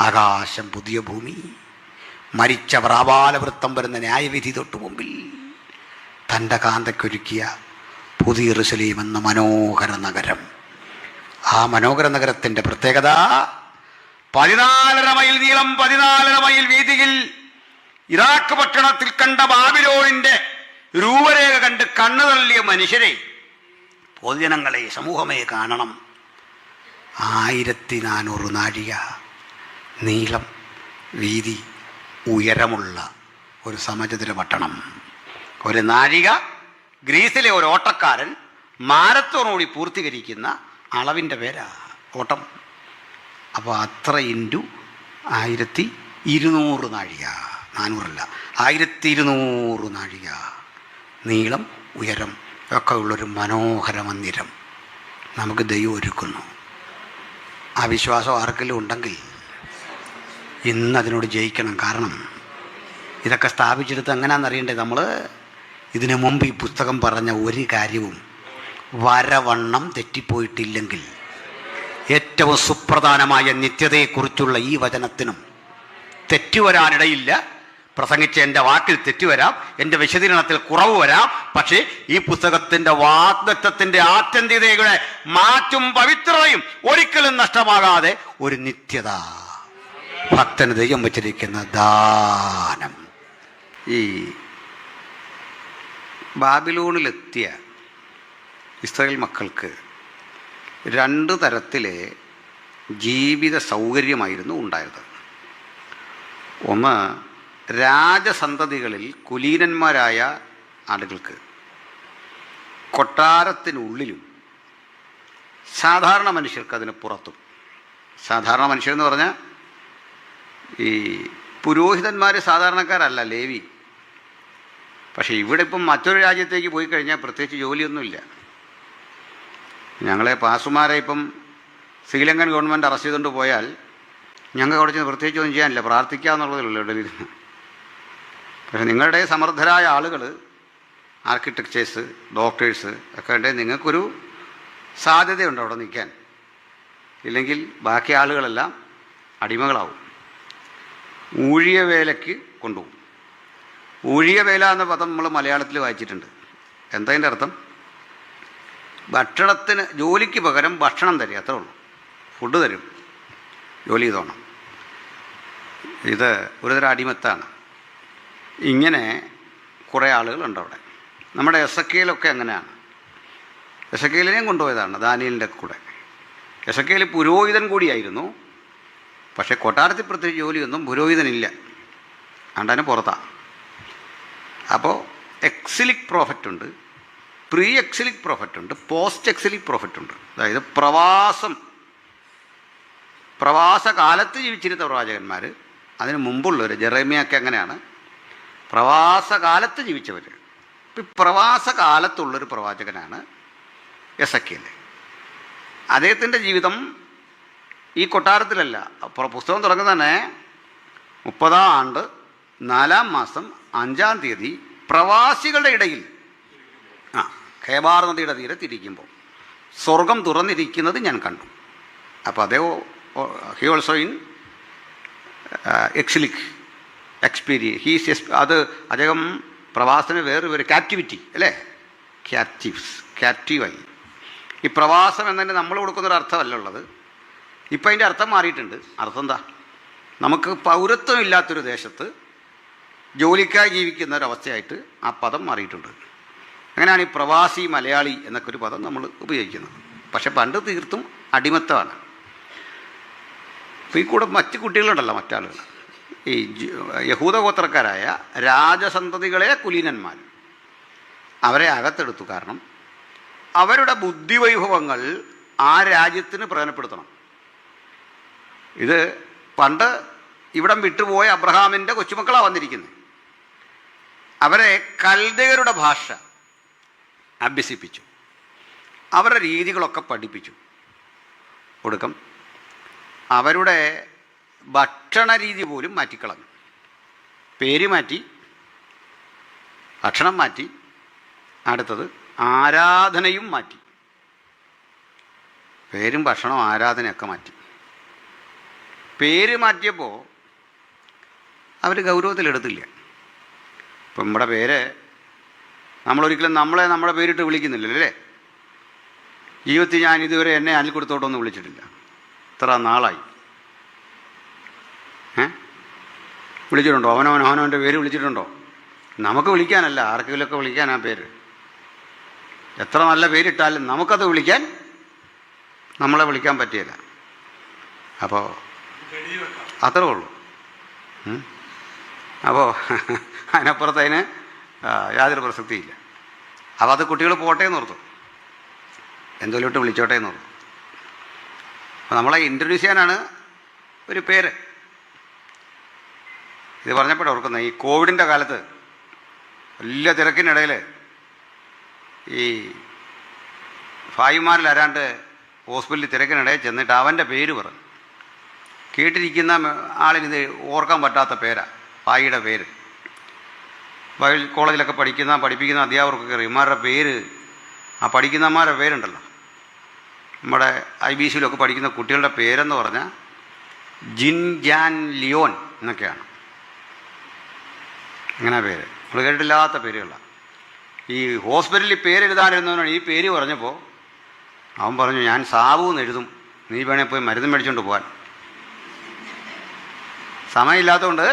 ആകാശം പുതിയ ഭൂമി, മരിച്ചവർ ആബാലവൃത്തം വരുന്ന ന്യായവിധി തൊട്ടു മുമ്പിൽ തൻ്റെ കാന്തയ്ക്കൊരുക്കിയ പുതിയ യെരൂശലേം എന്ന മനോഹര നഗരം. ആ മനോഹര നഗരത്തിൻ്റെ പ്രത്യേകത 14.5 മൈൽ നീളം, 14.5 മൈൽ വീതിയിൽ ഇറാഖ് പട്ടണത്തിൽ കണ്ട ബാബിലോണിൻ്റെ രൂപരേഖ കണ്ട് കണ്ണു തള്ളിയ മനുഷ്യരെ, പൊതുജനങ്ങളെ, സമൂഹമേ കാണണം. 1400 നാഴിക നീളം, വീതി, ഉയരമുള്ള ഒരു സമചതുര പട്ടണം. ഒരു നാഴിക ഗ്രീസിലെ ഒരു ഓട്ടക്കാരൻ മാരത്തോൺ ഓടി പൂർത്തീകരിക്കുന്ന അളവിൻ്റെ പേരാ ഓട്ടം. അപ്പോൾ അത്ര ഇൻറ്റു 1200 നാഴിക, 400 1200 നാഴിക നീളം, ഉയരം ഒക്കെ ഉള്ളൊരു മനോഹര മന്ദിരം നമുക്ക് ദൈവം ഒരുക്കുന്നു. ആ വിശ്വാസം ആർക്കെങ്കിലും ഉണ്ടെങ്കിൽ ഇന്ന് അതിനോട് ജയിക്കണം. കാരണം ഇതൊക്കെ സ്ഥാപിച്ചെടുത്ത് എങ്ങനെയാണെന്നറിയണ്ടേ? നമ്മൾ ഇതിനു മുമ്പ് ഈ പുസ്തകം പറഞ്ഞ ഒരു കാര്യവും വരവണ്ണം തെറ്റിപ്പോയിട്ടില്ലെങ്കിൽ ഏറ്റവും സുപ്രധാനമായ നിത്യതയെക്കുറിച്ചുള്ള ഈ വചനത്തിനും തെറ്റുവരാനിടയില്ല. പ്രസംഗിച്ച എൻ്റെ വാക്കിൽ തെറ്റുവരാം, എൻ്റെ വിശദീകരണത്തിൽ കുറവ് വരാം. പക്ഷേ ഈ പുസ്തകത്തിൻ്റെ വാഗ്ദത്തത്തിൻ്റെ ആത്യന്തികതയുടെ മാറ്റും പവിത്രതയും ഒരിക്കലും നഷ്ടമാകാതെ ഒരു നിത്യത ഭക്തന് ദൈവം വച്ചിരിക്കുന്ന ദാനം. ഈ ബാബിലോണിലെത്തിയ ഇസ്രായേൽ മക്കൾക്ക് 2 തരത്തിലെ ജീവിത സൗകര്യമായിരുന്നു ഉണ്ടായത്. ഒന്ന്, രാജസന്തതികളിൽ കുലീനന്മാരായ ആളുകൾക്ക് കൊട്ടാരത്തിനുള്ളിലും സാധാരണ മനുഷ്യർക്ക് അതിന് പുറത്തും. സാധാരണ മനുഷ്യരെന്ന് പറഞ്ഞാൽ ഈ പുരോഹിതന്മാർ സാധാരണക്കാരല്ല, ലേവി. പക്ഷേ ഇവിടെ ഇപ്പം മറ്റൊരു രാജ്യത്തേക്ക് പോയി കഴിഞ്ഞാൽ പ്രത്യേകിച്ച് ജോലിയൊന്നുമില്ല. ഞങ്ങളെ പാസുമാരെ ഇപ്പം ശ്രീലങ്കൻ ഗവൺമെൻറ് അറസ്റ്റ് ചെയ്തുകൊണ്ട് പോയാൽ ഞങ്ങൾക്ക് അവിടെ ചെന്ന് പ്രത്യേകിച്ച് ഒന്നും ചെയ്യാനില്ല, പ്രാർത്ഥിക്കുക എന്നുള്ളതിലുള്ളൂ ഇടയിലിരുന്ന്. പക്ഷേ നിങ്ങളുടെ സമർത്ഥരായ ആളുകൾ, ആർക്കിടെക്ചേഴ്സ്, ഡോക്ടേഴ്സ് ഒക്കെ ഉണ്ടെങ്കിൽ നിങ്ങൾക്കൊരു സാധ്യതയുണ്ട് അവിടെ നിൽക്കാൻ. ഇല്ലെങ്കിൽ ബാക്കി ആളുകളെല്ലാം അടിമകളാവും. ഊഴിയ വേലയ്ക്ക് കൊണ്ടുപോകും. ഊഴിയ വേല എന്ന പദം നമ്മൾ മലയാളത്തിൽ വായിച്ചിട്ടുണ്ട്. എന്താ അതിൻ്റെ അർത്ഥം? ഭക്ഷണത്തിന്, ജോലിക്ക് പകരം ഭക്ഷണം തരും, അത്രേ ഉള്ളൂ. ഫുഡ് തരും, ജോലി ചെയ്തോണം. ഇത് ഒരുതരം അടിമത്താണ്. ഇങ്ങനെ കുറേ ആളുകളുണ്ട് അവിടെ. നമ്മുടെ എസക്കേലൊക്കെ അങ്ങനെയാണ്. എസക്കേലിനെയും കൊണ്ടുപോയതാണ് ദാനിയേലിൻ്റെ കൂടെ. എസക്കേൽ പുരോഹിതൻ കൂടിയായിരുന്നു. പക്ഷേ കൊട്ടാരത്തിൽ പ്രത്യേകിച്ച് ജോലിയൊന്നും പുരോഹിതനില്ല, അതുകൊണ്ടതിന് പുറത്താണ്. അപ്പോൾ എക്സിലിക് പ്രോഫറ്റുണ്ട്, പ്രീ എക്സിലിക് പ്രോഫറ്റുണ്ട്, പോസ്റ്റ് എക്സിലിക് പ്രോഫറ്റുണ്ട്. അതായത് പ്രവാസകാലത്ത് ജീവിച്ചിരുന്ന പ്രവാചകന്മാർ, അതിന് മുമ്പുള്ളവർ, ജെറേമിയൊക്കെ അങ്ങനെയാണ്, പ്രവാസകാലത്ത് ജീവിച്ചവർ. ഇപ്പം പ്രവാസകാലത്തുള്ളൊരു പ്രവാചകനാണ് എസക്കേൽ. അദ്ദേഹത്തിൻ്റെ ജീവിതം ഈ കൊട്ടാരത്തിലല്ല. പുസ്തകം തുടങ്ങുന്നത് തന്നെ 30-ാം ആണ്ട് 4-ാം മാസം 5-ാം തീയതി പ്രവാസികളുടെ ഇടയിൽ ഖേബാർ നദിയുടെ തീരെ തിരിക്കുമ്പോൾ സ്വർഗം തുറന്നിരിക്കുന്നത് ഞാൻ കണ്ടു. അപ്പോൾ അതേ ഹി ഓൾസോ ഇൻ എക്സിലിക് എക്സ്പീരിയൻസ്. അത് അദ്ദേഹം പ്രവാസത്തിന് വേറെ ക്യാപ്റ്റിവിറ്റി അല്ലേ, ക്യാപ്റ്റീവായി. ഈ പ്രവാസം എന്നതിന് നമ്മൾ കൊടുക്കുന്നൊരു അർത്ഥമല്ല ഉള്ളത്. ഇപ്പം അതിൻ്റെ അർത്ഥം മാറിയിട്ടുണ്ട്. അർത്ഥം എന്താ? നമുക്ക് പൗരത്വം ഇല്ലാത്തൊരു ദേശത്ത് ജോലിക്കായി ജീവിക്കുന്ന ഒരവസ്ഥയായിട്ട് ആ പദം മാറിയിട്ടുണ്ട്. അങ്ങനെയാണ് ഈ പ്രവാസി മലയാളി എന്നൊക്കെ ഒരു പദം നമ്മൾ ഉപയോഗിക്കുന്നത്. പക്ഷെ പണ്ട് തീർത്തും അടിമത്തമാണ്. ഇപ്പോൾ ഈ കൂടെ മറ്റ് കുട്ടികളുണ്ടല്ലോ, മറ്റാളുകൾ, ഈ യഹൂദഗോത്രക്കാരായ രാജസന്തതികളെ കുലീനന്മാർ, അവരെ അകത്തെടുത്തു. കാരണം അവരുടെ ബുദ്ധിവൈഭവങ്ങൾ ആ രാജ്യത്തിന് പ്രയോജനപ്പെടുത്തണം. ഇത് പണ്ട് ഇവിടം വിട്ടുപോയ അബ്രഹാമിൻ്റെ കൊച്ചുമക്കളാണ് വന്നിരിക്കുന്നത്. അവരെ കൽദയരുടെ ഭാഷ അഭ്യസിപ്പിച്ചു, അവരുടെ രീതികളൊക്കെ പഠിപ്പിച്ചു. ഒടുക്കം അവരുടെ ഭക്ഷണ രീതി പോലും മാറ്റിക്കളഞ്ഞു. പേര് മാറ്റി, ഭക്ഷണം മാറ്റി, അടുത്തത് ആരാധനയും മാറ്റി. പേരും ഭക്ഷണവും ആരാധനയൊക്കെ മാറ്റി. പേര് മാറ്റിയപ്പോൾ അവർ ഗൗരവത്തിലെടുത്തില്ല. ഇപ്പം നമ്മുടെ പേര് നമ്മളൊരിക്കലും നമ്മുടെ പേരിട്ട് വിളിക്കുന്നില്ലല്ലോ അല്ലേ? ജീവിതത്തിൽ ഞാൻ ഇതുവരെ എന്നെ അനിൽക്കുടത്തോട്ടൊന്നും വിളിച്ചിട്ടില്ല. ഇത്ര നാളായി. വിളിച്ചിട്ടുണ്ടോ? അവനവൻ്റെ പേര് വിളിച്ചിട്ടുണ്ടോ? നമുക്ക് വിളിക്കാനല്ല, ആർക്കെങ്കിലുമൊക്കെ വിളിക്കാൻ ആ പേര്. എത്ര നല്ല പേരിട്ടാലും നമുക്കത് വിളിക്കാൻ, നമ്മളെ വിളിക്കാൻ പറ്റിയില്ല. അപ്പോൾ അത്രേ ഉള്ളൂ. അപ്പോൾ അതിനപ്പുറത്തതിന് യാതൊരു പ്രസക്തിയില്ല. അപ്പോൾ അത് കുട്ടികൾ പോട്ടെ എന്ന് ഓർത്തു, എന്തോലോട്ട് വിളിച്ചോട്ടെ എന്ന് ഓർത്തു. അപ്പോൾ നമ്മളെ ഇൻട്രൊഡ്യൂസ് ചെയ്യാനാണ് ഒരു പേര്. ഇത് പറഞ്ഞപ്പോഴാണ് ഓർക്കുന്നത്, ഈ കോവിഡിൻ്റെ കാലത്ത് വലിയ തിരക്കിനിടയിൽ ഈ ഭായിമാരിലാരാണ്ട് ഹോസ്പിറ്റലിൽ തിരക്കിനിടയിൽ ചെന്നിട്ട് അവൻ്റെ പേര് പറഞ്ഞു. കേട്ടിരിക്കുന്ന ആളിനിത് ഓർക്കാൻ പറ്റാത്ത പേരാണ് ഭായിയുടെ പേര്. കോളേജിലൊക്കെ പഠിപ്പിക്കുന്ന അധ്യാപകർക്കൊക്കെ അറിയാം ഇമാരുടെ പേര്. ആ പഠിക്കുന്നമാരുടെ പേരുണ്ടല്ലോ, നമ്മുടെ IBCയിലൊക്കെ പഠിക്കുന്ന കുട്ടികളുടെ പേരെന്ന് പറഞ്ഞാൽ ജിൻ ജാൻ ലിയോൺ എന്നൊക്കെയാണ്. അങ്ങനെ പേര് നമ്മൾ കേട്ടിട്ടില്ലാത്ത പേരുകളാണ്. ഈ ഹോസ്പിറ്റലിൽ പേരെഴുതാനിരുന്നവനാണ് ഈ പേര് പറഞ്ഞപ്പോൾ അവൻ പറഞ്ഞു, ഞാൻ സാബുന്ന് എഴുതും, നീ വേണേൽ പോയി മരുന്ന് മേടിച്ചുകൊണ്ട് പോകാൻ. സമയമില്ലാത്തതുകൊണ്ട്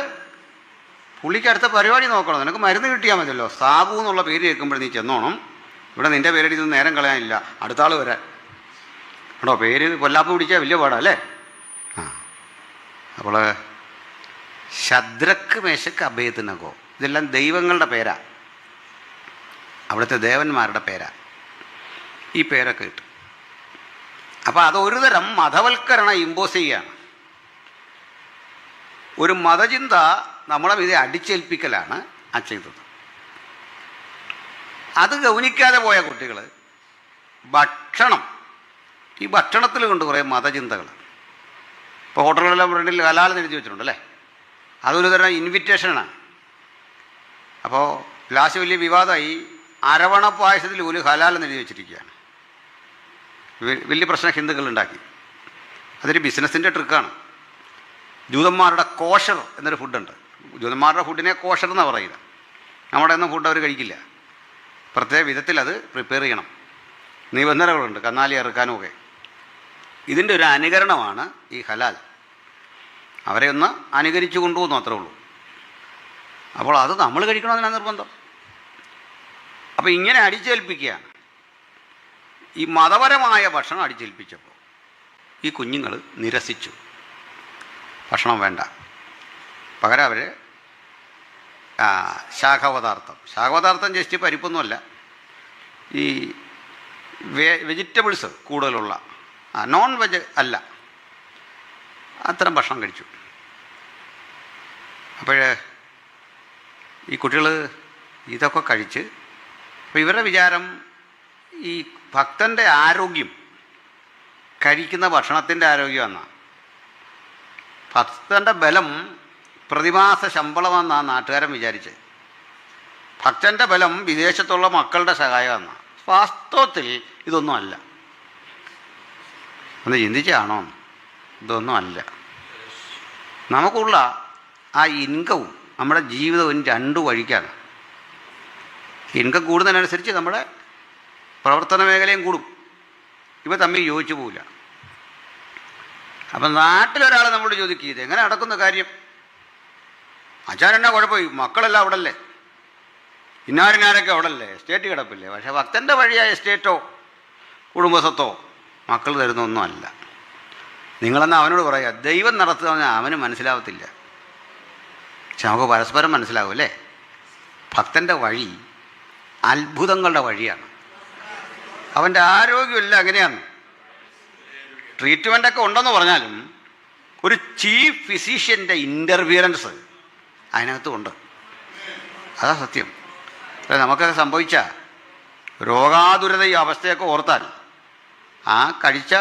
പുള്ളിക്ക് അടുത്ത പരിപാടി നോക്കണം, നിനക്ക് മരുന്ന് കിട്ടിയാൽ മതിയല്ലോ. സാബു എന്നുള്ള പേര് കേൾക്കുമ്പോൾ നീ ചെന്നോണം, ഇവിടെ നിൻ്റെ പേരെഴുതി നേരം കളയാനില്ല, അടുത്ത ആൾ വരാൻ. കേട്ടോ, പേര് കൊല്ലാപ്പ് പിടിച്ചാൽ വലിയ പാടാ അല്ലേ? അപ്പോൾ ശദ്രക്ക്, മേശക്ക്, അഭയത്തിനകോ ഇതെല്ലാം ദൈവങ്ങളുടെ പേരാ, അവിടുത്തെ ദേവന്മാരുടെ പേരാ. ഈ പേരൊക്കെ കിട്ടും. അപ്പോൾ അതൊരു തരം മതവൽക്കരണം ഇമ്പോസ് ചെയ്യുകയാണ്. ഒരു മതചിന്ത നമ്മളെ ഇത് അടിച്ചേൽപ്പിക്കലാണ് ആ ചെയ്തത്. അത് ഗൗനിക്കാതെ പോയ കുട്ടികൾ ഭക്ഷണം, ഈ ഭക്ഷണത്തിൽ കൊണ്ട് കുറേ മതചിന്തകൾ. ഇപ്പോൾ ഹോട്ടലുകളെല്ലാം ഫ്രണ്ടിൽ ഹലാൽ എഴുതി വെച്ചിട്ടുണ്ടല്ലേ, അതൊരു തരം ഇൻവിറ്റേഷനാണ്. അപ്പോൾ ലാസ്റ്റ് വലിയ വിവാദമായി, അരവണ പായസത്തിൽ ഒരു ഹലാൽ എഴുതി വെച്ചിരിക്കുകയാണ്. വലിയ പ്രശ്നം ഹിന്ദുക്കളുണ്ടാക്കി. അതൊരു ബിസിനസ്സിൻ്റെ ട്രിക്കാണ്. ജൂതന്മാരുടെ കോഷർ എന്നൊരു ഫുഡുണ്ട്. ജൂതന്മാരുടെ ഫുഡിനെ കോഷർ എന്നാണ് പറയുക. നമ്മുടെ ഒന്നും ഫുഡ് അവർ കഴിക്കില്ല. പ്രത്യേക വിധത്തിൽ അത് പ്രിപ്പയർ ചെയ്യണം. നിബന്ധനകളുണ്ട്, കന്നാലി ഇറക്കാനും ഒക്കെ. ഇതിൻ്റെ ഒരു അനുകരണമാണ് ഈ ഹലാൽ. അവരെ ഒന്ന് അനുകരിച്ചു കൊണ്ടുപോകുന്നു, അത്രേ ഉള്ളൂ. അപ്പോൾ അത് നമ്മൾ കഴിക്കണമെന്നാണ് നിർബന്ധം. അപ്പോൾ ഇങ്ങനെ അടിച്ചേൽപ്പിക്കുകയാണ്. ഈ മതപരമായ ഭക്ഷണം അടിച്ചേൽപ്പിച്ചപ്പോൾ ഈ കുഞ്ഞുങ്ങൾ നിരസിച്ചു. ഭക്ഷണം വേണ്ട, പകരം അവർ ശാഖപദാർത്ഥം ജസ്റ്റ് പരിപ്പൊന്നുമല്ല, ഈ വെജിറ്റബിൾസ് കൂടുതലുള്ള നോൺ വെജ് അല്ല, അത്തരം ഭക്ഷണം കഴിച്ചു. അപ്പോൾ ഈ കുട്ടികൾ ഇതൊക്കെ കഴിച്ച്, അപ്പോൾ ഇവരുടെ വിചാരം ഈ ഭക്തൻ്റെ ആരോഗ്യം കഴിക്കുന്ന ഭക്ഷണത്തിൻ്റെ ആരോഗ്യമെന്നാണ്. ഭക്തൻ്റെ ബലം പ്രതിമാസ ശമ്പളമെന്നാണ് നാട്ടുകാരൻ വിചാരിച്ചത്. ഭക്തൻ്റെ ബലം വിദേശത്തുള്ള മക്കളുടെ സഹായമെന്നാണ്. വാസ്തവത്തിൽ ഇതൊന്നും അല്ല. ഒന്ന് ചിന്തിച്ചാണോ? ഇതൊന്നും അല്ല. നമുക്കുള്ള ആ ഇൻകവും നമ്മുടെ ജീവിതവും രണ്ടു വഴിക്കാണ്. ഇൻകം കൂടുന്നതിനനുസരിച്ച് നമ്മുടെ പ്രവർത്തന മേഖലയും കൂടും. ഇവ തമ്മിൽ യോജിച്ചു പോവില്ല. അപ്പം നാട്ടിലൊരാൾ നമ്മളോട് ചോദിക്കുക, ഇത് എങ്ങനെ നടക്കുന്ന കാര്യം? അച്ഛനെന്നാ കുഴപ്പമില്ല, മക്കളെല്ലാം അവിടെ അല്ലേ, ഇന്നാരൊക്കെ അവിടെ അല്ലേ, എസ്റ്റേറ്റ് കിടപ്പില്ലേ. പക്ഷേ ഭക്തൻ്റെ വഴിയായ എസ്റ്റേറ്റോ കുടുംബസ്വത്തോ മക്കൾ തരുന്നൊന്നും അല്ല. നിങ്ങളെന്നാൽ അവനോട് പറയുക ദൈവം നടത്തുന്ന അവന് മനസ്സിലാവത്തില്ല. പക്ഷെ നമുക്ക് പരസ്പരം മനസ്സിലാവും അല്ലേ? ഭക്തൻ്റെ വഴി അത്ഭുതങ്ങളുടെ വഴിയാണ്. അവൻ്റെ ആരോഗ്യമില്ല അങ്ങനെയാണ്. ട്രീറ്റ്മെൻറ്റൊക്കെ ഉണ്ടെന്ന് പറഞ്ഞാലും ഒരു ചീഫ് ഫിസിഷ്യൻ്റെ ഇൻ്റർഫിയറൻസ് അതിനകത്തുമുണ്ട്. അതാ സത്യം. നമുക്കൊക്കെ സംഭവിച്ച രോഗാതുരത ഈ അവസ്ഥയൊക്കെ ഓർത്താൽ ആ കഴിച്ച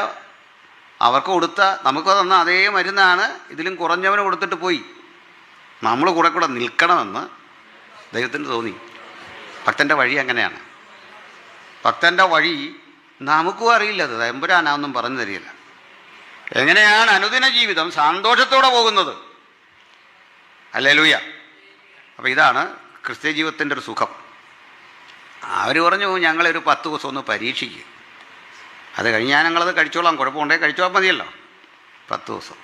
അവർക്ക് കൊടുത്ത നമുക്ക് തന്ന അതേ മരുന്നാണ് ഇതിലും കുറഞ്ഞവന് കൊടുത്തിട്ട് പോയി. നമ്മൾ കൂടെ നിൽക്കണമെന്ന് ദൈവത്തിന് തോന്നി. ഭക്തൻ്റെ വഴി അങ്ങനെയാണ്. ഭക്തൻ്റെ വഴി നമുക്കും അറിയില്ല, അത് തമ്പുരാനാണെന്നും പറഞ്ഞു തരികയില്ല. എങ്ങനെയാണ് അനുദിന ജീവിതം സന്തോഷത്തോടെ പോകുന്നത്? ഹല്ലേലൂയ. അപ്പോൾ ഇതാണ് ക്രിസ്ത്യ ജീവിതത്തിൻ്റെ ഒരു സുഖം. അവർ പറഞ്ഞു ഞങ്ങളൊരു 10 ദിവസം ഒന്ന് പരീക്ഷിക്കുക, അത് കഴിഞ്ഞാൽ ഞങ്ങളത് കഴിച്ചോളാം, കുഴപ്പമുണ്ടെങ്കിൽ കഴിച്ചോളാം മതിയല്ലോ. 10 ദിവസം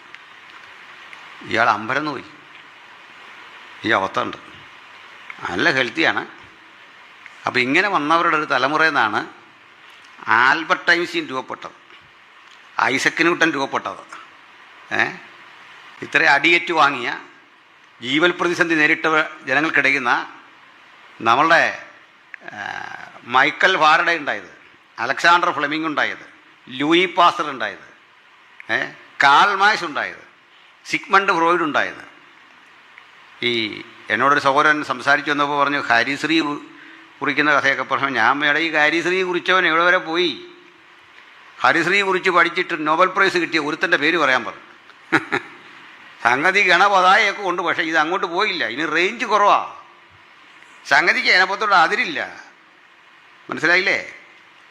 ഇയാൾ അമ്പരന്ന് പോയി. ഈ അവസ്ഥയുണ്ട്, നല്ല ഹെൽത്തിയാണ്. അപ്പോൾ ഇങ്ങനെ വന്നവരുടെ ഒരു തലമുറയിൽ നിന്നാണ് ആൽബർട്ട് ഐൻസ്റ്റീൻ രൂപപ്പെട്ടത്, ഐസക് ന്യൂട്ടൻ രൂപപ്പെട്ടത്. ഇത്ര അടിയേറ്റ് വാങ്ങിയ ജീവൽ പ്രതിസന്ധി നേരിട്ട ജനങ്ങൾക്കിടയിൽ നമ്മളുടെ മൈക്കൽ ഫാരഡേ ഉണ്ടായത്, അലക്സാണ്ടർ ഫ്ലെമിംഗ് ഉണ്ടായത്, ലൂയി പാസ്റ്റർ ഉണ്ടായത്, കാൾ മാർക്സ് ഉണ്ടായത്, സിഗ്മണ്ട് ഫ്രോയിഡ് ഉണ്ടായത്. ഈ എന്നോടൊരു സഹോദരൻ സംസാരിച്ചു വന്നപ്പോൾ പറഞ്ഞു ഹരിശ്രീ കുറിക്കുന്ന കഥയൊക്കെ പറഞ്ഞു. ഞാൻ മേടെ ഈ ഹരിശ്രീ കുറിച്ചവൻ എവിടെ വരെ പോയി? ഹരിശ്രീ കുറിച്ച് പഠിച്ചിട്ട് നോബൽ പ്രൈസ് കിട്ടിയ ഒരുത്തൻ്റെ പേര് പറയാൻ പറഞ്ഞു. സംഗതി ഗണപതായൊക്കെ ഉണ്ട്, പക്ഷേ ഇത് അങ്ങോട്ട് പോയില്ല, ഇനി റേഞ്ച് കുറവാണ്. സംഗതിക്ക് അതിനപ്പത്തോട് അതിരില്ല. മനസ്സിലായില്ലേ?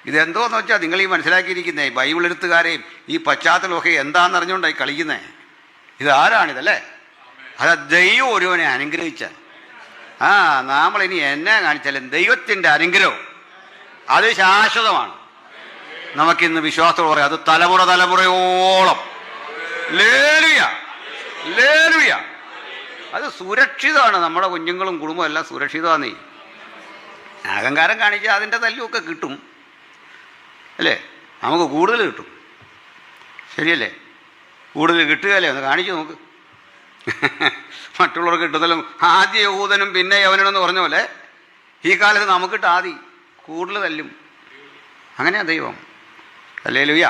ഇതെന്തോന്ന് വെച്ചാൽ നിങ്ങൾ ഈ മനസ്സിലാക്കിയിരിക്കുന്നേ ബൈബിൾ എഴുത്തുകാരെയും ഈ പശ്ചാത്തലമൊക്കെ എന്താണെന്ന് അറിഞ്ഞുകൊണ്ടായി കളിക്കുന്നേ. ഇതാരാണിതല്ലേ? അത് ദൈവം ഒരുവനെ അനുഗ്രഹിച്ചാൽ, നമ്മളിനി എന്നെ കാണിച്ചാലും ദൈവത്തിൻ്റെ അനുഗ്രഹം അത് ശാശ്വതമാണ്. നമുക്കിന്ന് വിശ്വാസത്തോടെ പറയാം, അത് തലമുറ തലമുറയോളം. ലേലുയ ലേലുയ. അത് സുരക്ഷിതമാണ്. നമ്മുടെ കുഞ്ഞുങ്ങളും കുടുംബവും എല്ലാം സുരക്ഷിതമാണ്. അഹങ്കാരം കാണിച്ചാൽ അതിൻ്റെ തല്ലുമൊക്കെ കിട്ടും അല്ലേ? നമുക്ക് കൂടുതൽ കിട്ടും, ശരിയല്ലേ? കൂടുതൽ കിട്ടുകയല്ലേ? ഒന്ന് കാണിച്ചു നോക്ക്. മറ്റുള്ളവർക്ക് കിട്ടുന്നതിലും ആദ്യ യഹൂദനും പിന്നെ യവനെന്ന് പറഞ്ഞ പോലെ ഈ കാലത്ത് നമുക്കിട്ട് ആദ്യം കൂടുതൽ തല്ലും. അങ്ങനെയാ ദൈവം. ഹല്ലേലൂയ.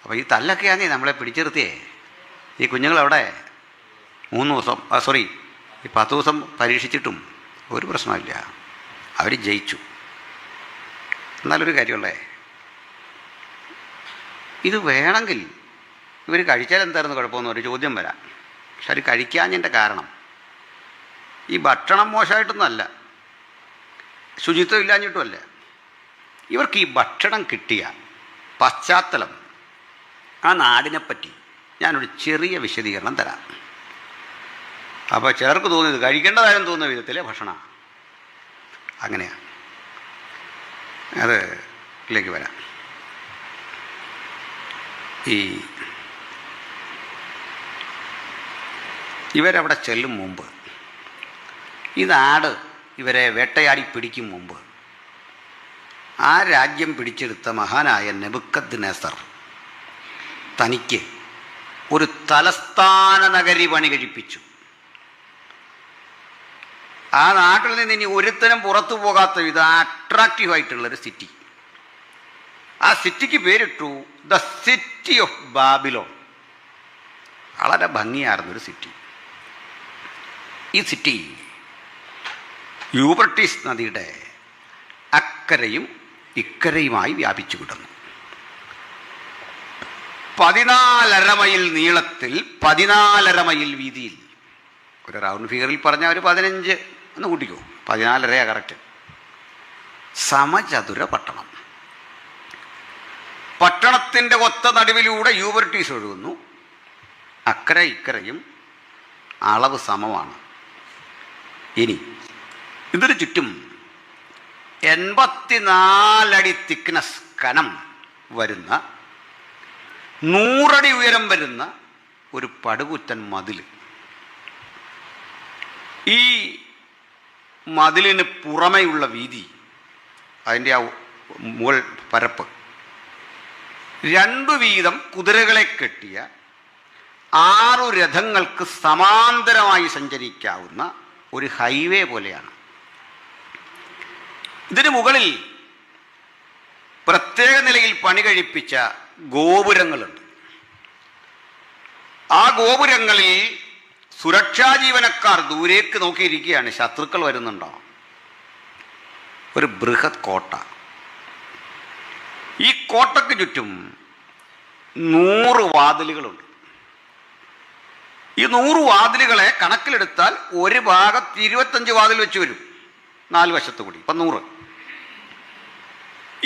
അപ്പോൾ ഈ തല്ലൊക്കെയാന്നേ നമ്മളെ പിടിച്ചിരുത്തിയേ. ഈ കുഞ്ഞുങ്ങളവിടെ 3 ദിവസം ഈ 10 ദിവസം പരീക്ഷിച്ചിട്ടും ഒരു പ്രശ്നമില്ല, അവർ ജയിച്ചു. എന്നാലൊരു കാര്യമുള്ളേ, ഇത് വേണമെങ്കിൽ ഇവർ കഴിച്ചാൽ എന്തായിരുന്നു കുഴപ്പമെന്ന് ഒരു ചോദ്യം വരാം. പക്ഷെ അത് കഴിക്കാഞ്ഞതിൻ്റെ കാരണം ഈ ഭക്ഷണം മോശമായിട്ടൊന്നുമല്ല, ശുചിത്വം ഇല്ലാഞ്ഞിട്ടുമല്ല. ഇവർക്ക് ഈ ഭക്ഷണം കിട്ടിയ പശ്ചാത്തലം, ആ നാടിനെപ്പറ്റി ഞാനൊരു ചെറിയ വിശദീകരണം തരാം. അപ്പോൾ ചിലർക്ക് തോന്നിയത് കഴിക്കേണ്ടതായെന്ന് തോന്നുന്ന വിധത്തിലെ ഭക്ഷണമാണ്. അങ്ങനെയാണ്. അത് ഇതിലേക്ക് വരാം. ഇവരവിടെ ചെല്ലും മുമ്പ്, ഈ നാട് ഇവരെ വേട്ടയാടി പിടിക്കും മുമ്പ്, ആ രാജ്യം പിടിച്ചെടുത്ത മഹാനായ നെബൂഖദ്നേസർ തനിക്ക് ഒരു തലസ്ഥാന നഗരി പണി കഴിപ്പിച്ചു. ആ നാട്ടിൽ നിന്ന് ഇനി ഒരുത്തനും പുറത്തു പോകാത്ത വിധം അട്രാക്റ്റീവായിട്ടുള്ളൊരു സിറ്റി. ആ സിറ്റിക്ക് പേരിട്ടു ദ സിറ്റി ഓഫ് ബാബിലോൺ. വളരെ ഭംഗിയാർന്നൊരു സിറ്റി. ഈ സിറ്റി യൂഫ്രട്ടീസ് നദിയുടെ അക്കരയും ഇക്കരയുമായി വ്യാപിച്ചു കിടന്നു. 14.5 മൈൽ നീളത്തിൽ 14.5 മൈൽ വീതിയിൽ. ഒരു റൗണ്ട് ഫിഗറിൽ പറഞ്ഞാൽ ഒരു 15 എന്ന് കൂട്ടിക്കോ, 14.5 കറക്റ്റ്. സമചതുര പട്ടണം. പട്ടണത്തിൻ്റെ ഒത്ത നടുവിലൂടെ യൂഫ്രട്ടീസ് ഒഴുകുന്നു. അക്കര ഇക്കരയും അളവ് സമമാണ്. ഇനി ഇതിന് ചുറ്റും 84 അടി തിക്നെസ് കനം വരുന്ന 100 അടി ഉയരം വരുന്ന ഒരു പടുകൂറ്റൻ മതിൽ. ഈ മതിലിന് പുറമെയുള്ള വീതി, അതിൻ്റെ ആ മുകൾ പരപ്പ്, 2 വീതം കുതിരകളെ കെട്ടിയ 6 രഥങ്ങൾക്ക് സമാന്തരമായി സഞ്ചരിക്കാവുന്ന ഒരു ഹൈവേ പോലെയാണ്. ഇതിന് മുകളിൽ പ്രത്യേക നിലയിൽ പണി കഴിപ്പിച്ച ഗോപുരങ്ങളുണ്ട്. ആ ഗോപുരങ്ങളിൽ സുരക്ഷാ ജീവനക്കാർ ദൂരേക്ക് നോക്കിയിരിക്കുകയാണ്, ശത്രുക്കൾ വരുന്നുണ്ടോ. ഒരു ബൃഹത് കോട്ട. ഈ കോട്ടയ്ക്ക് ചുറ്റും 100 വാതിലുകളുണ്ട്. ഈ 100 വാതിലുകളെ കണക്കിലെടുത്താൽ ഒരു ഭാഗത്ത് 25 വാതിൽ വെച്ച് വരും, 4 വശത്ത് കൂടി, ഇപ്പം 100.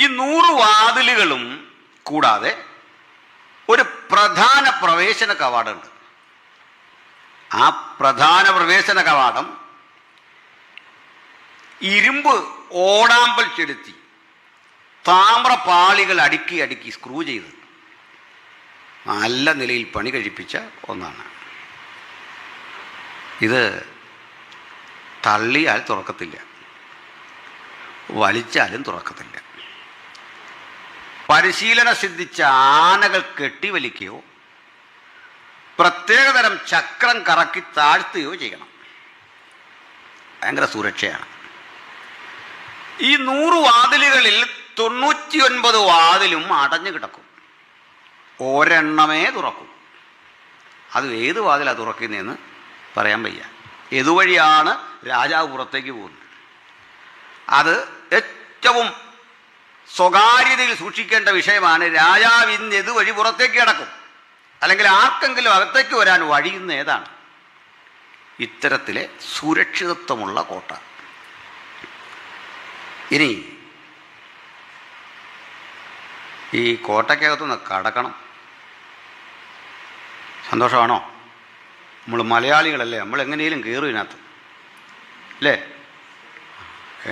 ഈ 100 വാതിലുകളും കൂടാതെ ഒരു പ്രധാന പ്രവേശന കവാടമുണ്ട്. ആ പ്രധാന പ്രവേശന കവാടം ഇരുമ്പ് ഓടാമ്പൽ ചെലുത്തി താമ്രപാളികൾ അടുക്കി അടുക്കി സ്ക്രൂ ചെയ്ത് നല്ല നിലയിൽ പണി കഴിപ്പിച്ച ഒന്നാണ്. ഇത് തള്ളിയാൽ തുറക്കത്തില്ല, വലിച്ചാലും തുറക്കത്തില്ല. പരിശീലന സിദ്ധിച്ച ആനകൾ കെട്ടിവലിക്കുകയോ പ്രത്യേകതരം ചക്രം കറക്കി താഴ്ത്തുകയോ ചെയ്യണം. ഭയങ്കര സുരക്ഷയാണ്. ഈ 100 വാതിലുകളിൽ 99 വാതിലും അടഞ്ഞു കിടക്കും, ഒരെണ്ണമേ തുറക്കും. അത് ഏത് വാതിലാണ് തുറക്കുന്നതെന്ന് പറയാൻ വയ്യ. ഏതുവഴിയാണ് രാജാവ് പുറത്തേക്ക് പോകുന്നത്? അത് ഏറ്റവും സ്വകാര്യതയിൽ സൂക്ഷിക്കേണ്ട വിഷയമാണ്. രാജാവ് ഇന്ന് ഏതുവഴി പുറത്തേക്ക് കിടക്കും, അല്ലെങ്കിൽ ആർക്കെങ്കിലും അകത്തേക്ക് വരാൻ വഴിയുന്ന ഏതാണ്? ഇത്തരത്തിലെ സുരക്ഷിതത്വമുള്ള കോട്ട. ഇനി ഈ കോട്ടയ്ക്കകത്തുനിന്ന് കടക്കണം. സന്തോഷമാണോ? നമ്മൾ മലയാളികളല്ലേ, നമ്മൾ എങ്ങനെയും കയറും ഇതിനകത്ത്, അല്ലേ?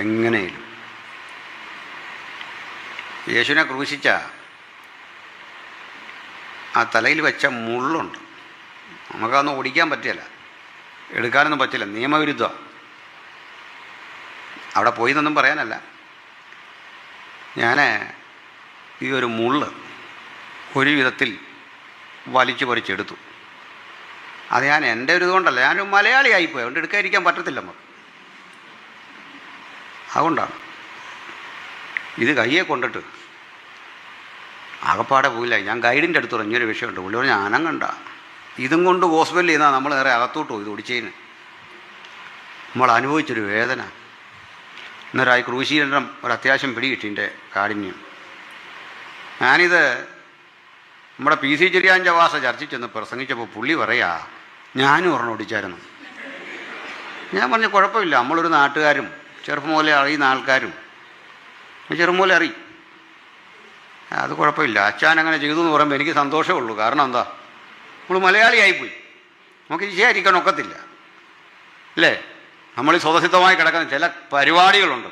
എങ്ങനെയും. യേശുവിനെ ക്രൂശിച്ച ആ തലയിൽ വെച്ച മുള്ളുണ്ട്, നമുക്കതൊന്നും ഓടിക്കാൻ പറ്റില്ല, എടുക്കാനൊന്നും പറ്റില്ല, നിയമവിരുദ്ധമാണ്. അവിടെ പോയി എന്നൊന്നും പറയാനല്ല, ഞാൻ ഈ ഒരു മുള്ള് ഒരു വിധത്തിൽ വലിച്ചു പറിച്ചെടുത്തു. അത് ഞാൻ എൻ്റെ ഒരു ഇതുകൊണ്ടല്ല, ഞാനൊരു മലയാളിയായിപ്പോയി, അതുകൊണ്ട് എടുക്കാതിരിക്കാൻ പറ്റത്തില്ല നമുക്ക്. അതുകൊണ്ടാണ് ഇത് കയ്യെ കൊണ്ടിട്ട് ആകപ്പാടെ പോയില്ല. ഞാൻ ഗൈഡിൻ്റെ അടുത്ത് പറഞ്ഞൊരു വിഷയമുണ്ട്. പുള്ളി പറഞ്ഞ അനങ്ങണ്ട, ഇതും കൊണ്ട് ഹോസ്പിറ്റലിൽ നിന്നാൽ നമ്മൾ നേരെ അകത്തോട്ട് പോയി ഇത് ഒടിച്ചതിന് നമ്മൾ അനുഭവിച്ചൊരു വേദന. അന്നേരമായി ക്രൂശീകരണം ഒരു അത്യാവശ്യം പിടികിട്ടി എൻ്റെ കാഠിന്യം. ഞാനിത് നമ്മുടെ PC ചെറിയാൻ ജവാസ ചർച്ചിൽ ചെന്ന് പ്രസംഗിച്ചപ്പോൾ പുള്ളി പറയാ, ഞാനും ഒരെണ്ണം ഒടിച്ചായിരുന്നു. ഞാൻ പറഞ്ഞു കുഴപ്പമില്ല, നമ്മളൊരു നാട്ടുകാരും ചെറുപ്പം പോലെ അറിയുന്ന ആൾക്കാരും ചെറുപ്പം പോലെ അറിയും, അത് കുഴപ്പമില്ല. അച്ഛൻ അങ്ങനെ ചെയ്തു എന്ന് പറയുമ്പോൾ എനിക്ക് സന്തോഷമേ ഉള്ളൂ. കാരണം എന്താ, നമ്മൾ മലയാളിയായിപ്പോയി, നമുക്ക് ചെയ്യാതിരിക്കാൻ ഒക്കത്തില്ല, അല്ലേ? നമ്മൾ ഈ സ്വതസിദ്ധമായി കിടക്കുന്ന ചില പരിപാടികളുണ്ട്,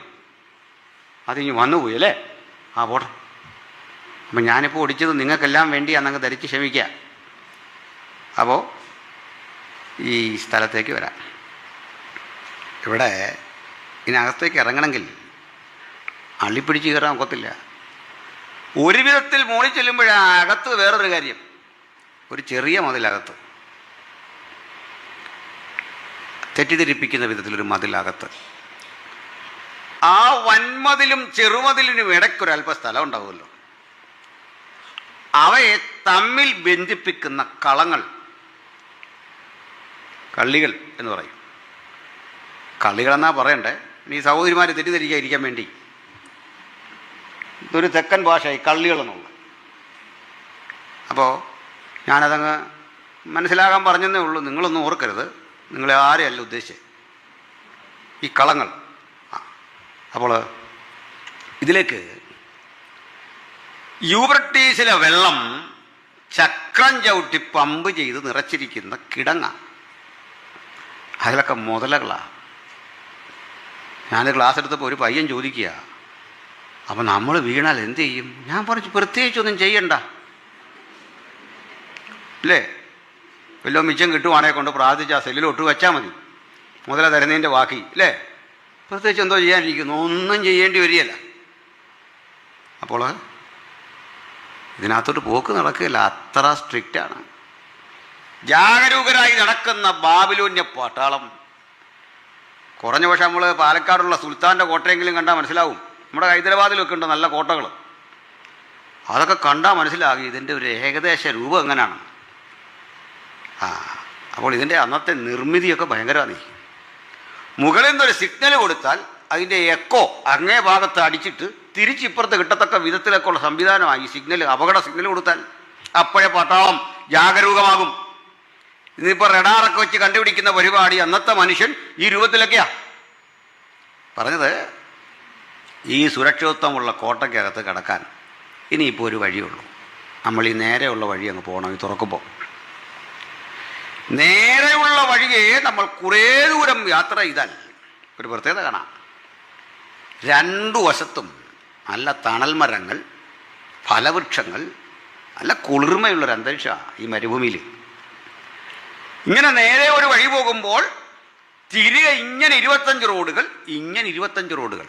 അതിങ്ങ് വന്നുപോയി, അല്ലേ? ആ പോട്ടെ. അപ്പം ഞാനിപ്പോൾ ഒടിച്ചത് നിങ്ങൾക്കെല്ലാം വേണ്ടിയാണെന്നങ്ങ് ധരിച്ച് ക്ഷമിക്കുക. അപ്പോൾ ഈ സ്ഥലത്തേക്ക് വരാം. ഇവിടെ ഇതിനകത്തേക്ക് ഇറങ്ങണമെങ്കിൽ അള്ളിപ്പിടിച്ച് കയറാൻ ഒക്കത്തില്ല. ഒരു വിധത്തിൽ മോളിൽ ചെല്ലുമ്പോഴകത്ത് വേറൊരു കാര്യം, ഒരു ചെറിയ മതിലകത്ത്, തെറ്റിദ്ധരിപ്പിക്കുന്ന വിധത്തിലൊരു മതിലകത്ത്. ആ വൻമതിലും ചെറുമതിലിനും ഇടയ്ക്കൊരല്പ സ്ഥലം ഉണ്ടാവുമല്ലോ, അവയെ തമ്മിൽ ബന്ധിപ്പിക്കുന്ന കളങ്ങൾ, കള്ളികൾ എന്ന് പറയും. കള്ളികളെന്നാ പറയണ്ടേ, ഈ സഹോദരിമാർ തെറ്റിദ്ധരിക്കാതിരിക്കാൻ വേണ്ടി ഇതൊരു തെക്കൻ ഭാഷയായി കള്ളികളെന്നുള്ളത്. അപ്പോൾ ഞാനതങ്ങ് മനസ്സിലാകാൻ പറഞ്ഞതേ ഉള്ളൂ, നിങ്ങളൊന്നും ഓർക്കരുത്, നിങ്ങളെ ആരെയല്ല ഉദ്ദേശിച്ചത്, ഈ കളങ്ങൾ. അപ്പോൾ ഇതിലേക്ക് യൂബ്രട്ടീസിലെ വെള്ളം ചക്രം ചവിട്ടി പമ്പ് ചെയ്ത് നിറച്ചിരിക്കുന്ന കിടങ്ങ, അതിലൊക്കെ മുതലകളാണ്. ഞാൻ ക്ലാസ് എടുത്തപ്പോൾ ഒരു പയ്യൻ ചോദിക്കുക, അപ്പം നമ്മൾ വീണാൽ എന്ത് ചെയ്യും? ഞാൻ പറഞ്ഞു, പ്രത്യേകിച്ചൊന്നും ചെയ്യണ്ട, അല്ലേ? വല്ലോ മിച്ചം കിട്ടുവാണെങ്കിൽ കൊണ്ട് പ്രാർത്ഥിച്ച് ആ സെല്ലിലോട്ട് വെച്ചാൽ മതി, മുതല തരുന്നതിൻ്റെ ബാക്കി, അല്ലേ? പ്രത്യേകിച്ച് എന്തോ ചെയ്യാനിരിക്കുന്നു, ഒന്നും ചെയ്യേണ്ടി വരികയല്ല. അപ്പോൾ ഇതിനകത്തോട്ട് പോക്ക് നടക്കുകയില്ല, അത്ര സ്ട്രിക്റ്റാണ്. ജാഗരൂകരായി നടക്കുന്ന ബാബിലോന്യ പട്ടാളം. കുറഞ്ഞ പക്ഷേ നമ്മൾ പാലക്കാടുള്ള സുൽത്താൻ്റെ കോട്ടയെങ്കിലും കണ്ടാൽ മനസ്സിലാവും. നമ്മുടെ ഹൈദരാബാദിലൊക്കെ ഉണ്ട് നല്ല കോട്ടകൾ, അതൊക്കെ കണ്ടാൽ മനസ്സിലാകും ഇതിൻ്റെ ഒരു ഏകദേശ രൂപം എങ്ങനെയാണ്. അപ്പോൾ ഇതിൻ്റെ അന്നത്തെ നിർമ്മിതിയൊക്കെ ഭയങ്കരമാണ്. മുകളിൽ നിന്നൊരു സിഗ്നൽ കൊടുത്താൽ അതിൻ്റെ എക്കോ അങ്ങേ ഭാഗത്ത് അടിച്ചിട്ട് തിരിച്ചിപ്പുറത്ത് കിട്ടത്തക്ക വിധത്തിലൊക്കെയുള്ള സംവിധാനമായി ഈ സിഗ്നൽ. അപകട സിഗ്നൽ കൊടുത്താൽ അപ്പോഴേ പട്ടാളം ജാഗരൂകമാകും. ഇന്നിപ്പോൾ റഡാറൊക്കെ വെച്ച് കണ്ടുപിടിക്കുന്ന പരിപാടി അന്നത്തെ മനുഷ്യൻ ഈ രൂപത്തിലൊക്കെയാ പറഞ്ഞത്. ഈ സുരക്ഷിതത്വമുള്ള കോട്ടയ്ക്കകത്ത് കിടക്കാൻ ഇനിയിപ്പോൾ ഒരു വഴിയുള്ളൂ, നമ്മൾ ഈ നേരെയുള്ള വഴി അങ്ങ് പോകണം. ഈ തുറക്കുമ്പോൾ നേരെയുള്ള വഴിയെ നമ്മൾ കുറേ ദൂരം യാത്ര ചെയ്താൽ ഒരു പ്രത്യേകത കാണാം. രണ്ടു വശത്തും നല്ല തണൽ മരങ്ങൾ, ഫലവൃക്ഷങ്ങൾ, നല്ല കുളിർമയുള്ളൊരു അന്തരീക്ഷമാണ് ഈ മരുഭൂമിയിൽ. ഇങ്ങനെ നേരെ ഒരു വഴി പോകുമ്പോൾ തിരികെ ഇങ്ങനെ 25 റോഡുകൾ, ഇങ്ങനെ 25 റോഡുകൾ.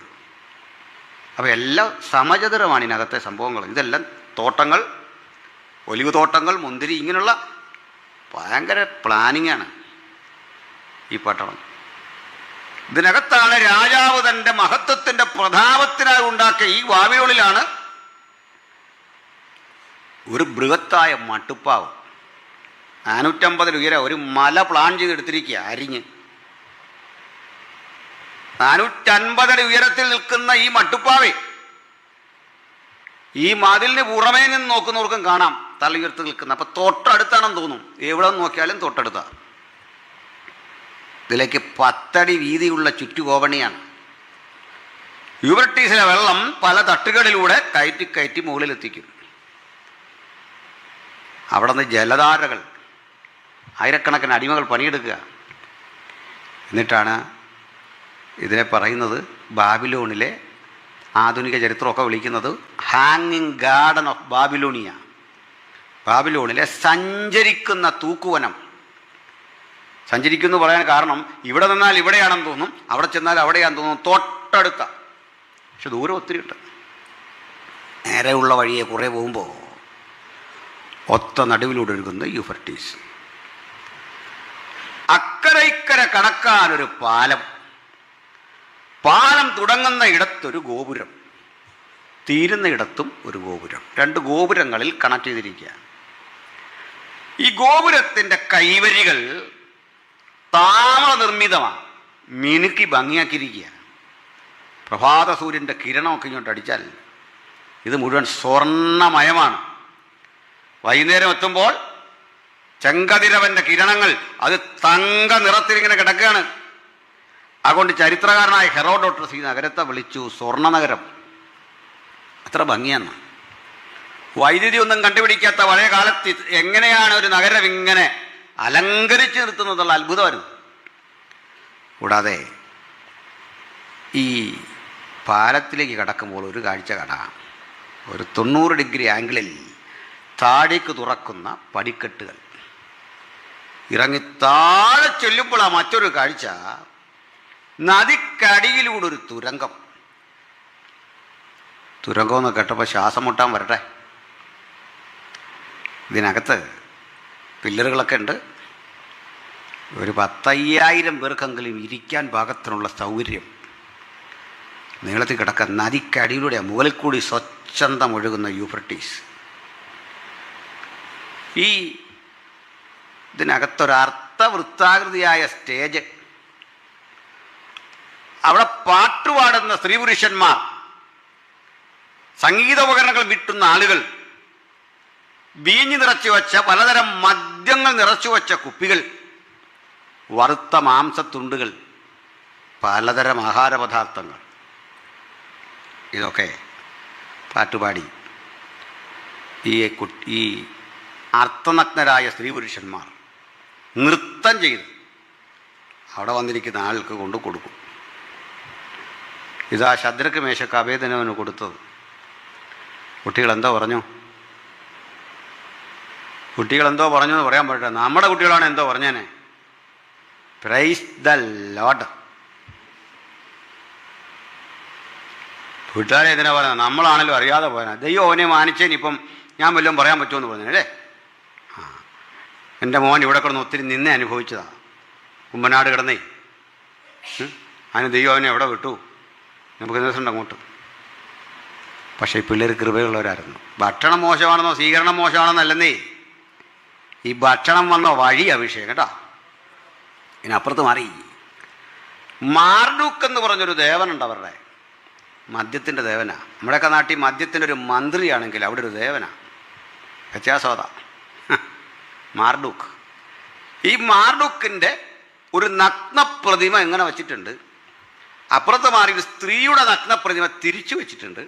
അപ്പോൾ എല്ലാം സമചതുരമാണ് ഇതിനകത്തെ സംഭവങ്ങൾ. ഇതെല്ലാം തോട്ടങ്ങൾ, ഒലിവ് തോട്ടങ്ങൾ, മുന്തിരി, ഇങ്ങനെയുള്ള ഭയങ്കര പ്ലാനിങ്ങാണ് ഈ പട്ടണം. ഇതിനകത്താണ് രാജാവ് തൻ്റെ മഹത്വത്തിൻ്റെ പ്രതാപത്തിനായി ഉണ്ടാക്കിയ ഈ ബാബിലോണിലാണ് ഒരു ബൃഹത്തായ മട്ടുപ്പാവ് 450 ഉയരം ഒരു മല പ്ലാൻ ചെയ്തെടുത്തിരിക്കുക, അരിഞ്ഞ് 450 ഉയരത്തിൽ നിൽക്കുന്ന ഈ മട്ടുപ്പാവേ ഈ മതിലിന് പുറമേ നിന്ന് നോക്കുന്നവർക്കും കാണാം തല ഉയർത്തി നിൽക്കുന്ന. അപ്പം തൊട്ടടുത്താണെന്ന് തോന്നും, എവിടെ നോക്കിയാലും തൊട്ടടുത്താണ്. ഇതിലേക്ക് 10 അടി വീതിയുള്ള ചുറ്റുകോവണിയാണ്. യൂഫ്രട്ടീസിലെ വെള്ളം പല തട്ടുകളിലൂടെ കയറ്റി കയറ്റി മുകളിലെത്തിക്കും. അവിടെ നിന്ന് ജലധാരകൾ, ആയിരക്കണക്കിന് അടിമകൾ പണിയെടുക്കുക. എന്നിട്ടാണ് ഇതിനെ പറയുന്നത്, ബാബിലോണിലെ ആധുനിക ചരിത്രമൊക്കെ വിളിക്കുന്നത് ഹാങ്ങിങ് ഗാർഡൻ ഓഫ് ബാബിലോണിയ. ബാബിലോണിലെ സഞ്ചരിക്കുന്ന തൂക്കുവനം. സഞ്ചരിക്കുന്നു പറയാൻ കാരണം ഇവിടെ നിന്നാൽ ഇവിടെയാണെന്ന് തോന്നും, അവിടെ ചെന്നാൽ അവിടെയാണെന്ന് തോന്നും, തൊട്ടടുത്ത. പക്ഷെ ദൂരം ഒത്തിരി ഉണ്ട്. നേരെയുള്ള വഴിയെ കുറേ പോകുമ്പോൾ ഒത്ത നടുവിലൂടെ ഒഴുകുന്ന യൂഫ്രട്ടീസ്. അക്കരെ ഇക്കരെ കടക്കാനൊരു പാലം. പാലം തുടങ്ങുന്ന ഇടത്തൊരു ഗോപുരം, തീരുന്ന ഇടത്തും ഒരു ഗോപുരം. 2 ഗോപുരങ്ങളിൽ കണക്ട് ചെയ്തിരിക്കുക. ഈ ഗോപുരത്തിൻ്റെ കൈവരികൾ താമര നിർമ്മിതമാണ്, മിനുക്കി ഭംഗിയാക്കിയിരിക്കുക. പ്രഭാത സൂര്യൻ്റെ കിരണമൊക്കെ ഇങ്ങോട്ട് അടിച്ചാൽ ഇത് മുഴുവൻ സ്വർണ്ണമയമാണ്. വൈകുന്നേരം എത്തുമ്പോൾ ചെങ്കതിരവൻ്റെ കിരണങ്ങൾ അത് തങ്ക നിറത്തിലിങ്ങനെ കിടക്കുകയാണ്. അതുകൊണ്ട് ചരിത്രകാരനായ ഹെറോഡോട്ടസ് ഈ നഗരത്തെ വിളിച്ചു സ്വർണ്ണനഗരം. അത്ര ഭംഗിയാണ്. വൈദ്യുതി ഒന്നും കണ്ടുപിടിക്കാത്ത പഴയ കാലത്ത് എങ്ങനെയാണ് ഒരു നഗരം ഇങ്ങനെ അലങ്കരിച്ച് നിർത്തുന്നതുള്ള അത്ഭുതമായിരുന്നു. കൂടാതെ ഈ പാലത്തിലേക്ക് കടക്കുമ്പോൾ ഒരു കാഴ്ച കാണാം. ഒരു 90 ഡിഗ്രി ആംഗിളിൽ താഴേക്ക് തുറക്കുന്ന പടിക്കെട്ടുകൾ. ഇറങ്ങി താഴെ ചെല്ലുമ്പോഴാണ് മറ്റൊരു കാഴ്ച, നദിക്കടിയിലൂടെ ഒരു തുരങ്കം. തുരങ്കമെന്ന് കേട്ടപ്പോൾ ശ്വാസം മുട്ടാൻ വരട്ടെ. ഇതിനകത്ത് പില്ലറുകളൊക്കെ ഉണ്ട്. ഒരു 10,000 പേർക്കെങ്കിലും ഇരിക്കാൻ പാകത്തിനുള്ള സൗകര്യം നീളത്തിൽ കിടക്കാൻ. നദിക്കടിയിലൂടെ മുകളിൽ കൂടി സ്വച്ഛന്തം ഒഴുകുന്ന യൂഫ്രട്ടീസ്. ഈ ഇതിനകത്തൊരർത്ഥവൃത്താകൃതിയായ സ്റ്റേജ്. അവിടെ പാട്ടുപാടുന്ന സ്ത്രീ പുരുഷന്മാർ, സംഗീതോപകരണങ്ങൾ വിട്ടുന്ന ആളുകൾ, വീഞ്ഞ് നിറച്ചു വച്ച പലതരം മദ്യങ്ങൾ നിറച്ചു വച്ച കുപ്പികൾ, വറുത്ത മാംസത്തുണ്ടുകൾ, പലതരം ആഹാരപദാർത്ഥങ്ങൾ. ഇതൊക്കെ പാട്ടുപാടി ഈ അർത്ഥനഗ്നരായ സ്ത്രീ പുരുഷന്മാർ നൃത്തം ചെയ്ത് അവിടെ വന്നിരിക്കുന്ന ആൾക്ക് കൊണ്ട് കൊടുക്കും. ഇതാ ശദ്രക്ക് മേശക്ക് അഭേദനവന് കൊടുത്തത്. കുട്ടികളെന്തോ പറഞ്ഞു എന്ന് പറയാൻ പറ്റേ. നമ്മുടെ കുട്ടികളാണ് എന്തോ പറഞ്ഞേനെ. Praise the Lord. വീട്ടുകാരെ എന്തിനാ പറയുന്നത്? നമ്മളാണല്ലോ അറിയാതെ പോയാൽ. ദൈവം അവനെ മാനിച്ചേനിപ്പം ഞാൻ വല്ലതും പറയാൻ പറ്റുമെന്ന് പറഞ്ഞല്ലേ. എൻ്റെ മോൻ ഇവിടെ കിടന്ന് ഒത്തിരി നിന്നെ അനുഭവിച്ചതാണ്. കുമ്പനാട് കിടന്നേ. അതിന് ദൈവം അവനെ എവിടെ വിട്ടു? നമുക്ക് ദിവസമുണ്ട് അങ്ങോട്ട്. പക്ഷേ ഈ പിള്ളേർ കൃപയുള്ളവരായിരുന്നു. ഭക്ഷണം മോശമാണെന്നോ സ്വീകരണം മോശമാണെന്നല്ലെന്നേ, ഈ ഭക്ഷണം വന്ന വഴി അഭിഷേകം കേട്ടോ. ഇതിനപ്പുറത്ത് മാറി. മാർഡൂക്ക് എന്ന് പറഞ്ഞൊരു ദേവനുണ്ട് അവരുടെ, മദ്യത്തിൻ്റെ ദേവനാ. നമ്മുടെയൊക്കെ നാട്ടിൽ മദ്യത്തിൻ്റെ ഒരു മന്ത്രിയാണെങ്കിൽ അവിടെ ഒരു ദേവനാ. വ്യത്യാസത മാർഡൂക്ക്. ഈ മാർഡൂക്കിൻ്റെ ഒരു നഗ്നപ്രതിമ എങ്ങനെ വച്ചിട്ടുണ്ട്. അപ്പുറത്ത് മാറി ഒരു സ്ത്രീയുടെ നഗ്നപ്രതിമ തിരിച്ചു വെച്ചിട്ടുണ്ട്.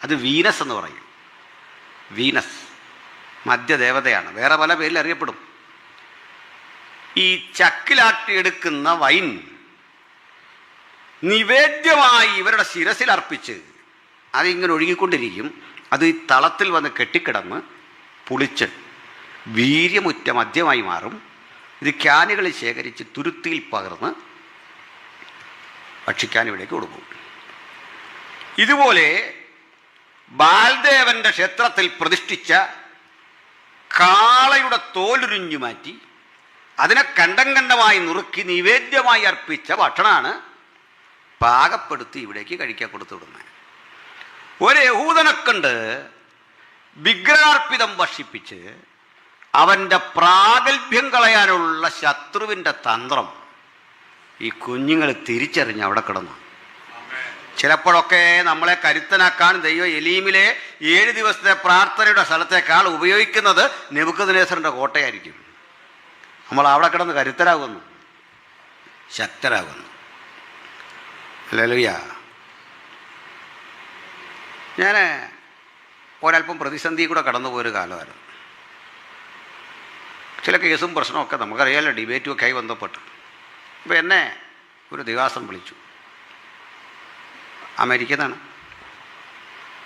അത് വീനസ് എന്ന് പറയും. വീനസ് മദ്യദേവതയാണ്, വേറെ പല പേരിൽ അറിയപ്പെടും. ഈ ചക്കിലാട്ടി എടുക്കുന്ന വൈൻ നിവേദ്യമായി ഇവരുടെ ശിരസിൽ അർപ്പിച്ച് അതിങ്ങനെ ഒഴുകിക്കൊണ്ടിരിക്കും. അത് ഈ തളത്തിൽ വന്ന് കെട്ടിക്കിടന്ന് പുളിച്ച് വീര്യമുറ്റ മദ്യമായി മാറും. ഇത് ക്യാനുകളിൽ ശേഖരിച്ച് തുരുത്തിയിൽ പകർന്ന് ഭക്ഷിക്കാൻ ഇവിടേക്ക് കൊടുക്കും. ഇതുപോലെ ബാൽദേവന്റെ ക്ഷേത്രത്തിൽ പ്രതിഷ്ഠിച്ച കാളയുടെ തോലുരിഞ്ഞു മാറ്റി അതിനെ കണ്ടം കണ്ടമായി നുറുക്കി നിവേദ്യമായി അർപ്പിച്ച ഭക്ഷണമാണ് പാകപ്പെടുത്തി ഇവിടേക്ക് കഴിക്കാൻ കൊടുത്തു വിടുന്നത്. ഒരു യഹൂദനെക്കൊണ്ട് വിഗ്രഹാർപ്പിതം ഭക്ഷിപ്പിച്ച് അവൻ്റെ പ്രാഗൽഭ്യം കളയാനുള്ള ശത്രുവിൻ്റെ തന്ത്രം ഈ കുഞ്ഞുങ്ങൾ തിരിച്ചറിഞ്ഞ് അവിടെ കിടന്നു. ചിലപ്പോഴൊക്കെ നമ്മളെ കരുത്തനാക്കാൻ ദൈവം എലീമിലെ 7 ദിവസത്തെ പ്രാർത്ഥനയുടെ സ്ഥലത്തേക്കാൾ ഉപയോഗിക്കുന്നത് നെബൂഖദ്നേസറിൻ്റെ കോട്ടയായിരിക്കും. നമ്മൾ അവിടെ കിടന്ന് കരുത്തരാകുന്നു, ശക്തരാകുന്നു. ഹല്ലേലൂയ. ഞാൻ ഒരല്പം പ്രതിസന്ധി കൂടെ കടന്നു പോയൊരു കാലമായിരുന്നു. ചില കേസും പ്രശ്നമൊക്കെ നമുക്കറിയാമല്ലോ, ഡിബേറ്റും ഒക്കെ ആയി ബന്ധപ്പെട്ട്. അപ്പോൾ എന്നെ ഒരു ദിവാസം വിളിച്ചു. അമേരിക്കന്നാണ്.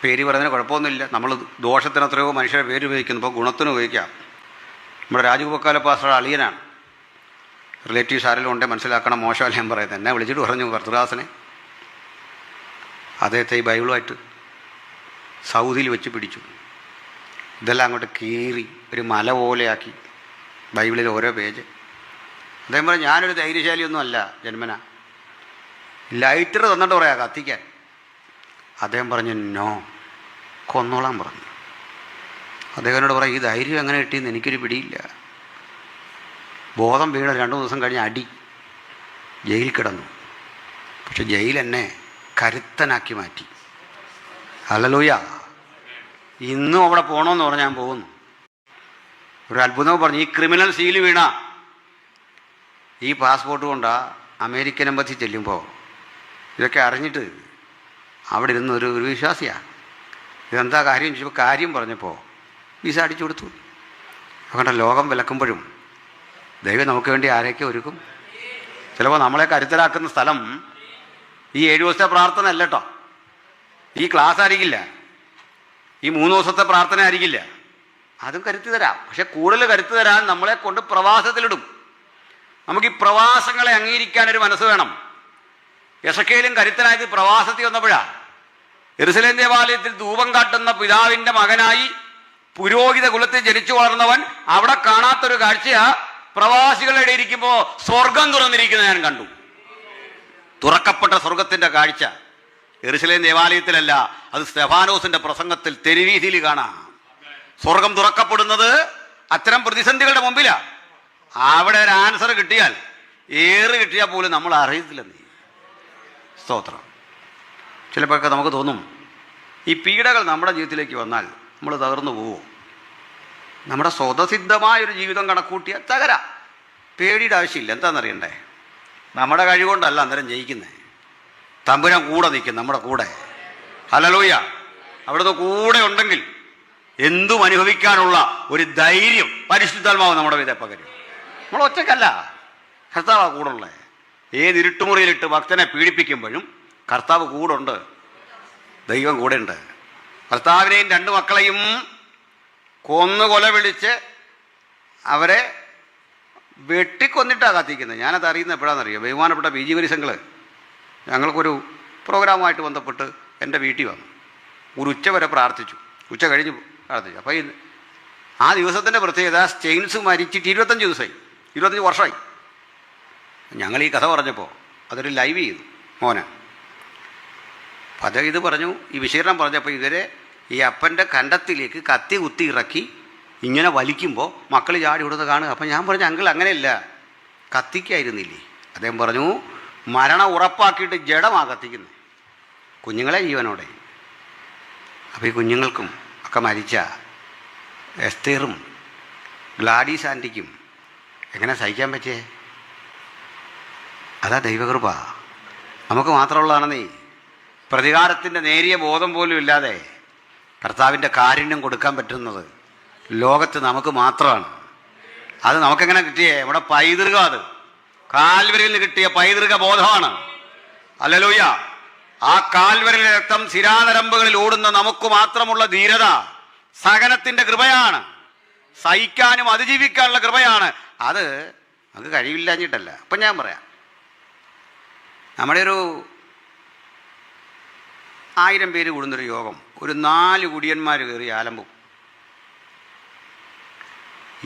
പേര് പറയുന്നതിന് കുഴപ്പമൊന്നുമില്ല. നമ്മൾ ദോഷത്തിന് എത്രയോ മനുഷ്യരെ പേര് ഉപയോഗിക്കുന്നു, ഇപ്പോൾ ഗുണത്തിന് ഉപയോഗിക്കാം. നമ്മുടെ രാജഗോപാല പാസ്റ്റർ അളിയനാണ്. റിലേറ്റീവ്സ് ആരെങ്കിലും ഉണ്ടെങ്കിൽ മനസ്സിലാക്കണം, മോശമല്ല ഞാൻ പറയുന്നത്. എന്നെ വിളിച്ചിട്ട് പറഞ്ഞു, ഭർത്തൃദാസനെ അദ്ദേഹത്തെ ഈ ബൈബിളുമായിട്ട് സൗദിയിൽ വെച്ച് പിടിച്ചു. ഇതെല്ലാം അങ്ങോട്ട് കീറി ഒരു മല പോലെയാക്കി ബൈബിളിൽ ഓരോ പേജ്. അദ്ദേഹം പറഞ്ഞു, ഞാനൊരു ധൈര്യശാലിയൊന്നും അല്ല ജന്മന. ലൈറ്റർ തന്നിട്ട് പറയാം കത്തിക്കാൻ. അദ്ദേഹം പറഞ്ഞു, നോ, കൊന്നോളാൻ പറഞ്ഞു. അദ്ദേഹത്തിനോട് പറയാം, ഈ ധൈര്യം എങ്ങനെ കിട്ടിയെന്ന് എനിക്കൊരു പിടിയില്ല. ബോധം വീണ 2 ദിവസം കഴിഞ്ഞ് അടി, ജയിൽ കിടന്നു. പക്ഷെ ജയിൽ എന്നെ കരുത്തനാക്കി മാറ്റി. ഹല്ലേലൂയ. ഇന്നും അവിടെ പോകണമെന്ന് പറഞ്ഞാൽ ഞാൻ പോകുന്നു. ഒരു അത്ഭുതം പറഞ്ഞു, ഈ ക്രിമിനൽ സീല് വീണ ഈ പാസ്പോർട്ട് കൊണ്ടാ അമേരിക്കൻ എംബസി ചെല്ലുമ്പോൾ ഇതൊക്കെ അറിഞ്ഞിട്ട് അവിടെ ഇരുന്ന് ഒരു വിശ്വാസിയാണ്. ഇതെന്താ കാര്യം ചോദിച്ചപ്പോൾ കാര്യം പറഞ്ഞപ്പോൾ വിസ അടിച്ചു കൊടുത്തു. കണ്ട, ലോകം വിലക്കുമ്പോഴും ദൈവം നമുക്ക് വേണ്ടി ആരെയൊക്കെ ഒരുക്കും. ചിലപ്പോൾ നമ്മളെ കരുത്തരാക്കുന്ന സ്ഥലം ഈ 7 ദിവസത്തെ പ്രാർത്ഥന അല്ല കേട്ടോ, ഈ ക്ലാസ് ആയിരിക്കില്ല, ഈ 3 ദിവസത്തെ പ്രാർത്ഥന ആയിരിക്കില്ല. അതും കരുത്തി തരാം. പക്ഷെ കൂടുതൽ കരുത്ത് തരാൻ നമ്മളെ കൊണ്ട് പ്രവാസത്തിലിടും. നമുക്ക് ഈ പ്രവാസങ്ങളെ അംഗീകരിക്കാനൊരു മനസ്സ് വേണം. യെശക്കേലും കരുത്തനായത് പ്രവാസത്തിൽ വന്നപ്പോഴാണ്. യെരുശലേം ദേവാലയത്തിൽ ധൂപം കാട്ടുന്ന പിതാവിൻ്റെ മകനായി പുരോഹിത കുലത്തിൽ ജനിച്ചു വളർന്നവൻ അവിടെ കാണാത്തൊരു കാഴ്ചയാ. പ്രവാസികളുടെ ഇരിക്കുമ്പോൾ സ്വർഗം തുറന്നിരിക്കുന്നത് ഞാൻ കണ്ടു. തുറക്കപ്പെട്ട സ്വർഗത്തിൻ്റെ കാഴ്ച യെരുശലേം ദേവാലയത്തിലല്ല, അത് സ്തെഫാനോസിന്റെ പ്രസംഗത്തിൽ തെരുവീതിയിൽ കാണാം. സ്വർഗം തുറക്കപ്പെടുന്നത് അത്തരം പ്രതിസന്ധികളുടെ മുമ്പിലാണ്. അവിടെ ഒരു ആൻസർ കിട്ടിയാൽ, ഏറ് കിട്ടിയാൽ പോലും നമ്മൾ അറിയത്തില്ലെന്നേ. സ്തോത്രം. ചിലപ്പോഴൊക്കെ നമുക്ക് തോന്നും, ഈ പീഡകൾ നമ്മുടെ ജീവിതത്തിലേക്ക് വന്നാൽ നമ്മൾ തകർന്നു പോവുമോ? നമ്മുടെ സ്വതസിദ്ധമായൊരു ജീവിതം കണക്കൂട്ടിയാൽ തകരാം. പേടിയുടെ ആവശ്യമില്ല. എന്താണെന്നറിയണ്ടേ? നമ്മുടെ കഴിവുകൊണ്ടല്ല അന്നേരം ജയിക്കുന്നത്. തമ്പുരാൻ കൂടെ നിൽക്കും, നമ്മുടെ കൂടെ. ഹല്ലേലൂയ. അവിടുത്തെ കൂടെ ഉണ്ടെങ്കിൽ എന്തും അനുഭവിക്കാനുള്ള ഒരു ധൈര്യം പരിശുദ്ധാത്മാവ് നമ്മുടെ വീതം പകരും. നമ്മൾ ഒറ്റക്കല്ല, കർത്താവ് കൂടെ ഉള്ളത്. ഏത് ഇരുട്ടുമുറിയിലിട്ട് ഭക്തനെ പീഡിപ്പിക്കുമ്പോഴും കർത്താവ് കൂടെ ഉണ്ട്, ദൈവം കൂടെ ഉണ്ട്. കർത്താവിനെയും 2 മക്കളെയും കൊല വിളിച്ച് അവരെ വെട്ടിക്കൊന്നിട്ടാണ് കത്തിക്കുന്നത്. ഞാനത് അറിയുന്നത് എപ്പോഴാണെന്നറിയോ? ബഹുമാനപ്പെട്ട PG വരിസങ്ങൾ ഞങ്ങൾക്കൊരു പ്രോഗ്രാമുമായിട്ട് ബന്ധപ്പെട്ട് എൻ്റെ വീട്ടിൽ വന്നു. ഒരു ഉച്ച വരെ പ്രാർത്ഥിച്ചു. ഉച്ച കഴിഞ്ഞ് പ്രാർത്ഥിച്ചു. അപ്പോൾ ആ ദിവസത്തിൻ്റെ പ്രത്യേകത, സ്റ്റെയിൻസ് മരിച്ചിട്ട് 25 ദിവസമായി, 25 വർഷമായി. ഞങ്ങൾ ഈ കഥ പറഞ്ഞപ്പോൾ അതൊരു ലൈവ് ചെയ്തു മോനെ. അപ്പം അദ്ദേഹം ഇത് പറഞ്ഞു, ഈ വിശീർണം പറഞ്ഞപ്പോൾ ഇവരെ ഈ അപ്പൻ്റെ കണ്ടത്തിലേക്ക് കത്തി കുത്തി ഇറക്കി ഇങ്ങനെ വലിക്കുമ്പോൾ മക്കൾ ചാടി കൊടുത്ത് കാണുക. അപ്പം ഞാൻ പറഞ്ഞു, അങ്കിൾ അങ്ങനെയല്ല, കത്തിക്കായിരുന്നില്ലേ? അദ്ദേഹം പറഞ്ഞു, മരണം ഉറപ്പാക്കിയിട്ട് ജഡമാണ് കത്തിക്കുന്നത്, കുഞ്ഞുങ്ങളെ ജീവനോടെ. അപ്പോൾ ഈ കുഞ്ഞുങ്ങൾക്കും ഒക്കെ മരിച്ച എസ്തേറും ഗ്ലാഡീസ് ആൻറ്റിക്കും എങ്ങനെ സഹിക്കാൻ പറ്റിയേ? അതാ ദൈവകൃപ. നമുക്ക് മാത്രമുള്ളതാണെന്നേ. പ്രതികാരത്തിൻ്റെ നേരിയ ബോധം പോലും ഇല്ലാതെ കർത്താവിൻ്റെ കാരുണ്യം കൊടുക്കാൻ പറ്റുന്നത് ലോകത്ത് നമുക്ക് മാത്രമാണ്. അത് നമുക്കെങ്ങനെ കിട്ടിയേ? നമ്മുടെ പൈതൃകം, അത് കാൽവരിയിൽ നിന്ന് കിട്ടിയ പൈതൃക ബോധമാണ്. ഹല്ലേലൂയ. ആ കാൽവരിയിലെ രക്തം ശിരാനരമ്പുകളിൽ ഓടുന്ന നമുക്ക് മാത്രമുള്ള ധീരത സഹനത്തിൻ്റെ കൃപയാണ്, സഹിക്കാനും അതിജീവിക്കാനുള്ള കൃപയാണ്. അത് നമുക്ക് കഴിവില്ലാഞ്ഞിട്ടല്ല. അപ്പം ഞാൻ പറയാം, നമ്മുടെ ഒരു 1000 പേര് കൂടുന്നൊരു യോഗം, ഒരു 4 കുടിയന്മാർ കയറി ആലമ്പും.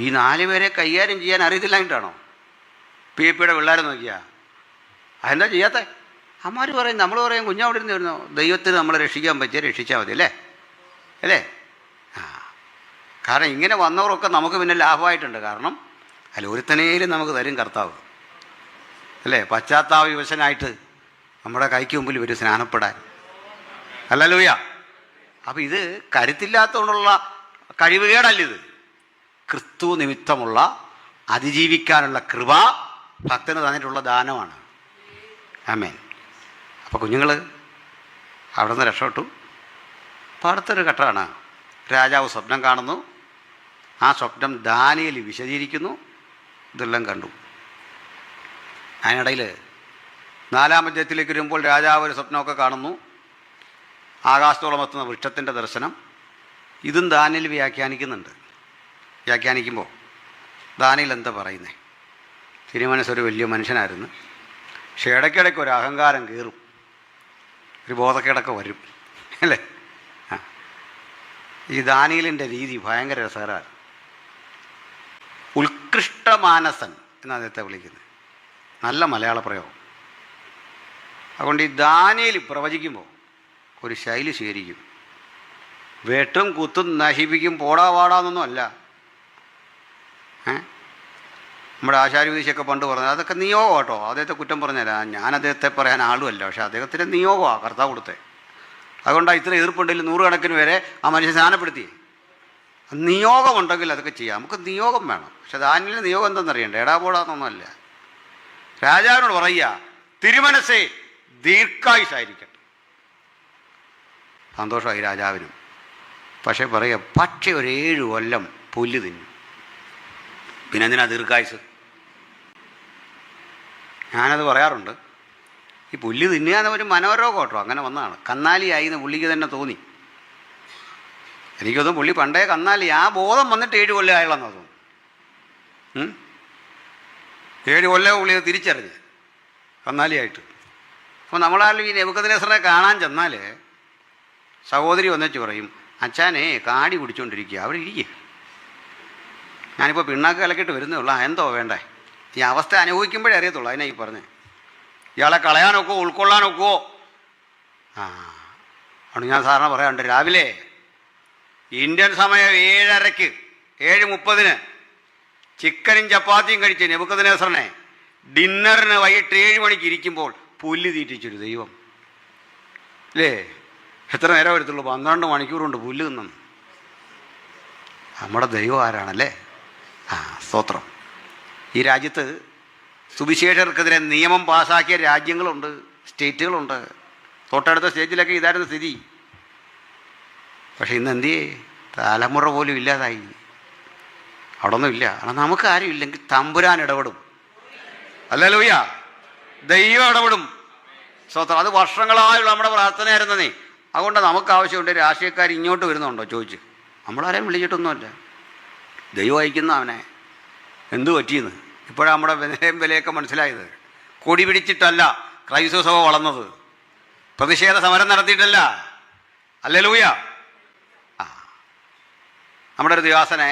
ഈ 4 പേരെ കൈകാര്യം ചെയ്യാൻ അറിയത്തില്ലായിട്ടാണോ? PAP-യുടെ പിള്ളേരെ നോക്കിയാൽ അതെന്താ ചെയ്യാത്ത? അമ്മമാർ പറയും, നമ്മൾ പറയും, കുഞ്ഞവിടെ ഇരുന്ന് വരുന്നു, ദൈവത്തിന് നമ്മളെ രക്ഷിക്കാൻ പറ്റിയാൽ രക്ഷിച്ചാൽ മതി അല്ലേ അല്ലേ? കാരണം ഇങ്ങനെ വന്നവരൊക്കെ നമുക്ക് പിന്നെ ലാഭമായിട്ടുണ്ട്. കാരണം അല്ല, ഒരുത്തനേലും നമുക്ക് തരും കർത്താവ് അല്ലേ? പശ്ചാത്താപ വിവശനായിട്ട് നമ്മുടെ കൈക്ക് മുമ്പിൽ വരും സ്നാനപ്പെടാൻ. ഹല്ലേലൂയ. അപ്പം ഇത് കരുത്തില്ലാത്തതുകൊണ്ടുള്ള കഴിവുകേടല്ലിത്, ക്രിസ്തു നിമിത്തമുള്ള അതിജീവിക്കാനുള്ള കൃപ ഭക്തന് തന്നിട്ടുള്ള ദാനമാണ്. ആമേൻ. അപ്പോൾ കുഞ്ഞുങ്ങൾ അവിടെ നിന്ന് രക്ഷപ്പെട്ടു. അപ്പോൾ അടുത്തൊരു ഘട്ടമാണ്, രാജാവ് സ്വപ്നം കാണുന്നു. ആ സ്വപ്നം ദാനിയേൽ വിശദീകരിക്കുന്നു. ഇതെല്ലാം കണ്ടു. അതിനിടയിൽ 4-ാം അധ്യായത്തിലേക്ക് വരുമ്പോൾ രാജാവ് ഒരു സ്വപ്നമൊക്കെ കാണുന്നു. ആകാശത്തോളം എത്തുന്ന വൃക്ഷത്തിൻ്റെ ദർശനം. ഇതും ദാനിയേൽ വ്യാഖ്യാനിക്കുന്നുണ്ട്. വ്യാഖ്യാനിക്കുമ്പോൾ ദാനിയേൽ എന്താ പറയുന്നത്? തിരുമനസ്സൊരു വലിയ മനുഷ്യനായിരുന്നു. പക്ഷേ ഇടയ്ക്കിടയ്ക്ക് ഒരു അഹങ്കാരം കയറും, ഒരു ബോധക്കേടൊക്കെ വരും അല്ലേ? ഈ ദാനിയേലിൻ്റെ രീതി ഭയങ്കര രസകരമാണ്. ഉത്കൃഷ്ടമാനസൻ എന്നാണ് അദ്ദേഹത്തെ വിളിക്കുന്നത്. നല്ല മലയാള പ്രയോഗം. അതുകൊണ്ട് ഈ ദാനിയേൽ പ്രവചിക്കുമ്പോൾ ഒരു ശൈലി സ്വീകരിക്കും. വെട്ടും കുത്തും നശിപ്പിക്കും പോടാ പാടാന്നൊന്നും അല്ല. നമ്മുടെ ആശാരിവീശിയൊക്കെ പണ്ട് പറഞ്ഞത് അതൊക്കെ നിയോഗം കേട്ടോ. അദ്ദേഹത്തെ കുറ്റം പറഞ്ഞല്ല, ഞാൻ അദ്ദേഹത്തെ പറയാൻ ആളുമല്ല. പക്ഷേ അദ്ദേഹത്തിൻ്റെ നിയോഗമാണ് കർത്താവ് കൊടുത്തത്. അതുകൊണ്ടാണ് ഇത്ര എതിർപ്പുണ്ടെങ്കിൽ 100 കണക്കിന് വരെ ആ മനുഷ്യൻ സ്നാനപ്പെടുത്തി. നിയോഗമുണ്ടെങ്കിൽ അതൊക്കെ ചെയ്യാം. നമുക്ക് നിയോഗം വേണം. പക്ഷെ ദാനിയേലിന് നിയോഗം എന്തെന്നറിയണ്ടേ? എടാപോടാന്നൊന്നുമല്ല. രാജാവിനോട് പറയുക, തിരുമനസ്സേ ദീർഘായുസായിരിക്കട്ടെ. സന്തോഷമായി രാജാവിനും. പക്ഷേ പറയുക, പക്ഷേ ഒരു 7 കൊല്ലം പുല്ല് തിന്നു. പിന്നെ എന്തിനാ ദീർഘായുസ്? ഞാനത് പറയാറുണ്ട്. ഈ പുല്ല് തിന്നുക എന്ന ഒരു മനോരോഗം കേട്ടോ, അങ്ങനെ വന്നതാണ്. കന്നാലിയായി എന്ന് പുള്ളിക്ക് തന്നെ തോന്നി. എനിക്കൊന്നും പുള്ളി പണ്ടേ കന്നാലി, ആ ബോധം വന്നിട്ട് 7 കൊല്ലം ആയുള്ളെന്നാ തോന്നുന്നു. 7 കൊല്ലം പുള്ളി തിരിച്ചറിഞ്ഞ് കന്നാലിയായിട്ട്. അപ്പോൾ നമ്മളാരും ഈ നെബൂഖദ്നേസറിനെ കാണാൻ ചെന്നാൽ സഹോദരി വന്നിട്ട് പറയും, അച്ഛനെ കാടി കുടിച്ചുകൊണ്ടിരിക്കുക, അവിടെ ഇരിക്കുക, ഞാനിപ്പോൾ പിണ്ണാക്ക് കലക്കിയിട്ട് വരുന്നേ ഉള്ളൂ. എന്തോ വേണ്ടേ? ഈ അവസ്ഥ അനുഭവിക്കുമ്പോഴേ അറിയത്തുള്ളൂ. അതിനാ ഈ പറഞ്ഞേ. ഇയാളെ കളയാനൊക്കുമോ ഉൾക്കൊള്ളാനൊക്കുമോ? അതുകൊണ്ട് ഞാൻ സാറിന് പറയാറുണ്ട്, രാവിലെ ഇന്ത്യൻ സമയം 7:30 7:30 ചിക്കനും ചപ്പാത്തിയും കഴിച്ച് നെബൂഖദ്നേസറിനെ ഡിന്നറിന് വൈകിട്ട് 7 മണിക്ക് ഇരിക്കുമ്പോൾ പുല്ല് തീറ്റിച്ചൊരു ദൈവം അല്ലേ? എത്ര നേരം വരത്തുള്ളൂ? 12 മണിക്കൂർ കൊണ്ട് പുല്ല് തിന്നു. നമ്മുടെ ദൈവം ആരാണല്ലേ? സ്തോത്രം. ഈ രാജ്യത്ത് സുവിശേഷകർക്കെതിരെ നിയമം പാസ്സാക്കിയ രാജ്യങ്ങളുണ്ട്, സ്റ്റേറ്റുകളുണ്ട്. തൊട്ടടുത്ത സ്റ്റേറ്റിലൊക്കെ ഇതായിരുന്നു സ്ഥിതി. പക്ഷെ ഇന്ന് എന്തിയേ? തലമുറ പോലും ഇല്ലാതായി. അവിടെ ഒന്നും ഇല്ല. കാരണം നമുക്ക് ആരും ഇല്ലെങ്കിൽ തമ്പുരാൻ ഇടപെടും. ഹല്ലേലൂയ. ദൈവം ഇടപെടും. സ്തോത്രം. അത് വർഷങ്ങളായുള്ള നമ്മുടെ പ്രാർത്ഥനയായിരുന്നേ. അതുകൊണ്ട് നമുക്ക് ആവശ്യമുണ്ട്. രാഷ്ട്രീയക്കാർ ഇങ്ങോട്ട് വരുന്നുണ്ടോ ചോദിച്ച്? നമ്മളാരെയും വിളിച്ചിട്ടൊന്നുമല്ല. ദൈവം അയക്കുന്ന അവനെ. എന്തു പറ്റിയെന്ന് ഇപ്പോഴാണ് നമ്മുടെ വിലയൊക്കെ മനസ്സിലായത്. കൊടി പിടിച്ചിട്ടല്ല ക്രൈസ്തവ സഭ വളർന്നത്, പ്രതിഷേധ സമരം നടത്തിയിട്ടല്ല. ഹല്ലേലൂയ. നമ്മുടെ ഒരു ദിവസനെ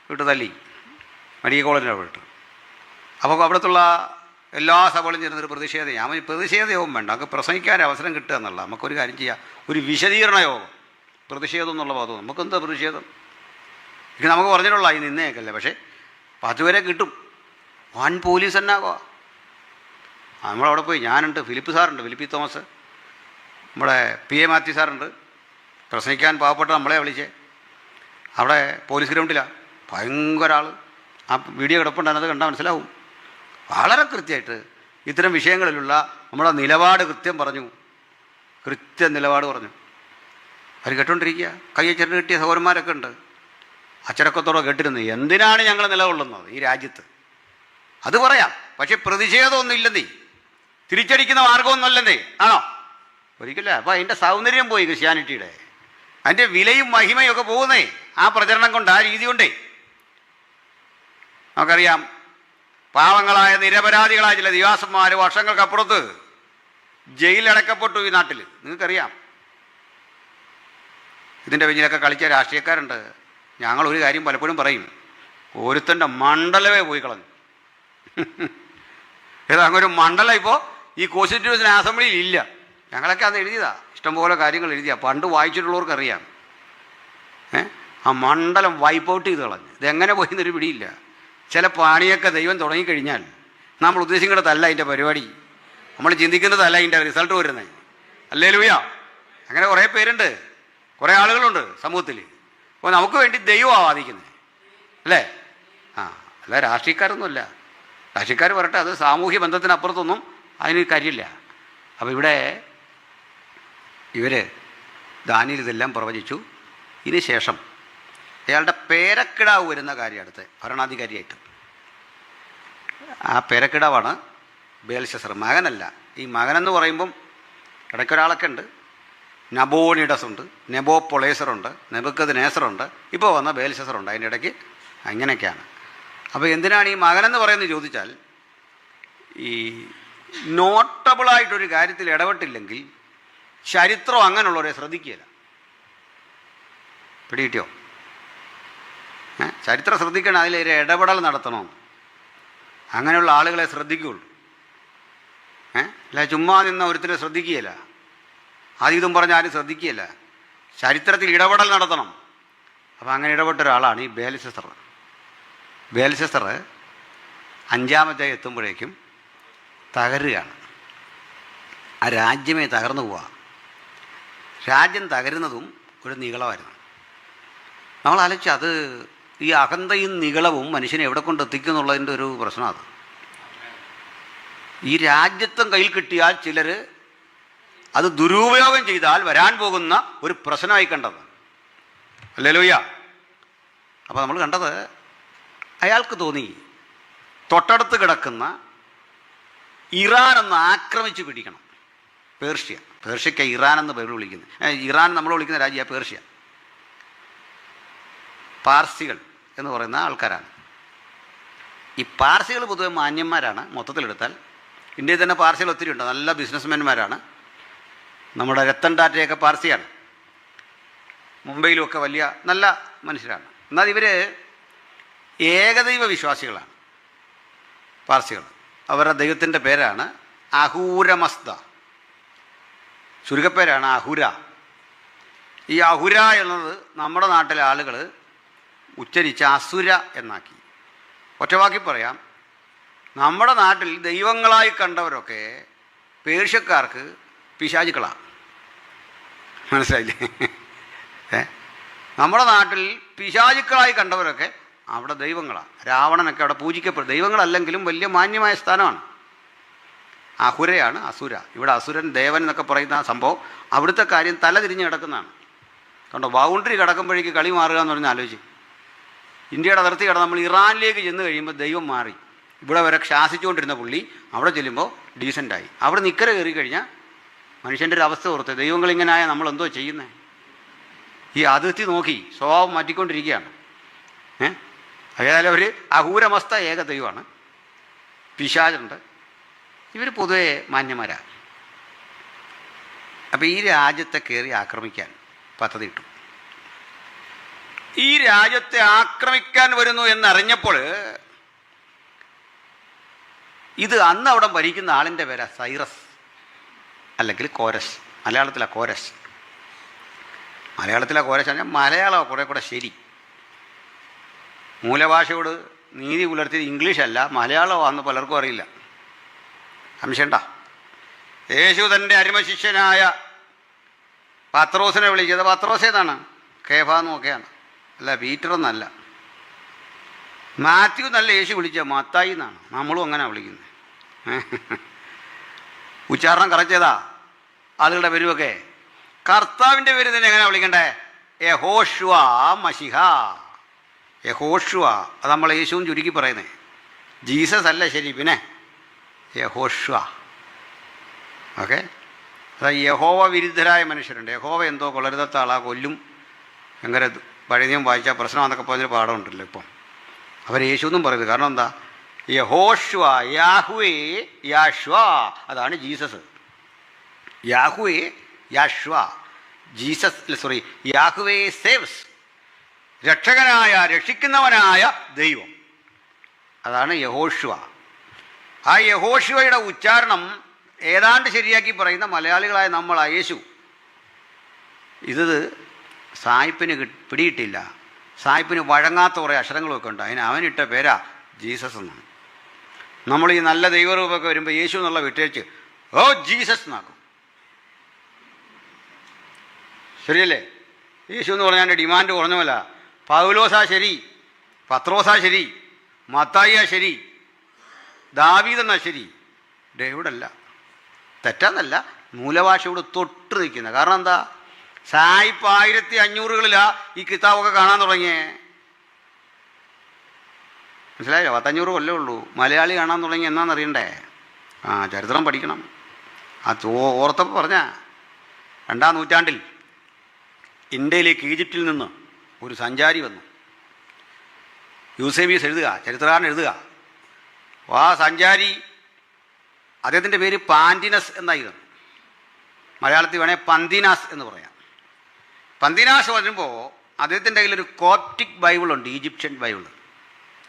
വിട്ട് തല്ലി മെഡിക്കൽ കോളേജിൻ്റെ വിട്ട്. അപ്പോൾ അവിടത്തുള്ള എല്ലാ സഭകളും ചേർന്നൊരു പ്രതിഷേധം. ഞാൻ പ്രതിഷേധ യോഗം വേണ്ട, നമുക്ക് പ്രസംഗിക്കാൻ അവസരം കിട്ടുക എന്നുള്ള. നമുക്കൊരു കാര്യം ചെയ്യാം, ഒരു വിശദീകരണ യോഗം. പ്രതിഷേധം എന്നുള്ള പദവും നമുക്കെന്താ പ്രതിഷേധം? ഇത് നമുക്ക് പറഞ്ഞിട്ടുള്ള ഈ നിന്നേക്കല്ലേ. പക്ഷേ 10 പേരെ കിട്ടും. വൻ പോലീസ് എന്നാകുക. നമ്മളവിടെ പോയി, ഞാനുണ്ട്, ഫിലിപ്പ് സാറുണ്ട്, ഫിലിപ്പി തോമസ്, നമ്മുടെ PA മാത്യു സാറുണ്ട്. പ്രസംഗിക്കാൻ പാവപ്പെട്ട നമ്മളെ വിളിച്ചേ. അവിടെ പോലീസ് ഗ്രൗണ്ടിലാണ്. ഭയങ്കര ആൾ. ആ വീഡിയോ കിടപ്പുണ്ട്, അതിനകത്ത് കണ്ടാൽ മനസ്സിലാവും. വളരെ കൃത്യമായിട്ട് ഇത്തരം വിഷയങ്ങളിലുള്ള നമ്മുടെ നിലപാട് കൃത്യം പറഞ്ഞു. കൃത്യ നിലപാട് പറഞ്ഞു. അവർ കേട്ടോണ്ടിരിക്കുക. കയ്യെ ചെറുത് കിട്ടിയ സഹോദരന്മാരൊക്കെ ഉണ്ട്. അച്ചടക്കത്തോടെ കേട്ടിരുന്നു. എന്തിനാണ് ഞങ്ങൾ നിലകൊള്ളുന്നത് ഈ രാജ്യത്ത്? അത് പറയാം. പക്ഷെ പ്രതിഷേധമൊന്നും ഇല്ലെന്നേ, തിരിച്ചടിക്കുന്ന മാർഗമൊന്നുമല്ലെന്നേ. ആണോ? ഒരിക്കലും. അപ്പോൾ അതിൻ്റെ സൗന്ദര്യം പോയി ക്രിസ്ത്യാനിറ്റിയുടെ, അതിൻ്റെ വിലയും മഹിമയും ഒക്കെ പോകുന്നേ ആ പ്രചരണം കൊണ്ട്, ആ രീതി കൊണ്ടേ. നമുക്കറിയാം, പാവങ്ങളായ നിരപരാധികളായ ചില ദിവാസന്മാർ വർഷങ്ങൾക്കപ്പുറത്ത് ജയിലിലടക്കപ്പെട്ടു ഈ നാട്ടിൽ. നിങ്ങൾക്കറിയാം, ഇതിൻ്റെ പിന്നിലൊക്കെ കളിച്ച രാഷ്ട്രീയക്കാരുണ്ട്. ഞങ്ങൾ ഒരു കാര്യം പലപ്പോഴും പറയും, ഒരുത്തൻ്റെ മണ്ഡലമേ പോയി കളഞ്ഞു. അങ്ങനെ മണ്ഡലം ഇപ്പോൾ ഈ കോൺസ്റ്റിറ്റ്യൂഷൻ അസംബ്ലിയിൽ ഇല്ല. ഞങ്ങളൊക്കെ അന്ന് എഴുതിയതാ, ഇഷ്ടംപോലെ കാര്യങ്ങൾ എഴുതിയാ, പണ്ട് വായിച്ചിട്ടുള്ളവർക്കറിയാം. ആ മണ്ഡലം വൈപ്പ് ഔട്ട് ചെയ്ത് കളഞ്ഞു. ഇതെങ്ങനെ പോയി എന്നൊരു പിടിയില്ല. ചില പണിയൊക്കെ ദൈവം തുടങ്ങിക്കഴിഞ്ഞാൽ നമ്മൾ ഉദ്ദേശിക്കുന്നതല്ല അതിൻ്റെ പരിപാടി, നമ്മൾ ചിന്തിക്കുന്നതല്ല അതിൻ്റെ റിസൾട്ട് വരുന്നത്. ഹല്ലേലൂയ. അങ്ങനെ കുറേ പേരുണ്ട്, കുറേ ആളുകളുണ്ട് സമൂഹത്തിൽ. അപ്പോൾ നമുക്ക് വേണ്ടി ദൈവമാണ് വാദിക്കുന്നത്, അല്ലേ? അല്ല രാഷ്ട്രീയക്കാരൊന്നുമല്ല. രാഷ്ട്രീയക്കാർ പറയട്ടെ, അത് സാമൂഹ്യ ബന്ധത്തിനപ്പുറത്തൊന്നും അതിന് കാര്യമില്ല. അപ്പോൾ ഇവിടെ ഇവർ ദാനിയേൽ ഇതെല്ലാം പ്രവചിച്ചു. ഇതിന് ശേഷം അയാളുടെ പേരക്കിടാവ് വരുന്ന കാര്യം അടുത്ത് ഭരണാധികാരിയായിട്ട്. ആ പേരക്കിടാവാണ് ബേൽശസ്സർ, മകനല്ല. ഈ മകനെന്ന് പറയുമ്പം ഇടയ്ക്കൊരാളൊക്കെ ഉണ്ട്. നബോണിഡസ് ഉണ്ട്, നെബോപൊളേസറുണ്ട്, നെബുക്കദ്നേസറുണ്ട്, ഇപ്പോൾ വന്ന ബേൽശസ്സറുണ്ട്. അതിൻ്റെ ഇടയ്ക്ക് അങ്ങനെയൊക്കെയാണ്. അപ്പോൾ എന്തിനാണ് ഈ മകനെന്ന് പറയുന്നത് ചോദിച്ചാൽ, ഈ നോട്ടബിളായിട്ടൊരു കാര്യത്തിൽ ഇടപെട്ടില്ലെങ്കിൽ ചരിത്രം അങ്ങനെയുള്ളവരെ ശ്രദ്ധിക്കുകയില്ല. പിടികിട്ടിയോ? ചരിത്രം ശ്രദ്ധിക്കണം, അതിലൊരു ഇടപെടൽ നടത്തണം. അങ്ങനെയുള്ള ആളുകളെ ശ്രദ്ധിക്കുകയുള്ളൂ. അല്ല ചുമ്മാ നിന്ന ഒരുത്തിനെ ശ്രദ്ധിക്കുകയില്ല, ആദ്യം പറഞ്ഞ് ആരും ശ്രദ്ധിക്കുകയില്ല. ചരിത്രത്തിൽ ഇടപെടൽ നടത്തണം. അപ്പോൾ അങ്ങനെ ഇടപെട്ട ഒരാളാണ് ഈ ബേൽശസ്സർ. ബേൽശസ്സർ 5-ാമത്തെ എത്തുമ്പോഴേക്കും തകരുകയാണ്. ആ രാജ്യമേ തകർന്നു പോവുക. രാജ്യം തകരുന്നതും ഒരു നിഗളമായിരുന്നു. നമ്മൾ ആലോചിച്ച്, അത് ഈ അഹന്തയും നിഗളവും മനുഷ്യനെ എവിടെ കൊണ്ടെത്തിക്കും എന്നുള്ളതിൻ്റെ ഒരു പ്രശ്നമാണ്. ഈ രാജ്യത്വം കയ്യിൽ കിട്ടിയാൽ ചിലർ അത് ദുരുപയോഗം ചെയ്താൽ വരാൻ പോകുന്ന ഒരു പ്രശ്നമായി കണ്ടത്. ഹല്ലേലൂയ. അപ്പോൾ നമ്മൾ കണ്ടത്, അയാൾക്ക് തോന്നി തൊട്ടടുത്ത് കിടക്കുന്ന ഇറാനൊന്ന് ആക്രമിച്ച് പിടിക്കണം. പേർഷ്യക്ക് ഇറാൻ എന്ന് പേര് വിളിക്കുന്നത്. ഇറാൻ നമ്മൾ വിളിക്കുന്ന രാജ്യമാണ് പേർഷ്യ. പാർസികൾ എന്ന് പറയുന്ന ആൾക്കാരാണ്. ഈ പാർസികൾ പൊതുവെ മാന്യന്മാരാണ് മൊത്തത്തിലെടുത്താൽ. ഇന്ത്യയിൽ തന്നെ പാർസികൾ ഒത്തിരി ഉണ്ട്, നല്ല ബിസിനസ്മാൻമാരാണ്. നമ്മുടെ രത്തൻ ടാറ്റയൊക്കെ പാർസിയാണ്. മുംബൈയിലുമൊക്കെ വലിയ നല്ല മനുഷ്യരാണ്. എന്നാൽ ഇവർ ഏകദൈവ വിശ്വാസികളാണ് പാർസികൾ. അവരുടെ ദൈവത്തിൻ്റെ പേരാണ് അഹൂരമസ്ത. ചുരുക്കപ്പേരാണ് അഹുര. ഈ അഹുര എന്നത് നമ്മുടെ നാട്ടിലെ ആളുകൾ ഉച്ചരിച്ച് അസുര എന്നാക്കി. ഒറ്റവാക്കി പറയാം, നമ്മുടെ നാട്ടിൽ ദൈവങ്ങളായി കണ്ടവരൊക്കെ പേർഷ്യക്കാർക്ക് പിശാചുക്കളാണ്. മനസ്സിലായില്ലേ? നമ്മുടെ നാട്ടിൽ പിശാചുക്കളായി കണ്ടവരൊക്കെ അവിടെ ദൈവങ്ങളാണ്. രാവണനൊക്കെ അവിടെ പൂജിക്കപ്പെടും. ദൈവങ്ങളല്ലെങ്കിലും വലിയ മാന്യമായ സ്ഥാനമാണ്. അഹുരയാണ് അസുര. ഇവിടെ അസുരൻ ദേവൻ എന്നൊക്കെ പറയുന്ന സംഭവം അവിടുത്തെ കാര്യം തല തിരിഞ്ഞ് കിടക്കുന്നതാണ്. കണ്ടോ, ബൗണ്ടറി കിടക്കുമ്പോഴേക്ക് കളി മാറുക എന്ന് പറഞ്ഞാൽ ആലോചിച്ച്. ഇന്ത്യയുടെ അതിർത്തി കടന്ന് നമ്മൾ ഇറാനിലേക്ക് ചെന്ന് കഴിയുമ്പോൾ ദൈവം മാറി. ഇവിടെ വരെ ശാസിച്ചുകൊണ്ടിരുന്ന പുള്ളി അവിടെ ചെല്ലുമ്പോൾ ഡീസൻ്റായി. അവിടെ നിക്കര കയറി കഴിഞ്ഞാൽ മനുഷ്യൻ്റെ ഒരു അവസ്ഥ ഓർത്ത്, ദൈവങ്ങളിങ്ങനായ നമ്മളെന്തോ ചെയ്യുന്നത്? ഈ അതിർത്തി നോക്കി സ്വഭാവം മാറ്റിക്കൊണ്ടിരിക്കുകയാണ്. അതായത് അവർ അഹൂരമസ്ത ഏക ദൈവമാണ്. പിശാചുണ്ട്. ഇവർ പൊതുവെ മാന്യന്മാരാണ്. അപ്പോൾ ഈ രാജ്യത്തെ കയറി ആക്രമിക്കാൻ പദ്ധതി ഇട്ടു. ഈ രാജ്യത്തെ ആക്രമിക്കാൻ വരുന്നു എന്നറിഞ്ഞപ്പോൾ, ഇത് അന്ന് അവിടെ ഭരിക്കുന്ന ആളിൻ്റെ പേരാ സൈറസ്, അല്ലെങ്കിൽ കോരസ്. മലയാളത്തിലാണ് കോരസ്. മലയാളത്തിലാണ് കോരസ് പറഞ്ഞാൽ മലയാളമാണ് കുറേ കൂടെ ശരി. മൂലഭാഷയോട് നീതി പുലർത്തിയത് ഇംഗ്ലീഷല്ല, മലയാളമാണെന്ന് പലർക്കും അറിയില്ല. സംശയണ്ട. യേശു തൻ്റെ അരുമശിഷ്യനായ പത്രോസിനെ വിളിച്ചത് പത്രോസ് ഏതാണ്? കേഫ എന്നൊക്കെയാണ്, അല്ല പീറ്റർ എന്നല്ല. മാത്യു എന്നല്ല യേശു വിളിച്ചത്, മത്തായി എന്നാണ്. നമ്മളും അങ്ങനെ വിളിക്കുന്നത്. ഉച്ചാരണം കറച്ചതാ ആളുകളുടെ പേരുമൊക്കെ. കർത്താവിൻ്റെ പേര് തന്നെ എങ്ങനെയാണ് വിളിക്കണ്ടേ? യഹോശുവ മശിഹ. യഹോഷുവ, അത് നമ്മൾ യേശുവും ചുരുക്കി പറയുന്നത്. ജീസസ് അല്ല ശരി, പിന്നെ യഹോഷുവ. ഓക്കെ. അതായത് യഹോവ വിരുദ്ധരായ മനുഷ്യരുണ്ട്. യഹോവ എന്തോ കൊള്ളരുതാത്ത ആളാ, കൊല്ലും, ഭയങ്കര പഴയ നിയമം വായിച്ചാൽ പ്രശ്നമാണെന്നൊക്കെ പറഞ്ഞൊരു പാഠമുണ്ടല്ലോ ഇപ്പം. അവർ യേശു എന്നും പറയുന്നത്. കാരണം എന്താ? യഹോഷുവ, യാഹുവേ, യാഷ്വ, അതാണ് ജീസസ്. യാഹുവേ, യാഷ്വ, ജീസസ്, സോറി, യാഹുവേ സേവ്സ്, രക്ഷകനായ, രക്ഷിക്കുന്നവനായ ദൈവം, അതാണ് യഹോഷുവ. ആ യഹോഷുവയുടെ ഉച്ചാരണം ഏതാണ്ട് ശരിയാക്കി പറയുന്ന മലയാളികളായ നമ്മളാ. യേശു ഇത് സായിപ്പിന് പിടിയിട്ടില്ല. സായിപ്പിന് വഴങ്ങാത്ത കുറേ അക്ഷരങ്ങളൊക്കെ ഉണ്ട്. അവനിട്ട പേരാ ജീസസ് എന്നാണ്. നമ്മൾ ഈ നല്ല ദൈവരൂപമൊക്കെ വരുമ്പോൾ യേശു എന്നുള്ള വിട്ടേച്ച് ഓ ജീസസ് എന്നാക്കും. ശരിയല്ലേ? യേശു എന്ന് പറഞ്ഞാൽ എൻ്റെ ഡിമാൻഡ് കുറഞ്ഞമല്ല. പൗലോസാ ശരി, പത്രോസാ ശരി, മത്തായിയാ ശരി, ദാവീദെന്നാ ശരി, ഡേവിഡല്ല. തെറ്റാന്നല്ല, മൂലഭാഷയോട് തൊട്ട് നിൽക്കുന്നത്. കാരണം എന്താ? സായിപ്പ് 1500-കളിലാണ് ഈ കിതാബൊക്കെ കാണാൻ തുടങ്ങിയേ. മനസ്സിലായോ? 500 കൊല്ലേ ഉള്ളൂ. മലയാളി കാണാൻ തുടങ്ങി എന്നാന്നറിയണ്ടേ? ചരിത്രം പഠിക്കണം. ഓർത്തപ്പോൾ പറഞ്ഞ 2-ാം നൂറ്റാണ്ടിൽ ഇന്ത്യയിലേക്ക് ഈജിപ്തിൽ നിന്ന് ഒരു സഞ്ചാരി വന്നു. യൂസേബിയസ് എഴുതുക, ചരിത്രകാരൻ എഴുതുക. ആ സഞ്ചാരി, അദ്ദേഹത്തിൻ്റെ പേര് പാൻറ്റിനസ് എന്നായിരുന്നു. മലയാളത്തിൽ വേണേൽ പന്തിനാസ് എന്ന് പറയാം. പന്തിനാസ് വരുമ്പോൾ അദ്ദേഹത്തിൻ്റെ കയ്യിലൊരു കോപ്റ്റിക് ബൈബിളുണ്ട്, ഈജിപ്ഷ്യൻ ബൈബിൾ.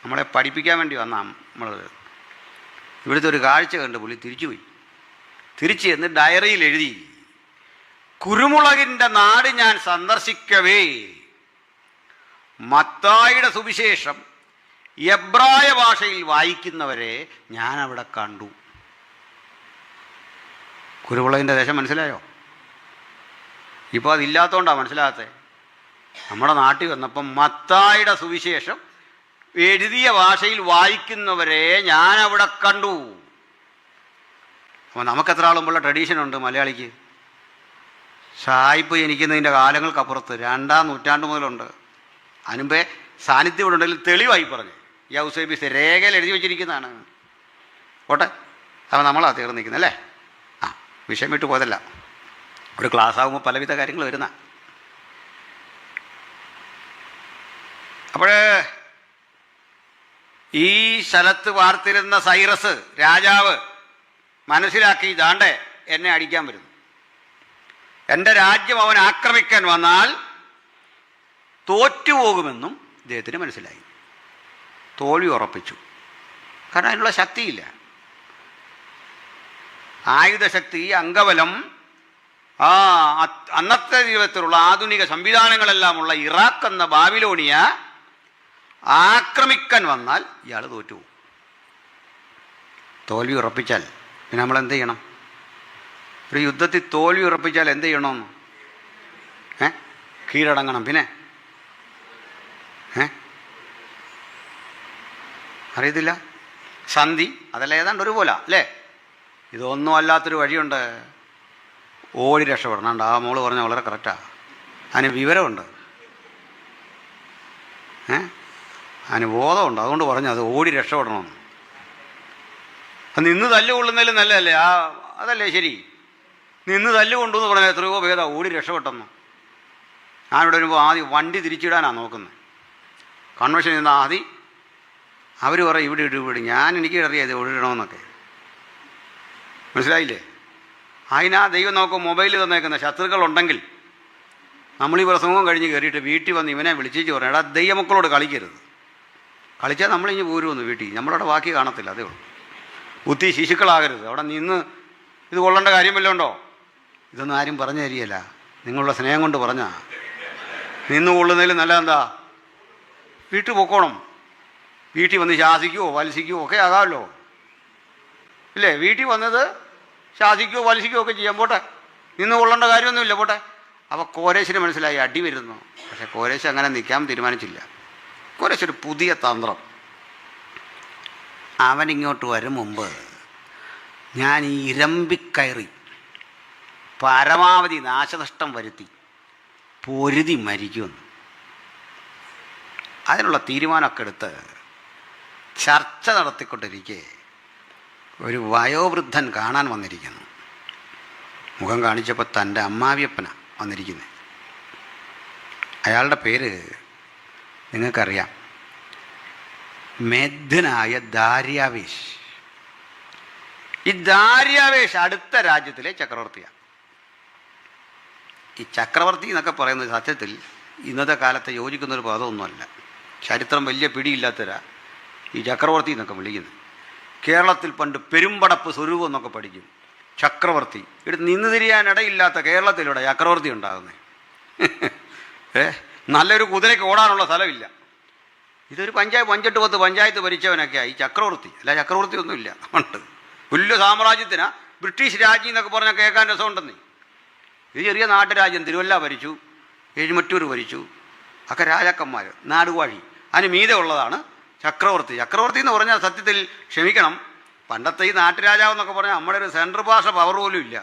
നമ്മളെ പഠിപ്പിക്കാൻ വേണ്ടി വന്ന നമ്മൾ ഇവിടുത്തെ ഒരു കാഴ്ച കണ്ട് പുള്ളി തിരിച്ചുപോയി. തിരിച്ച് എന്ന് ഡയറിയിൽ എഴുതി, കുരുമുളകിൻ്റെ നാട് ഞാൻ സന്ദർശിക്കവേ മത്തായിയുടെ സുവിശേഷം എബ്രായ ഭാഷയിൽ വായിക്കുന്നവരെ ഞാൻ അവിടെ കണ്ടു. കുരുമുളകിൻ്റെ ദേശം മനസ്സിലായോ? ഇപ്പോൾ അതില്ലാത്തതുകൊണ്ടാണ് മനസ്സിലാകാത്തത്. നമ്മുടെ നാട്ടിൽ വന്നപ്പം മത്തായിയുടെ സുവിശേഷം എഴുതിയ ഭാഷയിൽ വായിക്കുന്നവരെ ഞാനവിടെ കണ്ടു. അപ്പോൾ നമുക്കെത്ര ആളുമ്പോഴുള്ള ട്രഡീഷനുണ്ട് മലയാളിക്ക്. സായിപ്പ് ജനിക്കുന്നതിൻ്റെ കാലങ്ങൾക്കപ്പുറത്ത് 2-ാം നൂറ്റാണ്ട് മുതലുണ്ട്. അതിനുമ്പേ സാന്നിധ്യം ഇവിടെ ഉണ്ടെങ്കിൽ തെളിവായി പറഞ്ഞു. യൗസേബിസ് രേഖയിൽ എഴുതി വെച്ചിരിക്കുന്നതാണ്. ഓട്ടെ, അപ്പോൾ നമ്മളാ തീർന്ന് നിൽക്കുന്നത് അല്ലേ? വിഷയം വിട്ടു പോയതല്ല. ഒരു ക്ലാസ് ആകുമ്പോൾ പലവിധ കാര്യങ്ങൾ വരുന്ന. അപ്പോൾ ഈ സ്ഥലത്ത് വാർത്തിരുന്ന സൈറസ് രാജാവ് മനസ്സിലാക്കി, ദാണ്ടെ എന്നെ അടിക്കാൻ വരുന്നു, എൻ്റെ രാജ്യം അവൻ ആക്രമിക്കാൻ വന്നാൽ തോറ്റുപോകുമെന്നും ഇദ്ദേഹത്തിന് മനസ്സിലായി. തോൽവി ഉറപ്പിച്ചു. കാരണം അതിനുള്ള ശക്തിയില്ല. ആയുധശക്തി, അംഗബലം, അന്നത്തെ ജീവിതത്തിലുള്ള ആധുനിക സംവിധാനങ്ങളെല്ലാമുള്ള ഇറാഖ് എന്ന ബാബിലോണിയ ആക്രമിക്കാൻ വന്നാൽ ഇയാൾ തോറ്റുപോകും. തോൽവി ഉറപ്പിച്ചാൽ പിന്നെ നമ്മൾ എന്ത് ചെയ്യണം? ഒരു യുദ്ധത്തിൽ തോൽവി ഉറപ്പിച്ചാൽ എന്ത് ചെയ്യണമെന്ന്? കീഴടങ്ങണം. പിന്നെ അറിയത്തില്ല, സന്ധി, അതെല്ലാം ഏതാണ്ട് ഒരുപോലെ അല്ലേ? ഇതൊന്നും അല്ലാത്തൊരു വഴിയുണ്ട്, ഓടി രക്ഷപ്പെടണം. ആ മോള് പറഞ്ഞ വളരെ കറക്റ്റാണ്. അതിന് വിവരമുണ്ട്, അതിന് ബോധമുണ്ട്. അതുകൊണ്ട് പറഞ്ഞു അത് ഓടി രക്ഷപ്പെടണമെന്ന്. നിന്ന് തല്ലുകൊള്ളുന്നതിലും നല്ലതല്ലേ? അതല്ലേ ശരി? നിന്ന് തല്ലുകൊണ്ടു എന്ന് പറഞ്ഞാൽ എത്രയോ ഭേദം ഓടി രക്ഷപ്പെട്ടെന്ന്. ഞാനിവിടെ വരുമ്പോൾ ആദ്യം വണ്ടി തിരിച്ചിടാനാണ് നോക്കുന്നത്. കൺവെൻഷൻ നിന്ന് ആദ്യം അവർ പറയും ഇവിടെ ഇടും. എനിക്ക് അറിയാം ഇത് ഓടിടണമെന്നൊക്കെ. മനസ്സിലായില്ലേ? അതിനാ ദൈവം നമുക്ക് മൊബൈൽ തന്നേക്കുന്ന ശത്രുക്കളുണ്ടെങ്കിൽ നമ്മൾ ഈ പ്രസംഗം കഴിഞ്ഞ് കയറിയിട്ട് വീട്ടിൽ വന്ന് ഇവനെ വിളിച്ചേച്ച് പറയണം, എടാ ദൈവമക്കളോട് കളിക്കരുത്. കളിച്ചാൽ നമ്മളിഞ്ഞ് പോരുമെന്ന് വീട്ടിൽ, നമ്മളവിടെ ബാക്കി കാണത്തില്ല. അതേ ഉള്ളൂ. ബുദ്ധി ശിശുക്കളാകരുത്. അവിടെ നിന്ന് ഇത് കൊള്ളേണ്ട കാര്യം വല്ലതും ഉണ്ടോ? ഇതൊന്നും ആരും പറഞ്ഞു തരികയില്ല, നിങ്ങളുടെ സ്നേഹം കൊണ്ട് പറഞ്ഞാ. നിന്ന് കൊള്ളുന്നതിൽ നല്ല എന്താ? വീട്ടിൽ പൊക്കോണം. വീട്ടിൽ വന്ന് ശാസിക്കുവോ വത്സിക്കുവോ ഒക്കെ ആകാമല്ലോ, ഇല്ലേ? വീട്ടിൽ വന്നത് ശാസിക്കുകയോ വലിക്കുകയോ ഒക്കെ ചെയ്യാൻ പോട്ടെ, നിന്ന് കൊള്ളേണ്ട കാര്യമൊന്നുമില്ല, പോട്ടെ. അപ്പോൾ കോരേശിന് മനസ്സിലായി അടി വരുന്നു. പക്ഷേ കോരേശ് അങ്ങനെ നിൽക്കാൻ തീരുമാനിച്ചില്ല. കോരേശ് ഒരു പുതിയ തന്ത്രം. അവനിങ്ങോട്ട് വരും മുമ്പ് ഞാൻ ഈ ഇരമ്പിക്കയറി പരമാവധി നാശനഷ്ടം വരുത്തി പൊരുതി മരിക്കുമെന്ന്. അതിനുള്ള തീരുമാനമൊക്കെ എടുത്ത് ചർച്ച നടത്തിക്കൊണ്ടിരിക്കെ ഒരു വയോവൃദ്ധൻ കാണാൻ വന്നിരിക്കുന്നു. മുഖം കാണിച്ചപ്പോൾ തൻ്റെ അമ്മാവിയപ്പനാണ് വന്നിരിക്കുന്നത്. അയാളുടെ പേര് നിങ്ങൾക്കറിയാം, മേധ്യനായ ദാര്യാവേശ്. ഈ ദാര്യാവേശ് അടുത്ത രാജ്യത്തിലെ ചക്രവർത്തിയാണ്. ഈ ചക്രവർത്തി എന്നൊക്കെ പറയുന്നത് സത്യത്തിൽ ഇന്നത്തെ കാലത്ത് യോജിക്കുന്നൊരു പദമൊന്നുമല്ല. ചരിത്രം വലിയ പിടിയില്ലാത്തവരാ ഈ ചക്രവർത്തി എന്നൊക്കെ വിളിക്കുന്നത്. കേരളത്തിൽ പണ്ട് പെരുമ്പടപ്പ് സ്വരൂപം എന്നൊക്കെ പഠിക്കും. ചക്രവർത്തി ഇവിടെ നിന്ന് തിരിയാനിടയില്ലാത്ത കേരളത്തിലൂടെ ചക്രവർത്തി ഉണ്ടാകുന്നത്. നല്ലൊരു കുതിരയ്ക്ക് ഓടാനുള്ള സ്ഥലമില്ല. ഇതൊരു 5-8-10 പഞ്ചായത്ത് ഭരിച്ചവനൊക്കെയാണ് ഈ ചക്രവർത്തി. അല്ല, ചക്രവർത്തി ഒന്നുമില്ല. ഉണ്ട് വലിയ സാമ്രാജ്യത്തിനാ ബ്രിട്ടീഷ് രാജ്യം എന്നൊക്കെ പറഞ്ഞാൽ കേൾക്കാൻ രസമുണ്ടെന്നേ. ഇത് ചെറിയ നാട്ടുരാജ്യം. തിരുവല്ല ഭരിച്ചു, എഴുമറ്റൂർ ഭരിച്ചു, ഒക്കെ രാജാക്കന്മാർ, നാടുവാഴി. അതിന് മീതെ ഉള്ളതാണ് ചക്രവർത്തി. ചക്രവർത്തി എന്ന് പറഞ്ഞാൽ സത്യത്തിൽ ക്ഷമിക്കണം, പണ്ടത്തെ ഈ നാട്ടുരാജാവെന്നൊക്കെ പറഞ്ഞാൽ നമ്മുടെ ഒരു സെൻട്രൽ ഭാഷ പവർ പോലും ഇല്ല.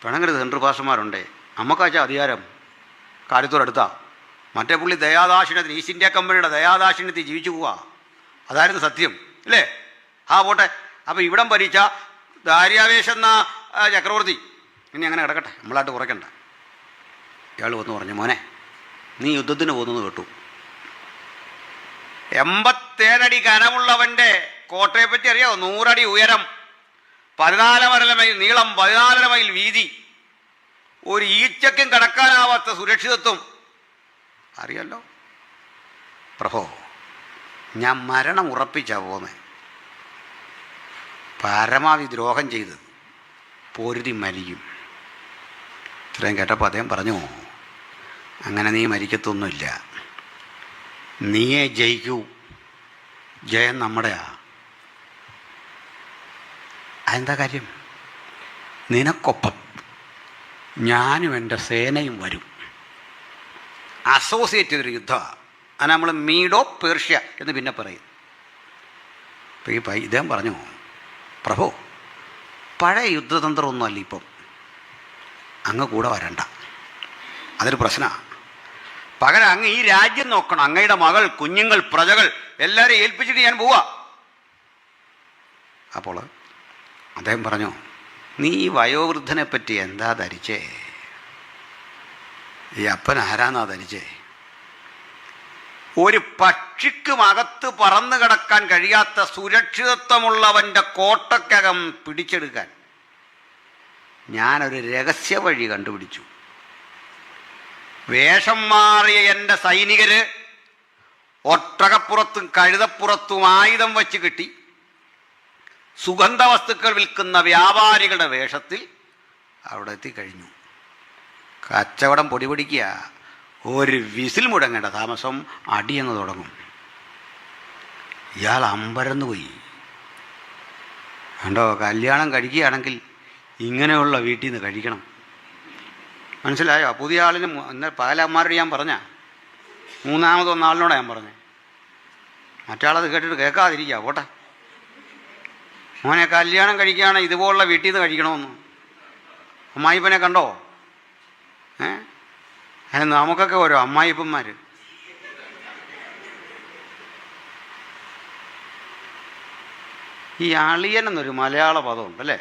പിണങ്ങരുത്, സെൻട്രൽ ഭാഷമാരുണ്ടേ. നമുക്കാച്ചാൽ അധികാരം കാര്യത്തോടടുത്താണ്. മറ്റേ പുള്ളി ദയാദാക്ഷിണ്യത്തിന്, ഈസ്റ്റ് ഇന്ത്യ കമ്പനിയുടെ ദയാദാക്ഷിണ്യത്തിൽ ജീവിച്ചു പോവാ. അതായിരുന്നു സത്യം, അല്ലേ? പോട്ടെ. അപ്പോൾ ഇവിടം ഭരിച്ച ദാര്യാവേശ് എന്ന ചക്രവർത്തി ഇനി അങ്ങനെ കിടക്കട്ടെ, നമ്മളായിട്ട് കുറയ്ക്കണ്ട. ഇയാൾ വന്ന് പറഞ്ഞു, മോനെ നീ യുദ്ധത്തിന് പോകുന്നത് കേട്ടു. 87 അടി കനമുള്ളവൻ്റെ കോട്ടയെപ്പറ്റി അറിയാമോ? 100 അടി ഉയരം, 14 മൈൽ നീളം, 14 മൈൽ വീതി, ഒരു ഈച്ചയ്ക്കും കടക്കാനാവാത്ത സുരക്ഷിതത്വം. അറിയാലോ പ്രഭോ, ഞാൻ മരണം ഉറപ്പിച്ചാ പോന്നെ. പരമാവധി ദ്രോഹം ചെയ്ത് പൊരുതി മരിക്കും. ഇത്രയും കേട്ടപ്പോൾ അദ്ദേഹം പറഞ്ഞു, അങ്ങനെ നീ മരിക്കത്തൊന്നുമില്ല, നീയേ ജയിക്കൂ, ജയം നമ്മുടെയാ. അതെന്താ കാര്യം? നിനക്കൊപ്പം ഞാനും എൻ്റെ സേനയും വരും. അസോസിയേറ്റ് ചെയ്തൊരു യുദ്ധമാണ്. അത് നമ്മൾ മീഡോ പേർഷ്യ എന്ന് പിന്നെ പറയും. അപ്പോൾ ഇദ്ദേഹം പറഞ്ഞു, പ്രഭു പഴയ യുദ്ധതന്ത്രമൊന്നുമല്ല ഇപ്പം, അങ്ങ് കൂടെ വരണ്ട, അതൊരു പ്രശ്നമാണ്. പകരം അങ്ങ് ഈ രാജ്യം നോക്കണം, അങ്ങയുടെ മകൾ, കുഞ്ഞുങ്ങൾ, പ്രജകൾ എല്ലാവരെയും ഏൽപ്പിച്ചിട്ട് ഞാൻ പോവാ. അപ്പോൾ അദ്ദേഹം പറഞ്ഞു, നീ ഈ വയോവൃദ്ധനെ പറ്റി എന്താ ധരിച്ചേ? ഈ അപ്പൻ ആരാന്നാ ധരിച്ചേ? ഒരു പക്ഷിക്കും അകത്ത് പറന്നു കിടക്കാൻ കഴിയാത്ത സുരക്ഷിതത്വമുള്ളവൻ്റെ കോട്ടക്കകം പിടിച്ചെടുക്കാൻ ഞാനൊരു രഹസ്യ വഴി കണ്ടുപിടിച്ചു. വേഷം മാറിയ എൻ്റെ സൈനികര് ഒട്ടകപ്പുറത്തും കഴുതപ്പുറത്തും ആയുധം വച്ച് കിട്ടി സുഗന്ധവസ്തുക്കൾ വിൽക്കുന്ന വ്യാപാരികളുടെ വേഷത്തിൽ അവിടെ എത്തിക്കഴിഞ്ഞു. കച്ചവടം പൊടിപിടിക്കുക. ഒരു വിസിൽ മുടങ്ങേണ്ട താമസം അടിയങ്ങ് തുടങ്ങും. ഇയാൾ അമ്പരന്ന് പോയി. കണ്ടോ, കല്യാണം കഴിക്കുകയാണെങ്കിൽ ഇങ്ങനെയുള്ള വീട്ടിൽ നിന്ന് കഴിക്കണം. മനസ്സിലായോ? പുതിയ ആളിന് പകലന്മാരോട് ഞാൻ പറഞ്ഞ, മൂന്നാമതൊന്നാളിനോടെ ഞാൻ പറഞ്ഞേ. മറ്റാളത് കേട്ടിട്ട് കേൾക്കാതിരിക്കുക. പോട്ടെ മോനെ, കല്യാണം കഴിക്കുകയാണെങ്കിൽ ഇതുപോലുള്ള വീട്ടിൽ നിന്ന് കഴിക്കണമെന്ന്. അമ്മായിപ്പനെ കണ്ടോ? അതിന് നമുക്കൊക്കെ ഓരോ അമ്മായിപ്പന്മാർ. ഈ അളിയൻ എന്നൊരു മലയാള പദമുണ്ട് അല്ലേ?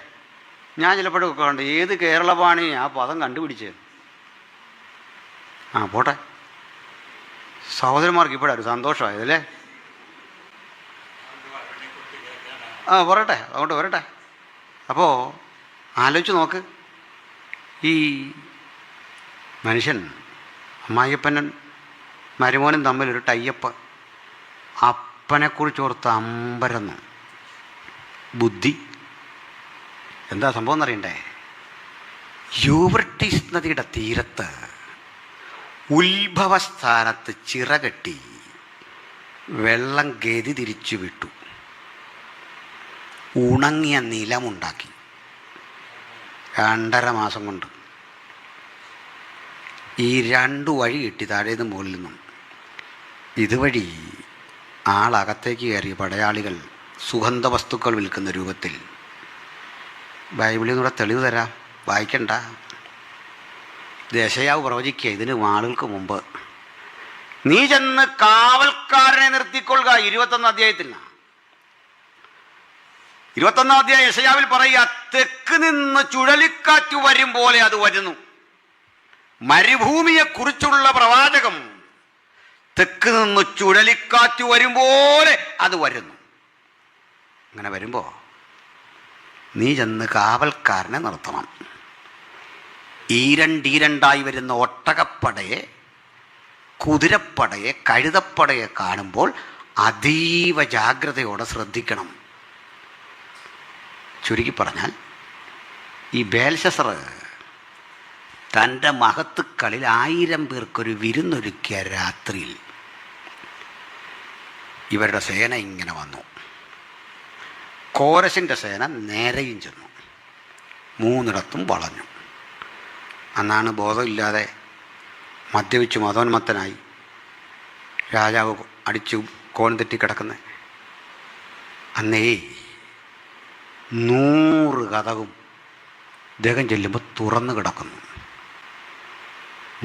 ഞാൻ ചിലപ്പോഴൊക്കെ കണ്ട് ഏത് കേരളപാണി ആ പദം കണ്ടുപിടിച്ചത്. പോട്ടെ, സഹോദരന്മാർക്ക് ഇപ്പോഴൊരു സന്തോഷമായതല്ലേ? പറയട്ടെ, അങ്ങോട്ട് വരട്ടെ. അപ്പോൾ ആലോചിച്ച് നോക്ക്, ഈ മനുഷ്യൻ അമ്മായിയപ്പനും മരുമോനും തമ്മിലൊരു ടൈയപ്പ്. അപ്പനെക്കുറിച്ചോർത്ത് അമ്പരന്നു. ബുദ്ധി എന്താ സംഭവം എന്നറിയണ്ടേ? യൂഫ്രട്ടീസ് നദിയുടെ തീരത്ത് ഉത്ഭവസ്ഥാനത്ത് ചിറകെട്ടി വെള്ളം ഗതി തിരിച്ചു വിട്ടു. ഉണങ്ങിയ നിലമുണ്ടാക്കി 2.5 മാസം കൊണ്ട്. ഈ 2 വഴി കിട്ടി, താഴേന്ന് മുകളിൽ നിന്നും. ഇതുവഴി ആളകത്തേക്ക് കയറിയ പടയാളികൾ സുഗന്ധവസ്തുക്കൾ വിൽക്കുന്ന രൂപത്തിൽ. ബൈബിളിൽ നിന്നൂടെ തെളിവ് തരാം, വായിക്കണ്ട. യെശയ്യാവ് പ്രവചിക്കുക ഇതിന് നാളുകൾക്ക് മുമ്പ്. നീ ചെന്ന് കാവൽക്കാരനെ നിർത്തിക്കൊള്ളുക. 21 അധ്യായത്തിലാണ്. 21 അധ്യായം യെശയ്യാവിൽ പറയുക, തെക്ക് നിന്ന് ചുഴലിക്കാറ്റ് വരും പോലെ അത് വരുന്നു. മരുഭൂമിയെ കുറിച്ചുള്ള പ്രവാചകം, തെക്ക് നിന്ന് ചുഴലിക്കാറ്റ് വരും പോലെ അത് വരുന്നു. അങ്ങനെ വരുമ്പോൾ നീ ചെന്ന് കാവൽക്കാരനെ നിർത്തണം. ഈരണ്ടീരണ്ടായി വരുന്ന ഒട്ടകപ്പടയെ, കുതിരപ്പടയെ, കഴുതപ്പടയെ കാണുമ്പോൾ അതീവ ജാഗ്രതയോടെ ശ്രദ്ധിക്കണം. ചുരുക്കി പറഞ്ഞാൽ, ഈ ബേൽശസ്സർ തൻ്റെ മഹത്തുക്കളിൽ 1000 പേർക്കൊരു വിരുന്നൊരുക്കിയ രാത്രിയിൽ ഇവരുടെ സേന ഇങ്ങനെ വന്നു. കോരശിൻ്റെ സേന നേരെയും ചെന്നു, 3ഇടത്തും വളഞ്ഞു. അന്നാണ് ബോധമില്ലാതെ മദ്യപിച്ച് മതോന്മത്തനായി രാജാവ് അടിച്ചു കോൺ തെറ്റി കിടക്കുന്നത്. അന്നേ 100 കതകും ദേഹം ചെല്ലുമ്പോൾ തുറന്നു കിടക്കുന്നു.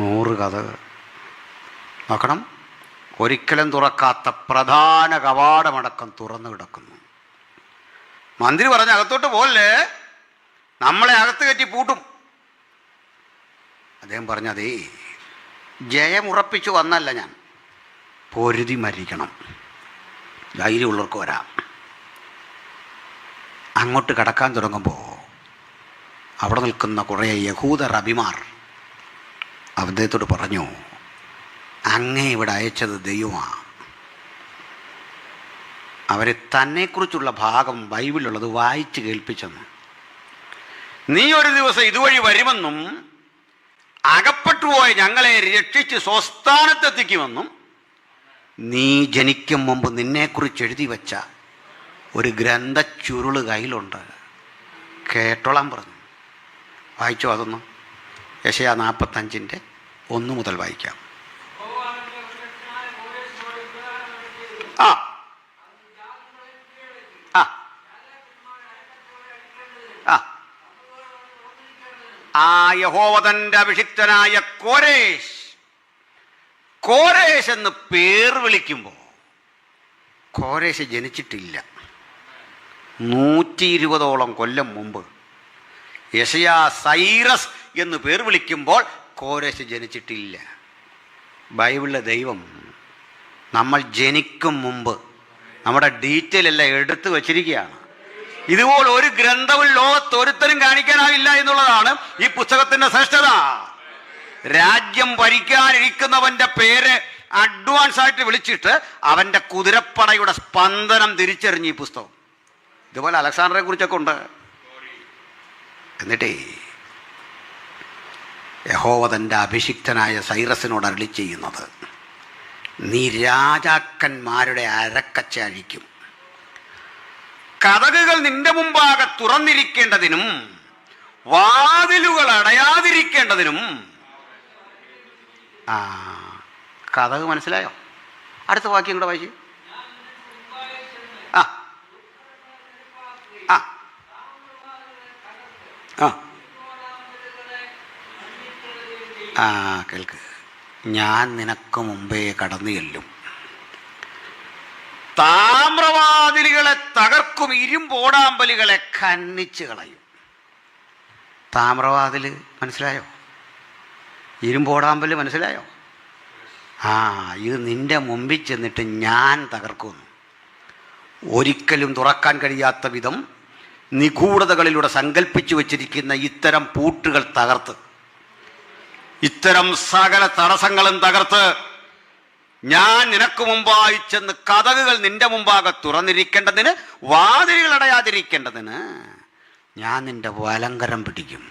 100 കതക് നോക്കണം. ഒരിക്കലും തുറക്കാത്ത പ്രധാന കവാടമടക്കം തുറന്നു കിടക്കുന്നു. മന്ത്രി പറഞ്ഞ അകത്തോട്ട് പോലേ, നമ്മളെ അകത്ത് കയറ്റി പൂട്ടും. അദ്ദേഹം പറഞ്ഞതേ, ജയമുറപ്പിച്ചു വന്നല്ല ഞാൻ, പൊരുതി മരിക്കണം. ധൈര്യമുള്ളവർക്ക് വരാം. അങ്ങോട്ട് കടക്കാൻ തുടങ്ങുമ്പോൾ അവിടെ നിൽക്കുന്ന കുറേ യഹൂദ റബിമാർ അദ്ദേഹത്തോട് പറഞ്ഞു, അങ്ങേ ഇവിടെ അയച്ചത് ദൈവമാണ്. അവരെ തന്നെക്കുറിച്ചുള്ള ഭാഗം ബൈബിളിലുള്ളത് വായിച്ച് കേൾപ്പിച്ചെന്ന്. നീ ഒരു ദിവസം ഇതുവഴി വരുമെന്നും അകപ്പെട്ടുപോയ ഞങ്ങളെ രക്ഷിച്ച് സ്വസ്ഥാനത്തെത്തിക്കുമെന്നും നീ ജനിക്കും മുമ്പ് നിന്നെക്കുറിച്ച് എഴുതി വച്ച ഒരു ഗ്രന്ഥച്ചുരുള് കയ്യിലുണ്ട്, കേട്ടോളാൻ പറഞ്ഞു. വായിച്ചോ അതൊന്നും. യെശയ്യാ 45:1 മുതൽ വായിക്കാം. ആ ആ ആ ആ യഹോവ തൻ്റെ അഭിഷിക്തനായ കോരേശ് എന്ന് പേർ വിളിക്കുമ്പോൾ, കോരേശ് ജനിച്ചിട്ടില്ല. 120ഓളം കൊല്ലം മുമ്പ് യെശയ്യാ സൈറസ് എന്ന് പേർ വിളിക്കുമ്പോൾ കോരേശ് ജനിച്ചിട്ടില്ല. ബൈബിളിലെ ദൈവം നമ്മൾ ജനിക്കും മുമ്പ് നമ്മുടെ ഡീറ്റെയിൽ എല്ലാം എടുത്തു വച്ചിരിക്കുകയാണ്. ഇതുപോലെ ഒരു ഗ്രന്ഥവും ലോകത്ത് ഒരുത്തരും കാണിക്കാനാവില്ല എന്നുള്ളതാണ് ഈ പുസ്തകത്തിൻ്റെ ശ്രേഷ്ഠത. രാജ്യം ഭരിക്കാനിരിക്കുന്നവൻ്റെ പേര് അഡ്വാൻസ് ആയിട്ട് വിളിച്ചിട്ട് അവൻ്റെ കുതിരപ്പടയുടെ സ്പന്ദനം തിരിച്ചറിഞ്ഞ് ഈ പുസ്തകം. ഇതുപോലെ അലക്സാണ്ടറെ കുറിച്ചൊക്കെ ഉണ്ട്. എന്നിട്ടേ യഹോവ തൻ്റെ അഭിഷിക്തനായ സൈറസിനോട് അരുളി ചെയ്യുന്നത്, നീ രാജാക്കന്മാരുടെ അരക്കച്ച അഴിക്കും, കതകുകൾ നിന്റെ മുമ്പാകെ തുറന്നിരിക്കേണ്ടതിനും വാതിലുകൾ അടയാതിരിക്കേണ്ടതിനും. കതക് മനസ്സിലായോ? അടുത്ത വാക്യം കൂടെ വായിച്ചു. ആ ആ ആ ആ കേൾക്ക്. ഞാൻ നിനക്ക് മുമ്പേ കടന്നു ചെല്ലും, താമ്രവാതിലുകളെ തകർക്കും, ഇരുമ്പോടാമ്പലുകളെ ഖന്നിച്ച് കളയും. താമ്രവാതിൽ മനസ്സിലായോ? ഇരുമ്പോടാമ്പല് മനസ്സിലായോ? ഇത് നിന്റെ മുമ്പിൽ ചെന്നിട്ട് ഞാൻ തകർക്കുന്നു. ഒരിക്കലും തുറക്കാൻ കഴിയാത്ത വിധം നിഗൂഢതകളിലൂടെ സങ്കല്പിച്ചു വച്ചിരിക്കുന്ന ഇത്തരം പൂട്ടുകൾ തകർത്ത്, ഇത്തരം സകല തടസ്സങ്ങളും തകർത്ത്, ഞാൻ നിനക്ക് മുമ്പായി ചെന്ന് കതകുകൾ നിന്റെ മുമ്പാകെ തുറന്നിരിക്കേണ്ടതിന്, വാതിലുകൾ അടയാതിരിക്കേണ്ടതിന് ഞാൻ നിന്റെ വലങ്കരം പിടിക്കും.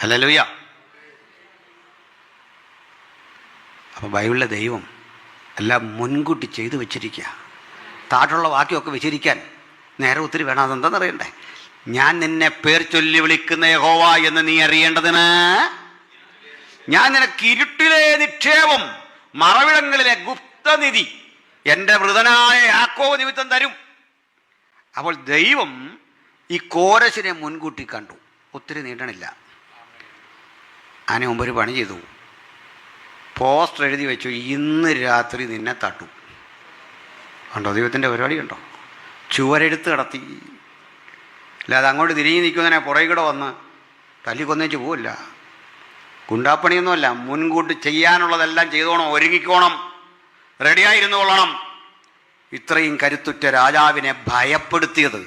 ഹല്ലേലൂയ. അപ്പം ബൈബിളിലെ ദൈവം എല്ലാം മുൻകൂട്ടി ചെയ്തു വെച്ചിരിക്കുക. താഴെയുള്ള വാക്യമൊക്കെ വെച്ചിരിക്കാൻ നേരെ ഒത്തിരി വേണം. അതെന്താണെന്ന് അറിയണ്ടേ? ഞാൻ നിന്നെ പേർ ചൊല്ലി വിളിക്കുന്ന യഹോവ എന്ന് നീ അറിയേണ്ടതിന് ഞാൻ നിനക്ക് ഇരുട്ടിലെ നിക്ഷേപം, മറവിടങ്ങളിലെ ഗുപ്തനിധി എൻ്റെ മൃതനായ യാക്കോബ് നിമിത്തം തരും. അപ്പോൾ ദൈവം ഈ കോരശിനെ മുൻകൂട്ടി കണ്ടു. ഒത്തിരി നീട്ടണില്ല. അതിന് മുമ്പ് ഒരു പണി ചെയ്തു. പോസ്റ്റർ എഴുതി വെച്ചു, ഇന്ന് രാത്രി നിന്നെ തട്ടും. കണ്ടോ ദൈവത്തിൻ്റെ പരിപാടി കണ്ടോ? ചുവരെടുത്ത് കിടത്തി. അല്ലാതെ അങ്ങോട്ട് തിരിഞ്ഞ് നിൽക്കുന്നതിനെ പുറകിലൂടെ വന്ന് തല്ലിക്കൊന്നേച്ച് പോവില്ല. ഗുണ്ടാപ്പണിയൊന്നുമല്ല, മുൻകൂട്ടി ചെയ്യാനുള്ളതെല്ലാം ചെയ്തോണം, ഒരുങ്ങിക്കോണം, റെഡിയായിരുന്നു കൊള്ളണം. ഇത്രയും കരുത്തുറ്റ രാജാവിനെ ഭയപ്പെടുത്തിയത്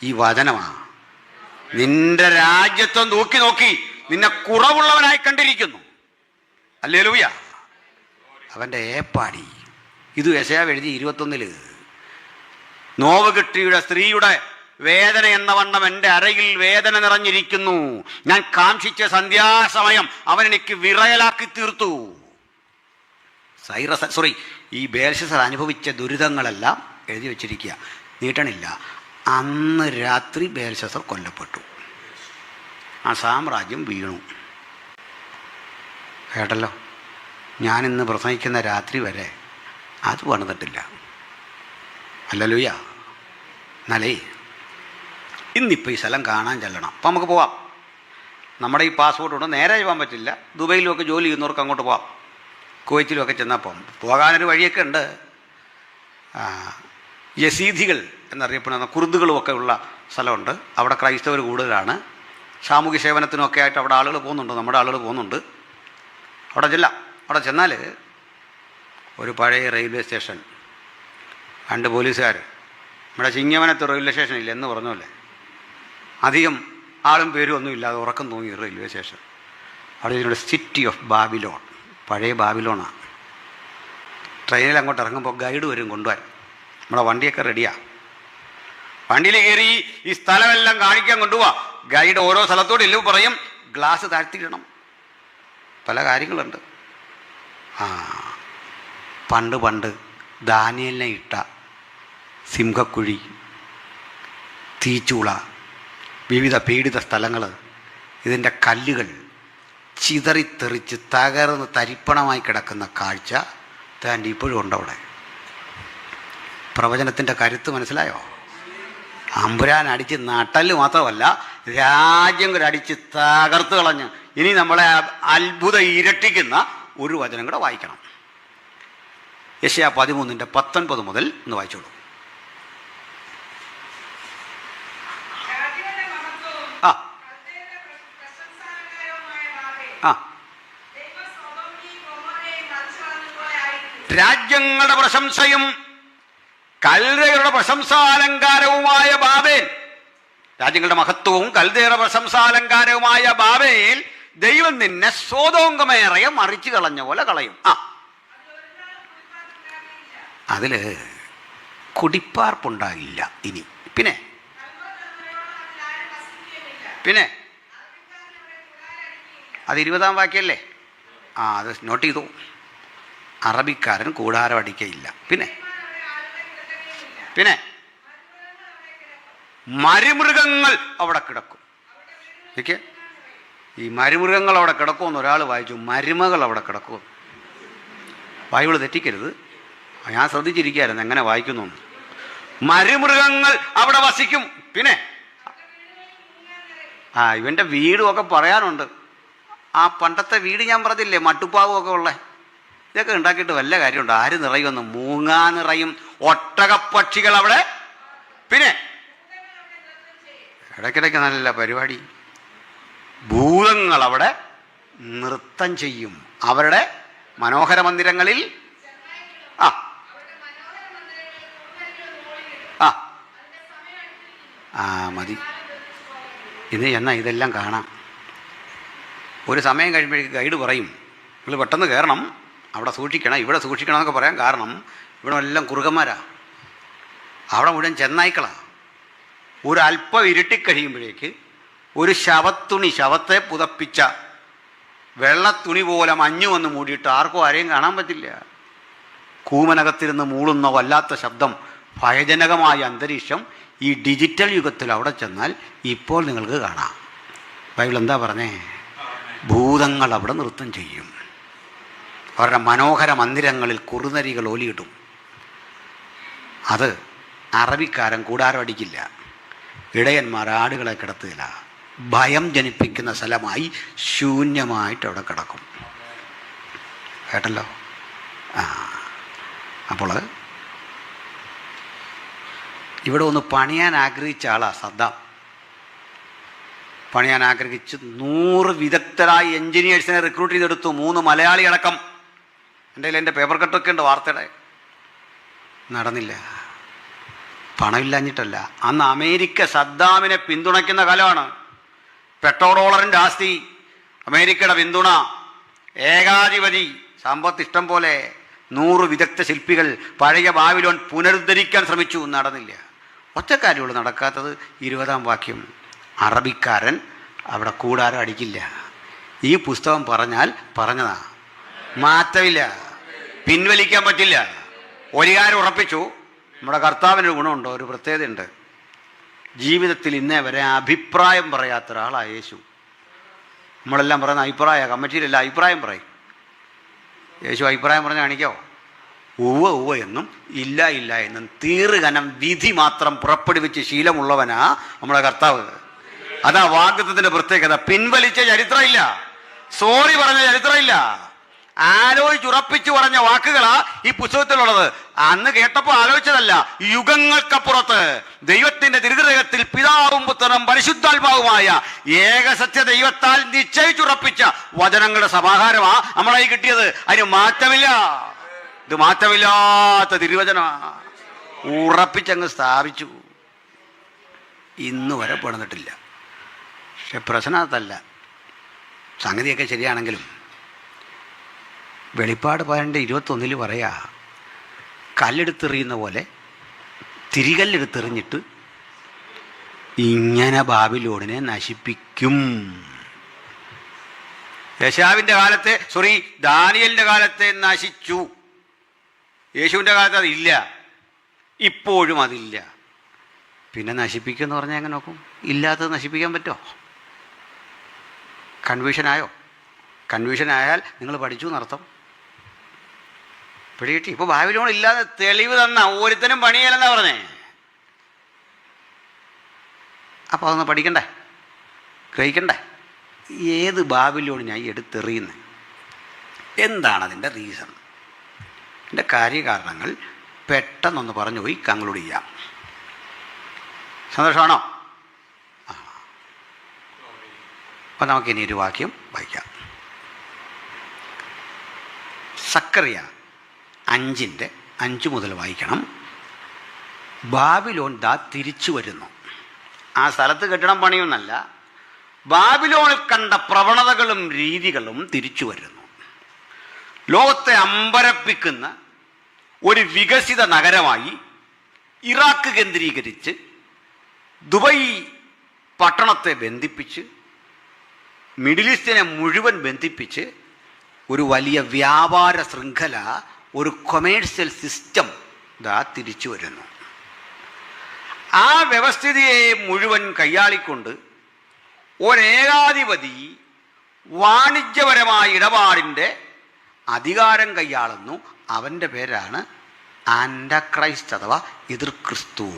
ഈ വചനമാണ്. നിന്റെ രാജ്യത്വം നോക്കി നോക്കി നിന്നെ കുറവുള്ളവനായി കണ്ടിരിക്കുന്നു. ഹല്ലേലൂയ. അവൻ്റെ ഏപ്പാടി. ഇത് യെശയ്യാവ് എഴുതി 21. നോവ് കിട്ടിയുടെ സ്ത്രീയുടെ വേദന എന്ന വണ്ണം എൻ്റെ അരയിൽ വേദന നിറഞ്ഞിരിക്കുന്നു. ഞാൻ കാംക്ഷിച്ച സന്ധ്യാസമയം അവൻ എനിക്ക് വിറയലാക്കി തീർത്തു. ഈ ബേൽശസ്സർ അനുഭവിച്ച ദുരിതങ്ങളെല്ലാം എഴുതി വച്ചിരിക്കുക, നീട്ടണില്ല. അന്ന് രാത്രി ബേൽശസ്സർ കൊല്ലപ്പെട്ടു, ആ സാമ്രാജ്യം വീണു. കേട്ടല്ലോ, ഞാനിന്ന് പ്രസംഗിക്കുന്ന രാത്രി വരെ അത് പണിതിട്ടില്ല. ഹല്ലേലൂയ. എന്നാലേ ഇന്നിപ്പോൾ ഈ സ്ഥലം കാണാൻ ചെല്ലണം. അപ്പം നമുക്ക് പോവാം. നമ്മുടെ ഈ പാസ്പോർട്ട് കൊണ്ട് നേരെ പോകാൻ പറ്റില്ല. ദുബൈയിലുമൊക്കെ ജോലി ചെയ്യുന്നവർക്ക് അങ്ങോട്ട് പോവാം. കുവൈറ്റിലുമൊക്കെ ചെന്നപ്പം പോകാനൊരു വഴിയൊക്കെ ഉണ്ട്. യസീദികൾ എന്നറിയപ്പെടുന്ന കുർദുകളുമൊക്കെ ഉള്ള സ്ഥലമുണ്ട്. അവിടെ ക്രൈസ്തവർ കൂടുതലാണ്. സാമൂഹ്യ സേവനത്തിനൊക്കെ ആയിട്ട് അവിടെ ആളുകൾ പോകുന്നുണ്ട്, നമ്മുടെ ആളുകൾ പോകുന്നുണ്ട്. അവിടെ അവിടെ ചെന്നാൽ ഒരു പഴയ റെയിൽവേ സ്റ്റേഷൻ, 2 പോലീസുകാർ, നമ്മുടെ ചിങ്ങവനത്ത് റെയിൽവേ സ്റ്റേഷൻ ഇല്ല എന്ന് പറഞ്ഞല്ലേ, അധികം ആളും പേരും ഒന്നും ഇല്ലാതെ ഉറക്കം തോന്നി റെയിൽവേ സ്റ്റേഷൻ. അവിടെ ഇതിലൂടെ സിറ്റി ഓഫ് ബാബിലോൺ, പഴയ ബാബിലോണാണ്. ട്രെയിനിൽ അങ്ങോട്ട് ഇറങ്ങുമ്പോൾ ഗൈഡ് വരും കൊണ്ടുപോകാൻ. നമ്മുടെ വണ്ടിയൊക്കെ റെഡിയാണ്. വണ്ടിയിൽ കയറി ഈ സ്ഥലമെല്ലാം കാണിക്കാൻ കൊണ്ടുപോവാ. ഗൈഡ് ഓരോ സ്ഥലത്തോട് ഇല്ല പറയും, ഗ്ലാസ് താഴ്ത്തിയിടണം, പല കാര്യങ്ങളുണ്ട്. പണ്ട് ദാനിയേലിനെ ഇട്ട സിംഹക്കുഴി, തീച്ചൂള, വിവിധ പീഡിത സ്ഥലങ്ങൾ, ഇതിൻ്റെ കല്ലുകൾ ചിതറിത്തെറിച്ച് തകർന്ന് തരിപ്പണമായി കിടക്കുന്ന കാഴ്ച താൻ്റെ ഇപ്പോഴും ഉണ്ടവിടെ. പ്രവചനത്തിൻ്റെ കരുത്ത് മനസ്സിലായോ? അമ്പുരാൻ അടിച്ച് നട്ടല് മാത്രമല്ല, രാജ്യം കൂടെ അടിച്ച് തകർത്ത് കളഞ്ഞ് ഇനി നമ്മളെ അത്ഭുതം ഇരട്ടിക്കുന്ന ഒരു വചനം കൂടെ വായിക്കണം. യെശയ്യാ 13:19 മുതൽ ഒന്ന് വായിച്ചോളൂ. രാജ്യങ്ങളുടെ പ്രശംസയും കൽദയരുടെ പ്രശംസാലങ്കാരവുമായ ബാബേൽ, രാജ്യങ്ങളുടെ മഹത്വവും കൽദയരുടെ പ്രശംസാലങ്കാരവുമായ ബാബേൽ, ദൈവം നിന്നെ സോദോംഗമേറയെ മറിച്ചു കളഞ്ഞ പോലെ കളയും. അതിൽ കുടിപ്പാർപ്പുണ്ടാകില്ല ഇനി. പിന്നെ അത് 20-ാം വാക്യല്ലേ? അത് നോട്ട് ചെയ്തു. അറബിക്കാരൻ കൂടാരം അടിക്കയില്ല. പിന്നെ മരുമൃഗങ്ങൾ അവിടെ കിടക്കും. എനിക്ക് ഈ മരുമൃഗങ്ങൾ അവിടെ കിടക്കുമെന്ന് ഒരാൾ വായിച്ചു, മരുമകൾ അവിടെ കിടക്കും. ബൈബിൾ തെറ്റിക്കരുത്, ഞാൻ ശ്രദ്ധിച്ചിരിക്കുകയായിരുന്നു എങ്ങനെ വായിക്കുന്നു. മരുമൃഗങ്ങൾ അവിടെ വസിക്കും. പിന്നെ ഇവൻ്റെ വീടുമൊക്കെ പറയാനുണ്ട്. ആ പണ്ടത്തെ വീട് ഞാൻ പറഞ്ഞില്ലേ, മട്ടുപ്പാവുമൊക്കെ ഉള്ള, ഇതൊക്കെ ഉണ്ടാക്കിയിട്ട് വല്ല കാര്യമുണ്ട്? ആര് നിറയുമെന്ന്? മൂങ്ങാ നിറയും, ഒട്ടകപ്പക്ഷികൾ അവിടെ. പിന്നെ ഇടയ്ക്കിടയ്ക്ക് നല്ല പരിപാടി, ഭൂതങ്ങൾ അവിടെ നൃത്തം ചെയ്യും അവരുടെ മനോഹര മന്ദിരങ്ങളിൽ. മതി ഇന്ന് എന്നാ ഇതെല്ലാം കാണാം. ഒരു സമയം കഴിയുമ്പോഴേക്ക് ഗൈഡ് പറയും, നിങ്ങൾ പെട്ടെന്ന് കയറണം, അവിടെ സൂക്ഷിക്കണം, ഇവിടെ സൂക്ഷിക്കണം എന്നൊക്കെ പറയാൻ കാരണം ഇവിടെ എല്ലാം കുറുകന്മാരാ, അവിടെ മുഴുവൻ ചെന്നായ്ക്കളാണ്. ഒരല്പം ഇരുട്ടിക്കഴിയുമ്പോഴേക്ക് ഒരു ശവത്തുണി, ശവത്തെ പുതപ്പിച്ച വെള്ളത്തുണി പോലെ മഞ്ഞു വന്ന് മൂടിയിട്ട് ആരെയും കാണാൻ പറ്റില്ല. കൂമനകത്തിരുന്ന് മൂളുന്ന വല്ലാത്ത ശബ്ദം, ഭയജനകമായ അന്തരീക്ഷം. ഈ ഡിജിറ്റൽ യുഗത്തിൽ അവിടെ ചെന്നാൽ ഇപ്പോൾ നിങ്ങൾക്ക് കാണാം. ബൈബിൾ എന്താ പറഞ്ഞേ? ഭൂതങ്ങൾ അവിടെ നൃത്തം ചെയ്യും. അവരുടെ മനോഹര മന്ദിരങ്ങളിൽ കുറുനരികൾ ഓലിയിടും. അത് അറബിക്കാരൻ കൂടാരം അടിക്കില്ല, ഇടയന്മാർ ആടുകളെ കിടത്തുകയില്ല. ഭയം ജനിപ്പിക്കുന്ന സ്ഥലമായി ശൂന്യമായിട്ട് അവിടെ കിടക്കും. കേട്ടല്ലോ. അപ്പോൾ ഇവിടെ ഒന്ന് പണിയാൻ ആഗ്രഹിച്ച ആളാ സദ്ദാം. പണിയാൻ ആഗ്രഹിച്ച് 100 വിദഗ്ധരായ എൻജിനീയേഴ്സിനെ റിക്രൂട്ട് ചെയ്തെടുത്തു, 3 മലയാളി അടക്കം. എൻ്റെ പേപ്പർ കട്ടൊക്കെ ഉണ്ട് വാർത്തയുടെ. നടന്നില്ല. പണമില്ലാഞ്ഞിട്ടല്ല. അന്ന് അമേരിക്ക സദ്ദാമിനെ പിന്തുണയ്ക്കുന്ന കാലമാണ്. $1 ആസ്തി, അമേരിക്കയുടെ പിന്തുണ, ഏകാധിപതി, സമ്പത്ത് ഇഷ്ടം പോലെ, 100 വിദഗ്ധ ശില്പികൾ പഴയ ബാബിലോൺ പുനരുദ്ധരിക്കാൻ ശ്രമിച്ചു. നടന്നില്ല. ഒറ്റ കാര്യമുള്ളൂ നടക്കാത്തത്. 20-ാം വാക്യം, അറബിക്കാരൻ അവിടെ കൂടാരം അടിക്കില്ല. ഈ പുസ്തകം പറഞ്ഞാൽ പറഞ്ഞതാ, മാറ്റമില്ല, പിൻവലിക്കാൻ പറ്റില്ല. ഒരു കാര്യം ഉറപ്പിച്ചു, നമ്മുടെ കർത്താവിനൊരു ഗുണമുണ്ടോ, ഒരു പ്രത്യേകതയുണ്ട്. ജീവിതത്തിൽ ഇന്നേ വരെ അഭിപ്രായം പറയാത്ത ഒരാളാണ് യേശു. നമ്മളെല്ലാം പറയുന്ന അഭിപ്രായം, കമ്മിറ്റിയിലല്ല അഭിപ്രായം പറയും. യേശു അഭിപ്രായം പറഞ്ഞ് കാണിക്കോ? ഉവ്വ ഉവ്വ എന്നും ഇല്ല ഇല്ല എന്നും തീറുകനം വിധി മാത്രം പുറപ്പെടുവിച്ച് ശീലമുള്ളവനാ നമ്മുടെ കർത്താവ്. അതാ വാഗ്ദത്തത്തിന്റെ പ്രത്യേകത. പിൻവലിച്ച ചരിത്രമില്ല, സോറി പറഞ്ഞ ചരിത്രമില്ല, ആലോചിച്ചുറപ്പിച്ചു പറഞ്ഞ വാക്കുകളാ ഈ പുസ്തകത്തിലുള്ളത്. അന്ന് കേട്ടപ്പോൾ ആലോചിച്ചതല്ല, യുഗങ്ങൾക്കപ്പുറത്ത് ദൈവത്തിന്റെ തിരുഹൃദയത്തിൽ പിതാവും പുത്രനും പരിശുദ്ധാത്മാവുമായ ഏകസത്യ ദൈവത്താൽ നിശ്ചയിച്ചുറപ്പിച്ച വചനങ്ങളുടെ സമാഹാരമാ നമ്മളായി കിട്ടിയത്. അതിന് മാറ്റമില്ല. ഇത് മാറ്റമില്ലാത്ത തിരുവചനമാ. ഉറപ്പിച്ചങ്ങ് സ്ഥാപിച്ചു. ഇന്ന് വരെ പണിതിട്ടില്ല. പക്ഷെ പ്രശ്നം അതല്ല. സംഗതിയൊക്കെ ശരിയാണെങ്കിലും വെളിപ്പാട് 12:21 പറയാ, കല്ലെടുത്തെറിയുന്ന പോലെ തിരികല്ലെടുത്തെറിഞ്ഞിട്ട് ഇങ്ങനെ ബാബിലോണിനെ നശിപ്പിക്കും. യെശയ്യാവിൻ്റെ കാലത്തെ, ദാനിയേലിൻ്റെ കാലത്തെ നശിച്ചു. യേശുവിൻ്റെ കാലത്ത് അതില്ല, ഇപ്പോഴും അതില്ല. പിന്നെ നശിപ്പിക്കുമെന്ന് പറഞ്ഞാൽ എങ്ങനെ നോക്കും? ഇല്ലാത്തത് നശിപ്പിക്കാൻ പറ്റുമോ? കൺഫ്യൂഷനായോ? കൺഫ്യൂഷനായാൽ നിങ്ങൾ പഠിച്ചു എന്നർത്ഥം. പിടികിട്ടി. ഇപ്പോൾ ബാബിലോൺ ഇല്ലാതെ തെളിവ് തന്ന ഓരോരുത്തരും പണിയല്ലെന്നാ പറഞ്ഞേ. അപ്പോൾ അതൊന്ന് പഠിക്കണ്ടേ, ഗ്രഹിക്കണ്ടേ? ഏത് ബാബിലോണിനായി എടുത്തെറിയുന്നത്? എന്താണ് അതിൻ്റെ റീസൺ? എൻ്റെ കാര്യകാരണങ്ങൾ പെട്ടെന്നൊന്ന് പറഞ്ഞു പോയി കൺക്ലൂഡ് ചെയ്യാം. സന്തോഷമാണോ? അപ്പോൾ നമുക്കിനി ഒരു വാക്യം വായിക്കാം. സക്കറിയ 5:5 മുതൽ വായിക്കണം. ബാബിലോൺ ദാ തിരിച്ചു വരുന്നു. ആ സ്ഥലത്ത് കെട്ടിടം പണിയൊന്നല്ല, ബാബിലോണിൽ കണ്ട പ്രവണതകളും രീതികളും തിരിച്ചു വരുന്നു. ലോകത്തെ അമ്പരപ്പിക്കുന്ന ഒരു വികസിത നഗരമായി ഇറാഖ് കേന്ദ്രീകരിച്ച് ദുബൈ പട്ടണത്തെ ബന്ധിപ്പിച്ച്, മിഡിൽ ഈസ്റ്റിനെ മുഴുവൻ ബന്ധിപ്പിച്ച് ഒരു വലിയ വ്യാപാര ശൃംഖല, ഒരു കൊമേഴ്സ്യൽ സിസ്റ്റം ദാ തിരിച്ചു വരുന്നു. ആ വ്യവസ്ഥിതിയെ മുഴുവൻ കൈയാളിക്കൊണ്ട് ഒരേകാധിപതി വാണിജ്യപരമായ ഇടപാടിൻ്റെ അധികാരം കൈയാളുന്നു. അവൻ്റെ പേരാണ് ആൻറ്റക്രൈസ്റ്റ് അഥവാ എതിർക്രിസ്തു.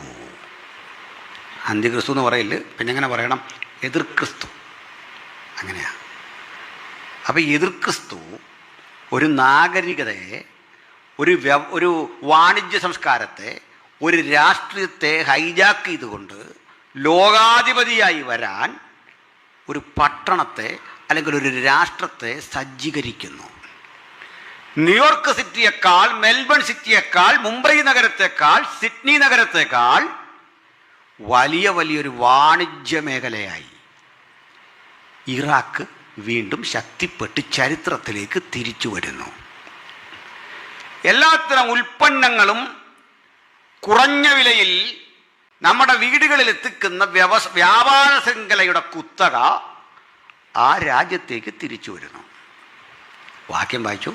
അന്ത്യക്രിസ്തു എന്ന് പറയില്ല, പിന്നെ എങ്ങനെ പറയണം? എതിർക്രിസ്തു. അങ്ങനെയാണ്. അപ്പോൾ എതിർക്രിസ്തു ഒരു നാഗരികതയെ, ഒരു വാണിജ്യ സംസ്കാരത്തെ, ഒരു രാഷ്ട്രീയത്തെ ഹൈജാക്ക് ചെയ്തുകൊണ്ട് ലോകാധിപതിയായി വരാൻ ഒരു പട്ടണത്തെ അല്ലെങ്കിൽ ഒരു രാഷ്ട്രത്തെ സജ്ജീകരിക്കുന്നു. ന്യൂയോർക്ക് സിറ്റിയേക്കാൾ, മെൽബൺ സിറ്റിയേക്കാൾ, മുംബൈ നഗരത്തേക്കാൾ, സിഡ്നി നഗരത്തേക്കാൾ വലിയൊരു വാണിജ്യ മേഖലയായി ഇറാഖ് വീണ്ടും ശക്തിപ്പെട്ട് ചരിത്രത്തിലേക്ക് തിരിച്ചു വരുന്നു. എല്ലാത്തരം ഉൽപ്പന്നങ്ങളും കുറഞ്ഞ വിലയിൽ നമ്മുടെ വീടുകളിൽ എത്തിക്കുന്ന വ്യാപാര ശൃംഖലയുടെ കുത്തക ആ രാജ്യത്തേക്ക് തിരിച്ചു വരുന്നു. വാക്യം വായിച്ചു.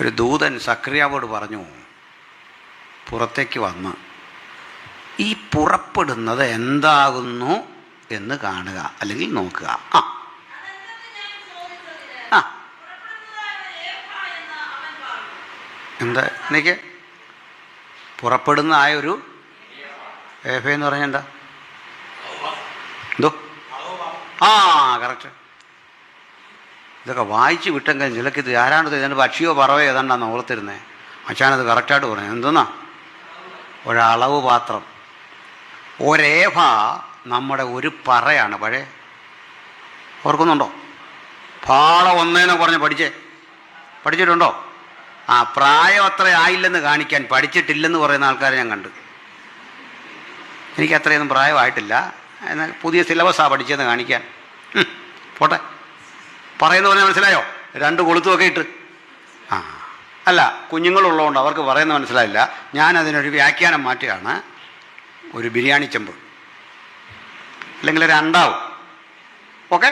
ഒരു ദൂതൻ സക്രിയാവോട് പറഞ്ഞു, പുറത്തേക്ക് വന്ന് ഈ പുറപ്പെടുന്നത് എന്താകുന്നു എന്ന് കാണുക, അല്ലെങ്കിൽ നോക്കുക. എന്താ എനിക്ക് പുറപ്പെടുന്ന ആയൊരു ഏഫ എന്ന് പറഞ്ഞാൽ എന്താ? എന്തോ? ആ, കറക്റ്റ്. ഇതൊക്കെ വായിച്ച് വിട്ടെങ്കിൽ നിലക്കിത് ആരാണത്? ഇതിൻ്റെ പക്ഷിയോ പറവയോ ഏതാണ്ടാന്ന് ഓർത്തിരുന്നേ. അച്ഛനത് കറക്റ്റായിട്ട് പറഞ്ഞു. എന്തെന്നാ? ഒരളവ് പാത്രം. ഒരേഫ നമ്മുടെ ഒരു പറയാണ്. പഴയ ഓർക്കുന്നുണ്ടോ? പാള ഒന്നേന്ന് പറഞ്ഞ് പഠിച്ചിട്ടുണ്ടോ? ആ, പ്രായം അത്ര ആയില്ലെന്ന് കാണിക്കാൻ പഠിച്ചിട്ടില്ലെന്ന് പറയുന്ന ആൾക്കാരെ ഞാൻ കണ്ടു. എനിക്ക് അത്രയൊന്നും പ്രായമായിട്ടില്ല, എന്നാൽ പുതിയ സിലബസാണ് പഠിച്ചതെന്ന് കാണിക്കാൻ. പോട്ടെ, പറയുന്ന പറഞ്ഞാൽ മനസ്സിലായോ? 2 കൊളുത്തുമൊക്കെ ഇട്ട്. ആ, അല്ല, കുഞ്ഞുങ്ങളുള്ളതുകൊണ്ട് അവർക്ക് പറയുന്നത് മനസ്സിലായില്ല. ഞാനതിനൊരു വ്യാഖ്യാനം മാറ്റുകയാണ്. ഒരു ബിരിയാണി ചെമ്പ്, അല്ലെങ്കിൽ ഒരു അണ്ടാവ്. ഓക്കെ,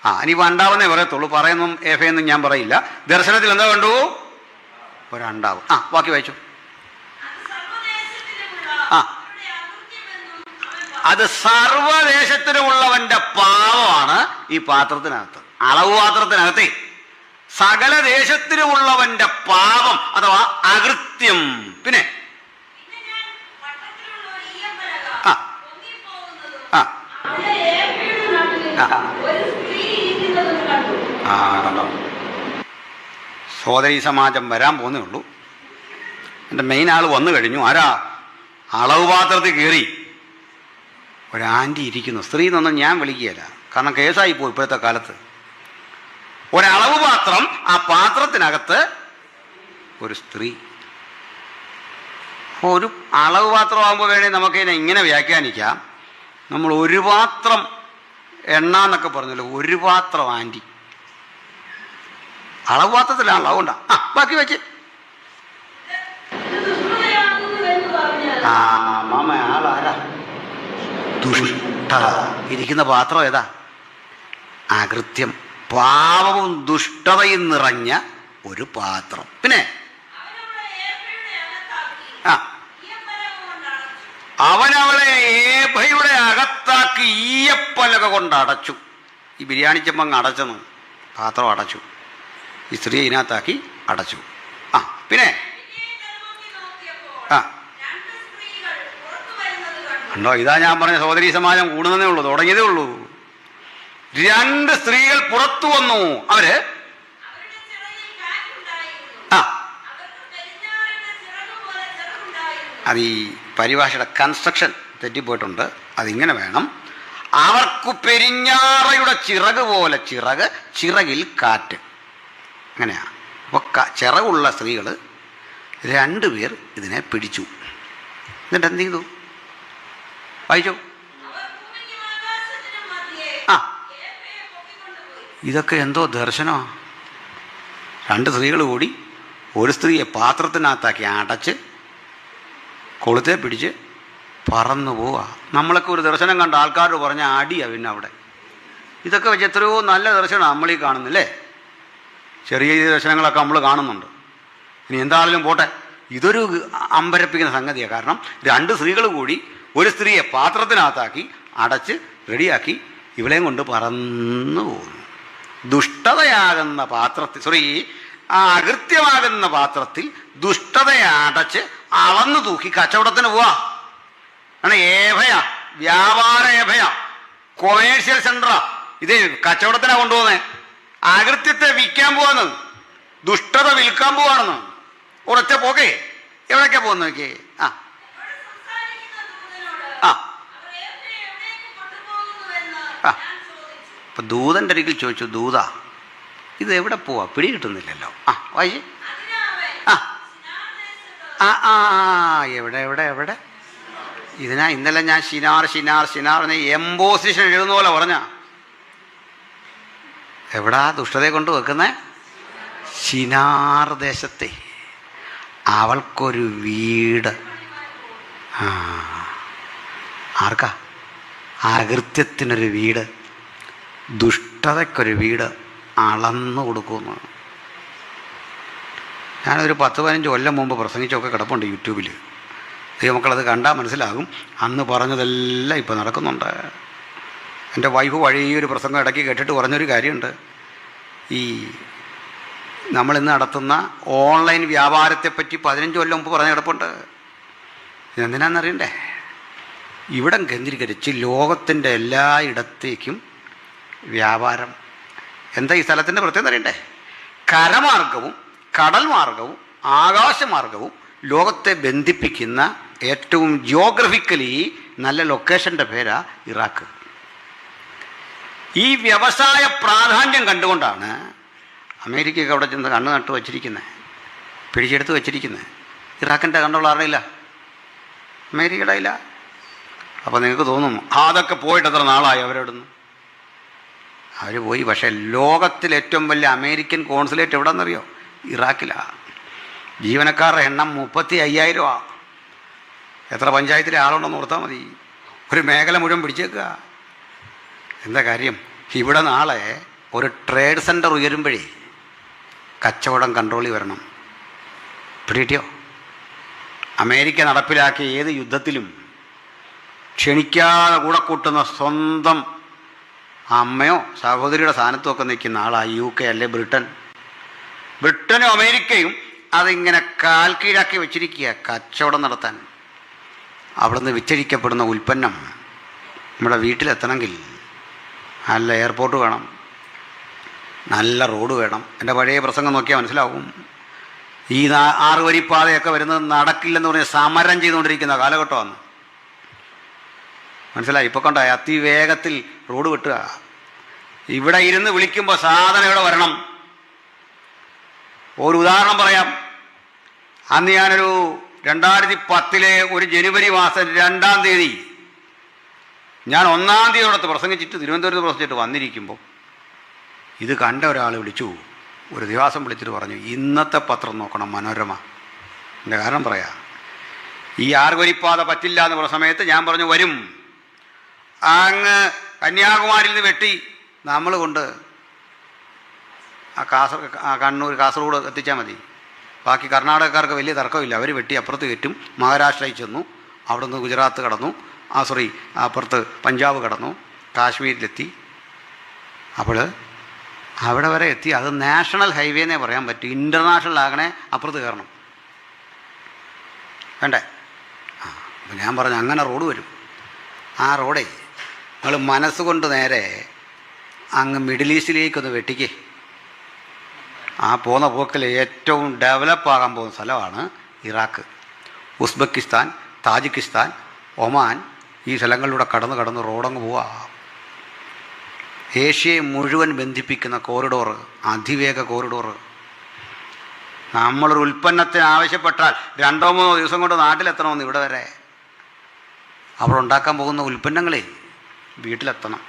ആ, ഇനിയിപ്പോൾ അണ്ടാവെന്നേ പറയത്തുള്ളൂ. പറയുന്നതും എഫയൊന്നും ഞാൻ പറയില്ല. ദർശനത്തിൽ എന്താ കണ്ടു? ഒരണ്ടാവ്. ആ, ബാക്കി വായിച്ചു. ആ, അത് സർവദേശത്തിനുമുള്ളവൻ്റെ പാവമാണ് ഈ പാത്രത്തിനകത്ത്. അളവ് പാത്രത്തിനകത്തെ സകല ദേശത്തിനുമുള്ളവൻ്റെ പാപം അഥവാ അകൃത്യം. പിന്നെ ആ ആ ആ കണ്ടോ, സോദരീ സമാജം വരാൻ പോകുന്നേ ഉള്ളൂ. എൻ്റെ മെയിൻ ആൾ വന്നു കഴിഞ്ഞു. ആരാ? അളവ് പാത്രത്തിൽ കയറി ഒരാൻറ്റി ഇരിക്കുന്നു. സ്ത്രീ എന്നൊന്നും ഞാൻ വിളിക്കുകയില്ല, കാരണം കേസായി പോയി ഇപ്പോഴത്തെ കാലത്ത്. ഒരളവ് പാത്രം, ആ പാത്രത്തിനകത്ത് ഒരു സ്ത്രീ. ഒരു അളവ് പാത്രമാകുമ്പോൾ വേണേൽ നമുക്കിതിനെ ഇങ്ങനെ വ്യാഖ്യാനിക്കാം. നമ്മൾ ഒരു പാത്രം എണ്ണ എന്നൊക്കെ പറഞ്ഞല്ലോ, ഒരു പാത്രം ആൻറ്റി. അളവ് പാത്രത്തിലാണല്ലോ, അതുകൊണ്ടാ. ആ, ബാക്കി വെച്ച്. ആ, മാമ ആളാരാ? ദുഷ്ടത ഇരിക്കുന്ന പാത്രം ഏതാ? അകൃത്യം, പാപവും ദുഷ്ടതയും നിറഞ്ഞ ഒരു പാത്രം. പിന്നെ ആ, അവനവളെ ഏഭയുടെ അകത്താക്കി ഈയപ്പലക കൊണ്ട് അടച്ചു. ഈ ബിരിയാണി ചെമ്പങ്ങ് അടച്ചെന്ന്, പാത്രം അടച്ചു. ഈ സ്ത്രീ ഇതിനകത്താക്കി അടച്ചു. ആ, പിന്നെ ആ ഉണ്ടോ? ഇതാ ഞാൻ പറഞ്ഞ സഹോദരീ സമാജം കൂടുന്നതേ ഉള്ളൂ, തുടങ്ങിയതേ ഉള്ളൂ. 2 സ്ത്രീകൾ പുറത്തു വന്നു. അവര് ആ, അത് ഈ പരിഭാഷയുടെ കൺസ്ട്രക്ഷൻ തെറ്റിപ്പോയിട്ടുണ്ട്. അതിങ്ങനെ വേണം. അവർക്ക് പെരിഞ്ഞാറയുടെ ചിറക് പോലെ ചിറക്, ചിറകിൽ കാറ്റ്. അങ്ങനെയാ. അപ്പോൾ ചിറകുള്ള സ്ത്രീകൾ 2 പേർ ഇതിനെ പിടിച്ചു. എന്നിട്ട് എന്ത് ചെയ്തു? വായിച്ചു. ആ, ഇതൊക്കെ എന്തോ ദർശനമാണ്. 2 സ്ത്രീകൾ കൂടി ഒരു സ്ത്രീയെ പാത്രത്തിനകത്താക്കി അടച്ച് കൊളുത്തെ പിടിച്ച് പറന്നു പോവുക. നമ്മളൊക്കെ ഒരു ദർശനം കണ്ട ആൾക്കാരോട് പറഞ്ഞ അടിയാണ് പിന്നെ അവിടെ. ഇതൊക്കെ വെച്ച് എത്രയോ നല്ല ദർശനമാണ് നമ്മളീ കാണുന്നില്ലേ. ചെറിയ ദർശനങ്ങളൊക്കെ നമ്മൾ കാണുന്നുണ്ട്. ഇനി എന്താണെങ്കിലും പോട്ടെ, ഇതൊരു അമ്പരപ്പിക്കുന്ന സംഗതിയാണ്. കാരണം 2 സ്ത്രീകൾ കൂടി ഒരു സ്ത്രീയെ പാത്രത്തിനകത്താക്കി അടച്ച് റെഡിയാക്കി ഇവളെയും കൊണ്ട് പറന്നു പോകുന്നു. ദുഷ്ടതയാകുന്ന പാത്രത്തിൽ, ആ അകൃത്യമാകുന്ന പാത്രത്തിൽ ദുഷ്ടതയെ അടച്ച് അളന്നു തൂക്കി കച്ചവടത്തിന് പോവാ. ആണ് ഏഭയാ, വ്യാപാര ഏഭയാ, കൊമേഴ്ഷ്യൽ സെൻ്ററാ. ഇത് കച്ചവടത്തിനാ കൊണ്ടുപോകുന്നത്. അകൃത്യത്തെ വിൽക്കാൻ പോവാന്ന്, ദുഷ്ടത വിൽക്കാൻ പോവാണെന്ന്. ഒരൊറ്റ പോകേ. എവിടേക്കാ പോകുന്ന നോക്കിയേ. ആ ആ ആ, അപ്പം ദൂതൻ്റെ അരികിൽ ചോദിച്ചു, ദൂത ഇത് എവിടെ പോവാ? പിടി കിട്ടുന്നില്ലല്ലോ. ആ, വായി. ആ ആ ആ എവിടെ എവിടെ എവിടെ? ഇതിനാ ഇന്നലെ ഞാൻ ഷിനാർ എന്ന എംബോസിഷൻ എഴുതുന്ന പോലെ പറഞ്ഞ. എവിടാ ദുഷ്ടതയെ കൊണ്ട് വെക്കുന്നത്? ഷിനാർ ദേശത്തെ. അവൾക്കൊരു വീട്. ആ, ആർക്കാ? അകൃത്യത്തിനൊരു വീട്, ദുഷ്ടതയ്ക്കൊരു വീട് അളന്നു കൊടുക്കുന്നു. ഞാനൊരു 10-15 കൊല്ലം മുമ്പ് പ്രസംഗിച്ചൊക്കെ കിടപ്പുണ്ട് യൂട്യൂബിൽ. ദൈവമക്കളത് കണ്ടാൽ മനസ്സിലാകും. അന്ന് പറഞ്ഞതെല്ലാം ഇപ്പോൾ നടക്കുന്നുണ്ട്. എൻ്റെ വൈഫ് വഴിയൊരു പ്രസംഗം ഇടയ്ക്ക് കേട്ടിട്ട് പറഞ്ഞൊരു കാര്യമുണ്ട്. ഈ നമ്മളിന്ന് നടത്തുന്ന ഓൺലൈൻ വ്യാപാരത്തെപ്പറ്റി 15 കൊല്ലം മുമ്പ് പറഞ്ഞ കിടപ്പുണ്ട്. ഇതെന്തിനാണെന്നറിയണ്ടേ? ഇവിടം കേന്ദ്രീകരിച്ച് ലോകത്തിൻ്റെ എല്ലായിടത്തേക്കും വ്യാപാരം. എന്താ ഈ സ്ഥലത്തിൻ്റെ പ്രത്യേകത അറിയണ്ടേ? കരമാർഗവും കടൽ മാർഗവും ആകാശമാർഗവും ലോകത്തെ ബന്ധിപ്പിക്കുന്ന ഏറ്റവും ജിയോഗ്രഫിക്കലി നല്ല ലൊക്കേഷൻ്റെ പേരാ ഇറാഖ്. ഈ വ്യവസായ പ്രാധാന്യം കണ്ടുകൊണ്ടാണ് അമേരിക്കയൊക്കെ അവിടെ ചെന്ന് കണ്ണ് നട്ട് വച്ചിരിക്കുന്നത്, പിടിച്ചെടുത്ത് വച്ചിരിക്കുന്നത്. ഇറാഖിൻ്റെ കണ്ടുള്ള അറിയില്ല, അമേരിക്കയുടെ ഇല്ല. അപ്പോൾ നിങ്ങൾക്ക് തോന്നും അതൊക്കെ പോയിട്ട് എത്ര നാളായി അവരോടൊന്ന്. അവർ പോയി. പക്ഷേ ലോകത്തിൽ ഏറ്റവും വലിയ അമേരിക്കൻ കോൺസുലേറ്റ് എവിടെയെന്നറിയോ? ഇറാഖിലാണ്. ജീവനക്കാരുടെ എണ്ണം 35,000. എത്ര പഞ്ചായത്തിലെ ആളുണ്ടെന്ന് ഓർത്താൽ മതി. ഒരു മേഖല മുഴുവൻ പിടിച്ചേക്കുക. എന്താ കാര്യം? ഇവിടെ നാളെ ഒരു ട്രേഡ് സെൻറ്റർ ഉയരുമ്പോഴേ കച്ചവടം കൺട്രോളിൽ വരണം. പിടികിട്ടിയോ? അമേരിക്ക നടപ്പിലാക്കിയ ഏത് യുദ്ധത്തിലും ക്ഷണിക്കാതെ കൂടെ കൂട്ടുന്ന സ്വന്തം അമ്മയോ സഹോദരിയുടെ സ്ഥാനത്തുമൊക്കെ നിൽക്കുന്ന ആളാണ് UK അല്ലെ ബ്രിട്ടൻ. ബ്രിട്ടനും അമേരിക്കയും അതിങ്ങനെ കാൽ കീഴാക്കി വെച്ചിരിക്കുക കച്ചവടം നടത്താൻ. അവിടുന്ന് വിറ്റഴിക്കപ്പെടുന്ന ഉൽപ്പന്നം നമ്മുടെ വീട്ടിലെത്തണമെങ്കിൽ നല്ല എയർപോർട്ട് വേണം, നല്ല റോഡ് വേണം. എൻ്റെ പഴയ പ്രസംഗം നോക്കിയാൽ മനസ്സിലാവും. ഈ 6 വരിപ്പാതയൊക്കെ വരുന്നത് നടക്കില്ലെന്ന് പറഞ്ഞ് സമരം ചെയ്തുകൊണ്ടിരിക്കുന്ന കാലഘട്ടമാണ്. മനസ്സിലായി? ഇപ്പോൾ കണ്ട അതിവേഗത്തിൽ റോഡ് വെട്ടുക. ഇവിടെ ഇരുന്ന് വിളിക്കുമ്പോൾ സാധനം ഇവിടെ വരണം. ഒരു ഉദാഹരണം പറയാം. അന്ന് ഞാനൊരു 2010 ഒരു ജനുവരി മാസം 2-ാം തീയതി ഞാൻ 1-ാം തീയതിയോടത്ത് പ്രസംഗിച്ചിട്ട് തിരുവനന്തപുരത്ത് പ്രസംഗിച്ചിട്ട് വന്നിരിക്കുമ്പോൾ ഇത് കണ്ട ഒരാൾ വിളിച്ചു, ഒരു ദിവസം വിളിച്ചിട്ട് പറഞ്ഞു, ഇന്നത്തെ പത്രം നോക്കണം, മനോരമ. എൻ്റെ കാരണം പറയാം. ഈ 6 വരിപ്പാത പറ്റില്ല എന്ന് പറഞ്ഞ സമയത്ത് ഞാൻ പറഞ്ഞു വരും. അങ്ങ് കന്യാകുമാരിയിൽ നിന്ന് വെട്ടി നമ്മൾ കൊണ്ട് കണ്ണൂർ കാസർഗോഡ് എത്തിച്ചാൽ മതി. ബാക്കി കർണാടകക്കാർക്ക് വലിയ തർക്കമില്ല. അവർ വെട്ടി അപ്പുറത്ത് കയറ്റും. മഹാരാഷ്ട്രയിൽ ചെന്നു, അവിടെ നിന്ന് ഗുജറാത്ത് കടന്നു, അപ്പുറത്ത് പഞ്ചാബ് കടന്നു, കാശ്മീരിലെത്തി. അപ്പോൾ അവിടെ വരെ എത്തി. അത് നാഷണൽ ഹൈവേ എന്നേ പറയാൻ പറ്റും. ഇൻ്റർനാഷണൽ ആകണേ അപ്പുറത്ത് കയറണം, വേണ്ടേ? അപ്പോൾ ഞാൻ പറഞ്ഞു അങ്ങനെ റോഡ് വരും. ആ റോഡേ നിങ്ങൾ മനസ്സുകൊണ്ട് നേരെ അങ്ങ് മിഡിൽ ഈസ്റ്റിലേക്കൊന്ന് വെട്ടിക്കേ. ആ പോകുന്ന പോക്കിൽ ഏറ്റവും ഡെവലപ്പാകാൻ പോകുന്ന സ്ഥലമാണ് ഇറാഖ്, ഉസ്ബെക്കിസ്ഥാൻ, താജിക്കിസ്ഥാൻ, ഒമാൻ. ഈ സ്ഥലങ്ങളിലൂടെ കടന്ന് റോഡങ്ങ് പോവാ. ഏഷ്യയെ മുഴുവൻ ബന്ധിപ്പിക്കുന്ന കോറിഡോർ, അതിവേഗ കോറിഡോർ. നമ്മളൊരു ഉൽപ്പന്നത്തിന് ആവശ്യപ്പെട്ടാൽ 2-3 ദിവസം കൊണ്ട് നാട്ടിലെത്തണമെന്ന് ഇവിടെ വരെ. അവിടെ ഉണ്ടാക്കാൻ പോകുന്ന ഉൽപ്പന്നങ്ങളെ വീട്ടിലെത്തണം.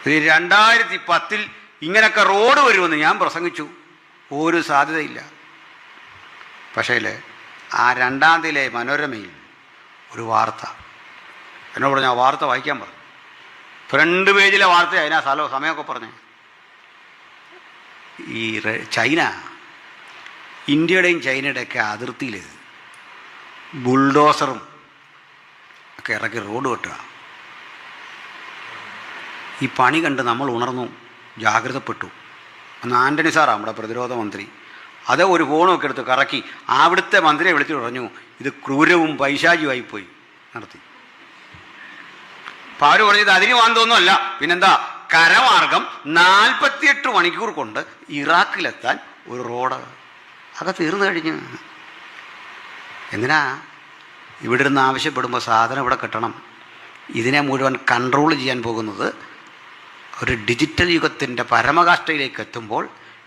ഇത് 2010 ഇങ്ങനെയൊക്കെ റോഡ് വരുമെന്ന് ഞാൻ പ്രസംഗിച്ചു. ഒരു സാധ്യതയില്ല. പക്ഷേ ആ 2-ാം തീയതിയിലെ മനോരമയിൽ ഒരു വാർത്ത എന്നോട് പറഞ്ഞു, ആ വാർത്ത വായിക്കാൻ പറഞ്ഞു. ഫ്രണ്ട് പേജിലെ വാർത്ത അതിനാ സമയമൊക്കെ പറഞ്ഞേ. ഈ ചൈന, ഇന്ത്യയുടെയും ചൈനയുടെയൊക്കെ അതിർത്തിയിൽ ബുൾഡോസറും ഒക്കെ ഇറക്കി റോഡ് വെട്ടുക. ഈ പണി കണ്ട് നമ്മൾ ഉണർന്നു, ജാഗ്രതപ്പെട്ടു. അന്ന് ആൻ്റണി സാറാണ് നമ്മുടെ പ്രതിരോധ മന്ത്രി. അത് ഒരു ഫോണൊക്കെ എടുത്ത് കറക്കി അവിടുത്തെ മന്ത്രിയെ വിളിച്ചിട്ട് പറഞ്ഞു, ഇത് ക്രൂരവും പൈശാചിയുമായിപ്പോയി നടത്തി. അപ്പോൾ അവർ പറഞ്ഞത് അതിന് വാന്തമൊന്നുമല്ല, പിന്നെന്താ, കരമാർഗം 48 മണിക്കൂർ കൊണ്ട് ഇറാഖിലെത്താൻ ഒരു റോഡ്. അതൊക്കെ തീർന്നു കഴിഞ്ഞ്. എന്തിനാ? ഇവിടെ ഇരുന്ന് ആവശ്യപ്പെടുമ്പോൾ സാധനം ഇവിടെ കിട്ടണം. ഇതിനെ മുഴുവൻ കൺട്രോൾ ചെയ്യാൻ പോകുന്നത് ഒരു ഡിജിറ്റൽ യുഗത്തിൻ്റെ പരമകാഷ്ഠയിലേക്ക് എത്തുമ്പോൾ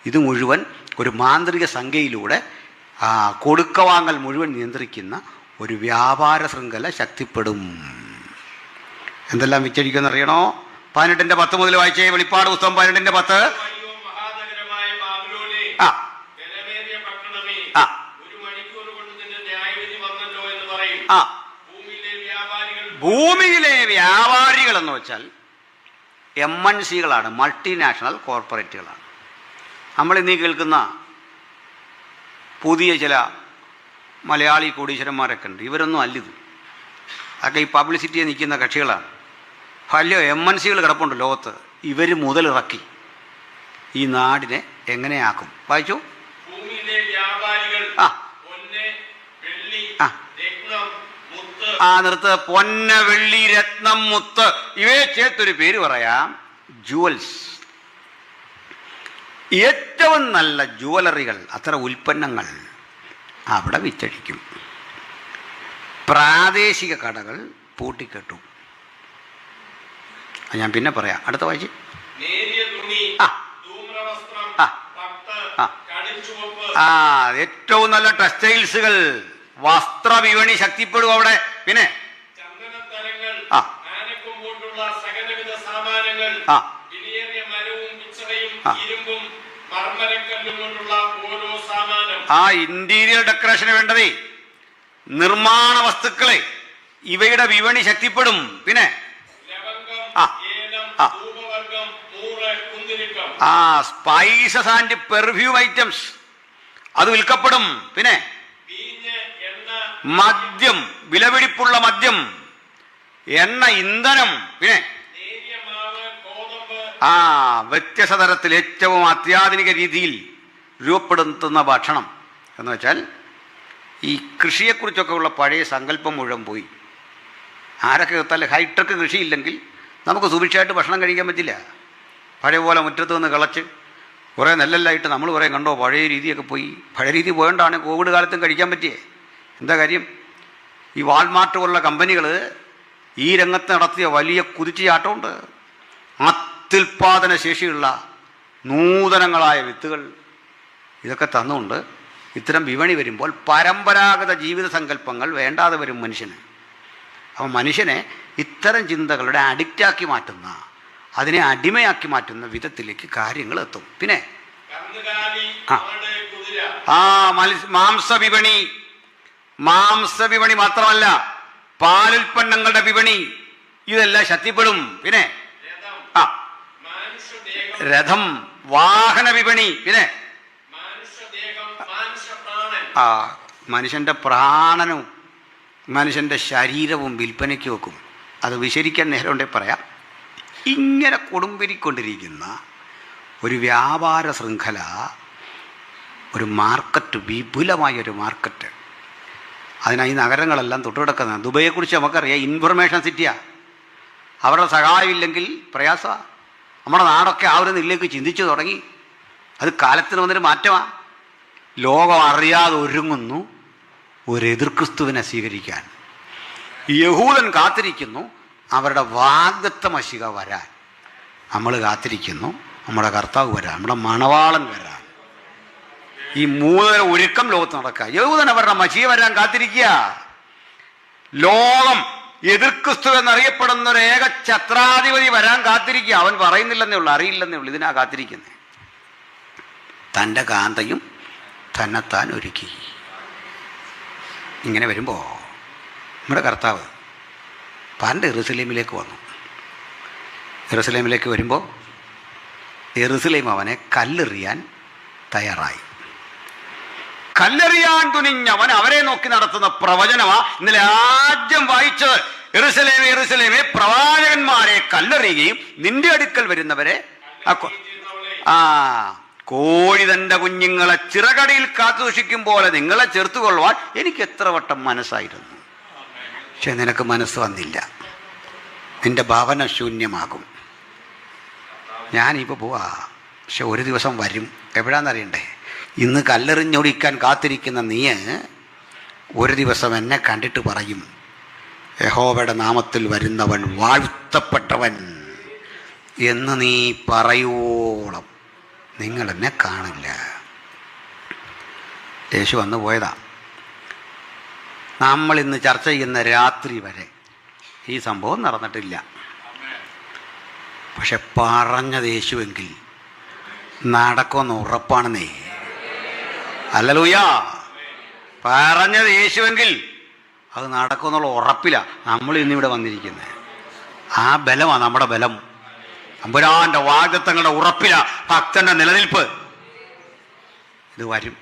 ഇത് മുഴുവൻ ഒരു മാന്ത്രിക സംഖ്യയിലൂടെ കൊടുക്കവാങ്ങൽ മുഴുവൻ നിയന്ത്രിക്കുന്ന ഒരു വ്യാപാര ശൃംഖല ശക്തിപ്പെടും. എന്തെല്ലാം വിച്ചരിക്കുമെന്ന് അറിയണോ? 18:10 മുതൽ വായിച്ചേ. വെളിപ്പാട് പുസ്തകം 18:10. ഭൂമിയിലെ വ്യാപാരികൾ എന്ന് വെച്ചാൽ MNCകളാണ്, മൾട്ടിനാഷണൽ കോർപ്പറേറ്റുകളാണ്. നമ്മളിന്നീ കേൾക്കുന്ന പുതിയ ചില മലയാളി കോടീശ്വരന്മാരൊക്കെ ഉണ്ട്. ഇവരൊന്നും അല്ലിത്. അതൊക്കെ ഈ പബ്ലിസിറ്റിയെ നിൽക്കുന്ന കക്ഷികളാണ്. വലിയ MNCകൾ കിടപ്പുണ്ട് ലോകത്ത്. ഇവർ മുതലിറക്കി ഈ നാടിനെ എങ്ങനെയാക്കും. വായിച്ചു. നിർത്ത്. പൊന്ന, വെള്ളി, രത്നം, മുത്ത് ഇവയെ ചേർത്തൊരു പേര് പറയാം, ജുവൽസ്. ഏറ്റവും നല്ല ജുവലറികൾ, അത്ര ഉൽപ്പന്നങ്ങൾ അവിടെ വിറ്റഴിക്കും. പ്രാദേശിക കടകൾ പൂട്ടിക്കെട്ടും. ഞാൻ പിന്നെ പറയാം, അടുത്ത വായിച്ച്. ഏറ്റവും നല്ല ടെക്സ്റ്റൈൽസുകൾ, വസ്ത്രവിപണി ശക്തിപ്പെടും അവിടെ. പിന്നെ ഇന്റീരിയർ ഡെക്കറേഷന് വേണ്ടതേ നിർമ്മാണ വസ്തുക്കളെ ഇവയുടെ വിപണി ശക്തിപ്പെടും. പിന്നെ സ്പൈസസ് ആൻഡ് പെർഫ്യൂം ഐറ്റംസ് അത് വിൽക്കപ്പെടും. പിന്നെ മദ്യം, വിലപിടിപ്പുള്ള മദ്യം, എണ്ണ, ഇന്ധനം, പിന്നെ വ്യത്യസ്ത തരത്തിൽ ഏറ്റവും അത്യാധുനിക രീതിയിൽ രൂപപ്പെടുത്തുന്ന ഭക്ഷണം. എന്ന് വെച്ചാൽ ഈ കൃഷിയെക്കുറിച്ചൊക്കെ ഉള്ള പഴയ സങ്കല്പം മുഴുവൻ പോയി. ആരൊക്കെ ഒത്താൽ ഹൈടെക് കൃഷിയില്ലെങ്കിൽ നമുക്ക് സുഭിക്ഷമായിട്ട് ഭക്ഷണം കഴിക്കാൻ പറ്റില്ല. പഴയ പോലെ മുറ്റത്ത് നിന്ന് കിളച്ച് കുറേ നെല്ലെല്ലായിട്ട് നമ്മൾ കുറേ കണ്ടോ, പഴയ രീതിയൊക്കെ പോയി. പഴയ രീതി പോയോണ്ടാണ് കോവിഡ് കാലത്തും കഴിക്കാൻ പറ്റിയേ. എന്താ കാര്യം? ഈ വാൾമാർട്ട് പോലുള്ള കമ്പനികൾ ഈ രംഗത്ത് നടത്തിയ വലിയ കുതിച്ചുചാട്ടമുണ്ട്. അത്യുൽപാദന ശേഷിയുള്ള നൂതനങ്ങളായ വിത്തുകൾ ഇതൊക്കെ തന്നുകൊണ്ട് ഇത്തരം വിപണി വരുമ്പോൾ പരമ്പരാഗത ജീവിത സങ്കല്പങ്ങൾ വേണ്ടാതെ വരും മനുഷ്യന്. അപ്പോൾ മനുഷ്യനെ ഇത്തരം ചിന്തകളുടെ അഡിക്റ്റാക്കി മാറ്റുന്ന, അതിനെ അടിമയാക്കി മാറ്റുന്ന വിധത്തിലേക്ക് കാര്യങ്ങൾ എത്തും. പിന്നെ മാംസവിപണി, മാംസവിപണി മാത്രമല്ല പാലുൽപ്പന്നങ്ങളുടെ വിപണി ഇതെല്ലാം ശക്തിപ്പെടും. പിന്നെ രഥം, വാഹന വിപണി, പിന്നെ മനുഷ്യൻ്റെ പ്രാണനും മനുഷ്യൻ്റെ ശരീരവും വിൽപ്പനയ്ക്ക് വെക്കും. അത് വിശരിക്കാൻ നേരമുണ്ടേ പറയാം. ഇങ്ങനെ കൊടുമ്പിരിക്കൊണ്ടിരിക്കുന്ന ഒരു വ്യാപാര ശൃംഖല, ഒരു മാർക്കറ്റ്, വിപുലമായൊരു മാർക്കറ്റ്. അതിനായി നഗരങ്ങളെല്ലാം തൊട്ടുകിടക്കുന്ന ദുബൈയെക്കുറിച്ച് നമുക്കറിയാം, ഇൻഫർമേഷൻ സിറ്റിയാണ്. അവരുടെ സഹായമില്ലെങ്കിൽ പ്രയാസമാണ്. നമ്മുടെ നാടൊക്കെ ആ ഒരു നിലയിലേക്ക് ചിന്തിച്ചു തുടങ്ങി. അത് കാലത്തിന് വന്നൊരു മാറ്റമാണ്. ലോകം അറിയാതെ ഒരുങ്ങുന്നു ഒരു എതിർക്രിസ്തുവിനെ സ്വീകരിക്കാൻ. യഹൂദൻ കാത്തിരിക്കുന്നു അവരുടെ വാഗ്ദത്ത മശിക വരാൻ. നമ്മൾ കാത്തിരിക്കുന്നു നമ്മുടെ കർത്താവ് വരാൻ, നമ്മുടെ മണവാളൻ വരാൻ. ഈ മൂന്നര ഒരുക്കം ലോകത്ത് നടക്കുക. യഹൂദൻ അവരുടെ മശിക വരാൻ കാത്തിരിക്കുക. ലോകം എതിർക്രിസ്തു എന്നറിയപ്പെടുന്ന ഒരു ഏക ഛത്രാധിപതി വരാൻ കാത്തിരിക്കുക. അവൻ പറയുന്നില്ലെന്നേ ഉള്ളൂ, അറിയില്ലെന്നേ ഉള്ളൂ. ഇതിനാ കാത്തിരിക്കുന്നത്. തൻ്റെ കാന്തയും തന്നെത്താൻ ഒരുക്കി. ഇങ്ങനെ വരുമ്പോൾ നമ്മുടെ കർത്താവ് പണ്ട് യെരുസലേമിലേക്ക് വന്നു. യെരുസലേമിലേക്ക് വരുമ്പോൾ യെരുസലേം അവനെ കല്ലെറിയാൻ തയ്യാറായി. കല്ലെറിയാൻ തുനിഞ്ഞവൻ അവരെ നോക്കി നടത്തുന്ന പ്രവചനമാ ഇന്നലെ ആദ്യം വായിച്ചത്. യെരുസലേമേ, യെരുസലേമേ, പ്രവാചകന്മാരെ കല്ലെറിയുകയും നിന്റെ അടുക്കൽ വരുന്നവരെ കോഴി തൻ്റെ കുഞ്ഞുങ്ങളെ ചിറകടിയിൽ കാത്തു സൂക്ഷിക്കും പോലെ നിങ്ങളെ ചേർത്തുകൊള്ളുവാൻ എനിക്ക് എത്ര വട്ടം മനസ്സായിരുന്നു. പക്ഷെ നിനക്ക് മനസ്സ് വന്നില്ല. നിന്റെ ഭാവന ശൂന്യമാകും. ഞാനിപ്പോൾ പോവാ, പക്ഷെ ഒരു ദിവസം വരും. എവിടാന്നറിയണ്ടേ? ഇന്ന് കല്ലെറിഞ്ഞൊടിക്കാൻ കാത്തിരിക്കുന്ന നീ ഒരു ദിവസം എന്നെ കണ്ടിട്ട് പറയും, യഹോവയുടെ നാമത്തിൽ വരുന്നവൻ വാഴ്ത്തപ്പെട്ടവൻ എന്ന് നീ പറയോളം നിങ്ങൾ എന്നെ കാണില്ല. യേശു വന്നു പോയതാ. നമ്മൾ ഇന്ന് ചർച്ച ചെയ്യുന്ന രാത്രി വരെ ഈ സംഭവം നടന്നിട്ടില്ല. പക്ഷെ പറഞ്ഞത് യേശുവെങ്കിൽ നടക്കുമെന്ന് ഉറപ്പാണെന്നേ. ഹല്ലേലൂയാ. പറഞ്ഞത് യേശുവെങ്കിൽ അത് നടക്കുമെന്നുള്ള ഉറപ്പില്ല നമ്മൾ ഇന്നിവിടെ വന്നിരിക്കുന്നത്. ആ ബലമാണ് നമ്മുടെ ബലം. തമ്പുരാന്റെ വാഗ്ദത്തങ്ങളുടെ ഉറപ്പില ഭക്തന്റെ നിലനിൽപ്പ്. ഇത് വരും.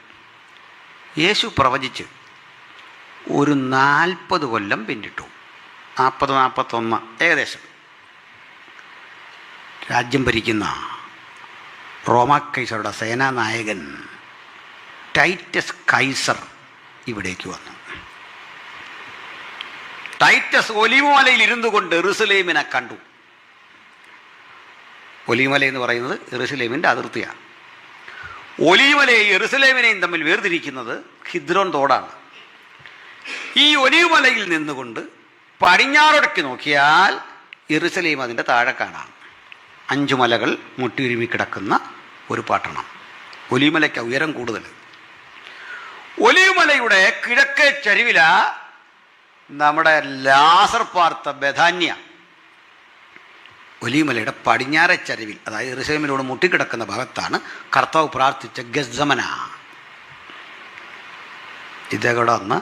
യേശു പ്രവചിച്ച് ഒരു 40 കൊല്ലം പിന്നിട്ടു. 40-41 ഏകദേശം. രാജ്യം ഭരിക്കുന്ന റോമാ കൈസറുടെ സേനാനായകൻ ടൈറ്റസ് കൈസർ ഇവിടേക്ക് വന്നു. ടൈറ്റസ് ഒലിവുമലയിൽ ഇരുന്നു കൊണ്ട് യെരൂശലേമിനെ കണ്ടു. ഒലിവുമല എന്ന് പറയുന്നത് യെരൂശലേമിൻ്റെ അതിർത്തിയാണ്. ഒലിവുമലയും യെരൂശലേമിനെയും തമ്മിൽ വേർതിരിക്കുന്നത് ഹിദ്രോൻ തോടാണ്. ഈ ഒലിവുമലയിൽ നിന്നുകൊണ്ട് പടിഞ്ഞാറോടേക്ക് നോക്കിയാൽ യെരൂശലേം അതിൻ്റെ താഴെ കാണാം. 5 മലകൾ മുട്ടിയുരുമി കിടക്കുന്ന ഒരു പട്ടണം. ഒലിവുമലയ്ക്ക് ഉയരം കൂടുതൽ. ഒലിവുമലയുടെ കിഴക്കേ ചരിവില നമ്മുടെ ലാസർ പാർത്ത ബഥാന്യ. ഒലിവുമലയുടെ പടിഞ്ഞാറെ ചരിവിൽ, അതായത് യെരൂശലേമിനോട് മുട്ടിക്കിടക്കുന്ന ഭാഗത്താണ് കർത്താവ് പ്രാർത്ഥിച്ച ഗെത്സമന. ഇതേകൂടെ അന്ന്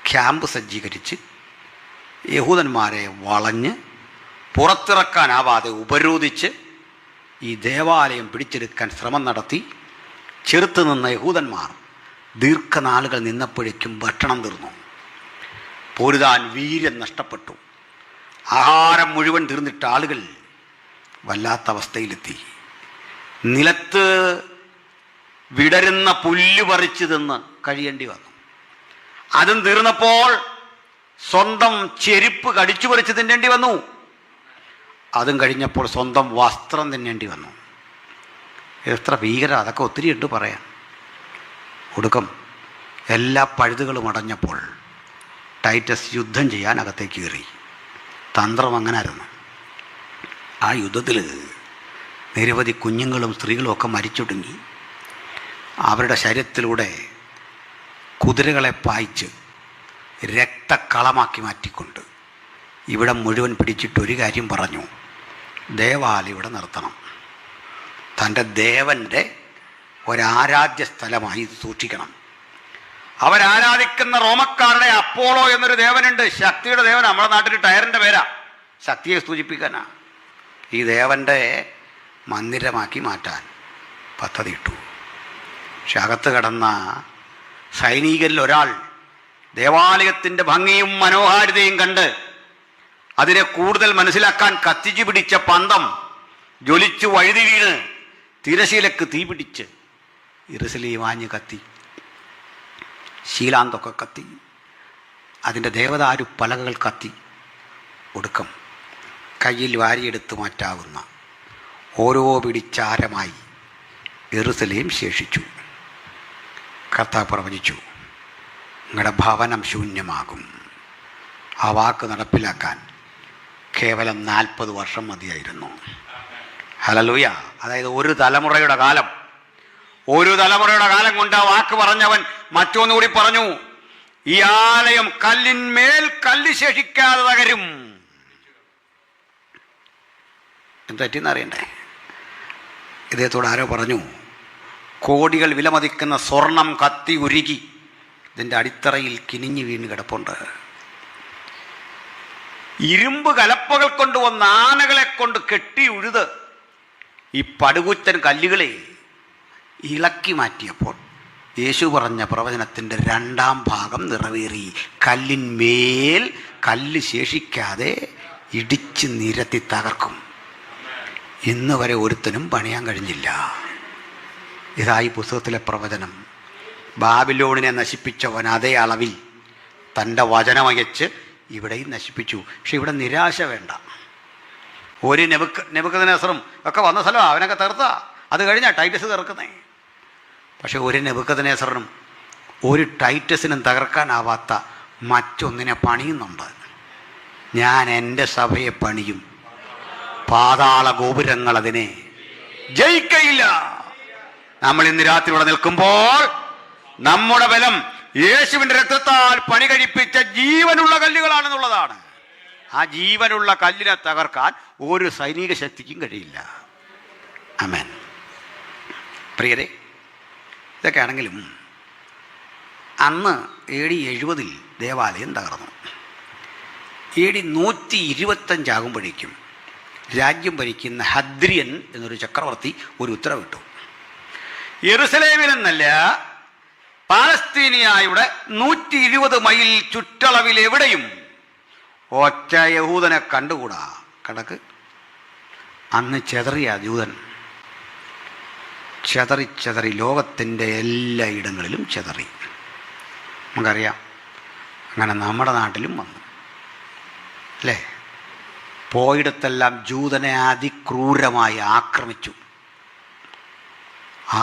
ക്യാമ്പ് സജ്ജീകരിച്ച് യഹൂദന്മാരെ വളഞ്ഞ് പുറത്തിറക്കാനാവാതെ ഉപരോധിച്ച് ഈ ദേവാലയം പിടിച്ചെടുക്കാൻ ശ്രമം നടത്തി. ചെറുത്ത് നിന്ന യഹൂദന്മാർ ദീർഘനാളുകൾ നിന്നപ്പോഴേക്കും ഭക്ഷണം തീർന്നു. പൊരുതാൻ വീര്യം നഷ്ടപ്പെട്ടു. ആഹാരം മുഴുവൻ തീർന്നിട്ട് ആളുകൾ വല്ലാത്ത അവസ്ഥയിലെത്തി. നിലത്ത് വിടരുന്ന പുല്ല് പറിച്ചു തിന്ന് കഴിയേണ്ടി വന്നു. അതും തീർന്നപ്പോൾ സ്വന്തം ചെരുപ്പ് കടിച്ചു പറിച്ച് തിന്നേണ്ടി വന്നു. അതും കഴിഞ്ഞപ്പോൾ സ്വന്തം വസ്ത്രം തിന്നേണ്ടി വന്നു. എത്ര ഭീകര! അതൊക്കെ ഒത്തിരി ഉണ്ട് പറയാൻ. ഒടുക്കം എല്ലാ പഴുതുകളും അടഞ്ഞപ്പോൾ ടൈറ്റസ് യുദ്ധം ചെയ്യാൻ അകത്തേക്ക് കയറി. തന്ത്രം അങ്ങനായിരുന്നു. ആ യുദ്ധത്തിൽ നിരവധി കുഞ്ഞുങ്ങളും സ്ത്രീകളും ഒക്കെ മരിച്ചൊടുങ്ങി. അവരുടെ ശരീരത്തിലൂടെ കുതിരകളെ പായിച്ച് രക്തക്കളമാക്കി മാറ്റിക്കൊണ്ട് ഇവിടെ മുഴുവൻ പിടിച്ചിട്ട് ഒരു കാര്യം പറഞ്ഞു: ദേവാലയം ഇവിടെ നിർത്തണം. തൻ്റെ ദേവൻ്റെ ഒരാരാധ്യ സ്ഥലമായി ഇത് സൂക്ഷിക്കണം. അവരാരാധിക്കുന്ന റോമക്കാരുടെ അപ്പോളോ എന്നൊരു ദേവനുണ്ട്, ശക്തിയുടെ ദേവൻ. നമ്മുടെ നാട്ടിൽ ടയറിൻ്റെ പേരാ, ശക്തിയെ സൂചിപ്പിക്കാനാ. ഈ ദേവൻ്റെ മന്ദിരമാക്കി മാറ്റാൻ പദ്ധതിയിട്ടു. പക്ഷെ അകത്ത് കിടന്ന സൈനികരിൽ ഒരാൾ ദേവാലയത്തിൻ്റെ ഭംഗിയും മനോഹാരിതയും കണ്ട് അതിനെ കൂടുതൽ മനസ്സിലാക്കാൻ കത്തിച്ചു പിടിച്ച പന്തം ജ്വലിച്ചു വഴുതി വീണ് തിരശീലക്ക് തീ പിടിച്ച് യെരൂശലേം ആഞ്ഞ് കത്തി. ശീലാന്തൊക്കെ കത്തി. അതിൻ്റെ ദേവദാരു പലകകൾ കത്തി. ഒടുക്കം കയ്യിൽ വാരിയെടുത്ത് മാറ്റാവുന്ന ഓരോ പിടിച്ചാരമായി യെരൂശലേം ശേഷിച്ചു. കർത്താവ് പ്രവചിച്ചു, നിങ്ങളുടെ ഭവനം ശൂന്യമാകും. ആ വാക്ക് നടപ്പിലാക്കാൻ കേവലം 40 വർഷം മതിയായിരുന്നു. ഹല്ലേലൂയ! അതായത് ഒരു തലമുറയുടെ കാലം കൊണ്ട് ആ വാക്ക് പറഞ്ഞവൻ മറ്റൊന്നുകൂടി പറഞ്ഞു: ഈ ആലയം കല്ലിന്മേൽ കല്ല് ശേഷിക്കാതെ തകരും. എന്തെറ്റിന്നറിയണ്ടേ? ഇദ്ദേഹത്തോട് ആരോ പറഞ്ഞു, കോടികൾ വിലമതിക്കുന്ന സ്വർണം കത്തി ഉരുകി ഇതിൻ്റെ അടിത്തറയിൽ കിനിഞ്ഞു വീണ് കിടപ്പുണ്ട്. ഇരുമ്പ് കലപ്പകൾ കൊണ്ടുവന്ന ആനകളെ കൊണ്ട് കെട്ടി ഉഴുത് ഈ പടുകൂറ്റൻ കല്ലുകളെ ഇളക്കി മാറ്റിയപ്പോൾ യേശു പറഞ്ഞ പ്രവചനത്തിൻ്റെ 2ാം ഭാഗം നിറവേറി. കല്ലിന്മേൽ കല്ല് ശേഷിക്കാതെ ഇടിച്ച് നിരത്തി തകർക്കും. ഇന്ന് വരെ ഒരുത്തനും പണിയാൻ കഴിഞ്ഞില്ല. ഇതായി പുസ്തകത്തിലെ പ്രവചനം. ബാബിലോണിനെ നശിപ്പിച്ചവൻ അതേ അളവിൽ തൻ്റെ വചനമയച്ച് ഇവിടെയും നശിപ്പിച്ചു. പക്ഷെ ഇവിടെ നിരാശ വേണ്ട. ഒരു നെബൂഖദ്നേസറും ഒക്കെ വന്ന സ്ഥലമാണ്, അവനൊക്കെ തീർത്താ. അത് കഴിഞ്ഞാൽ ടൈറ്റസ് തീർക്കുന്നേ. പക്ഷെ ഒരു നെബൂഖദ്നേസറിനും ഒരു ടൈറ്റസിനും തകർക്കാനാവാത്ത മറ്റൊന്നിനെ പണിയുന്നുണ്ട്. ഞാൻ എൻ്റെ സഭയെ പണിയും, പാതാള ഗോപുരങ്ങൾ അതിനെ ജയിക്കയില്ല. നമ്മൾ ഇന്ന് രാത്രി ഇവിടെ നിൽക്കുമ്പോൾ നമ്മുടെ ബലം യേശുവിൻ്റെ രക്തത്താൽ പണി കഴിപ്പിച്ച ജീവനുള്ള കല്ലുകളാണെന്നുള്ളതാണ്. ആ ജീവനുള്ള കല്ലിനെ തകർക്കാൻ ഒരു സൈനിക ശക്തിക്കും കഴിയില്ല. ആമേൻ. പ്രിയരെ, ഇതൊക്കെ ആണെങ്കിലും അന്ന് AD 70 ദേവാലയം തകർന്നു. AD 125 ആകുമ്പോഴേക്കും രാജ്യം ഭരിക്കുന്ന ഹദ്രിയൻ എന്നൊരു ചക്രവർത്തി ഒരു ഉത്തരവിട്ടു. യെരൂശലേമിൽ നിന്നല്ല, പാലസ്തീനിയായുടെ 120 മൈൽ ചുറ്റളവിൽ എവിടെയും ഒറ്റ യഹൂദനെ കണ്ടുകൂടാ. കണക്ക് അന്ന് ചെതറിയ ജൂതൻ ചെതറി ലോകത്തിൻ്റെ എല്ലാ ഇടങ്ങളിലും ചെതറി. നമുക്കറിയാം. അങ്ങനെ നമ്മുടെ നാട്ടിലും വന്നു. അല്ലേ? പോയിടത്തെല്ലാം ജൂതനെ അതിക്രൂരമായി ആക്രമിച്ചു,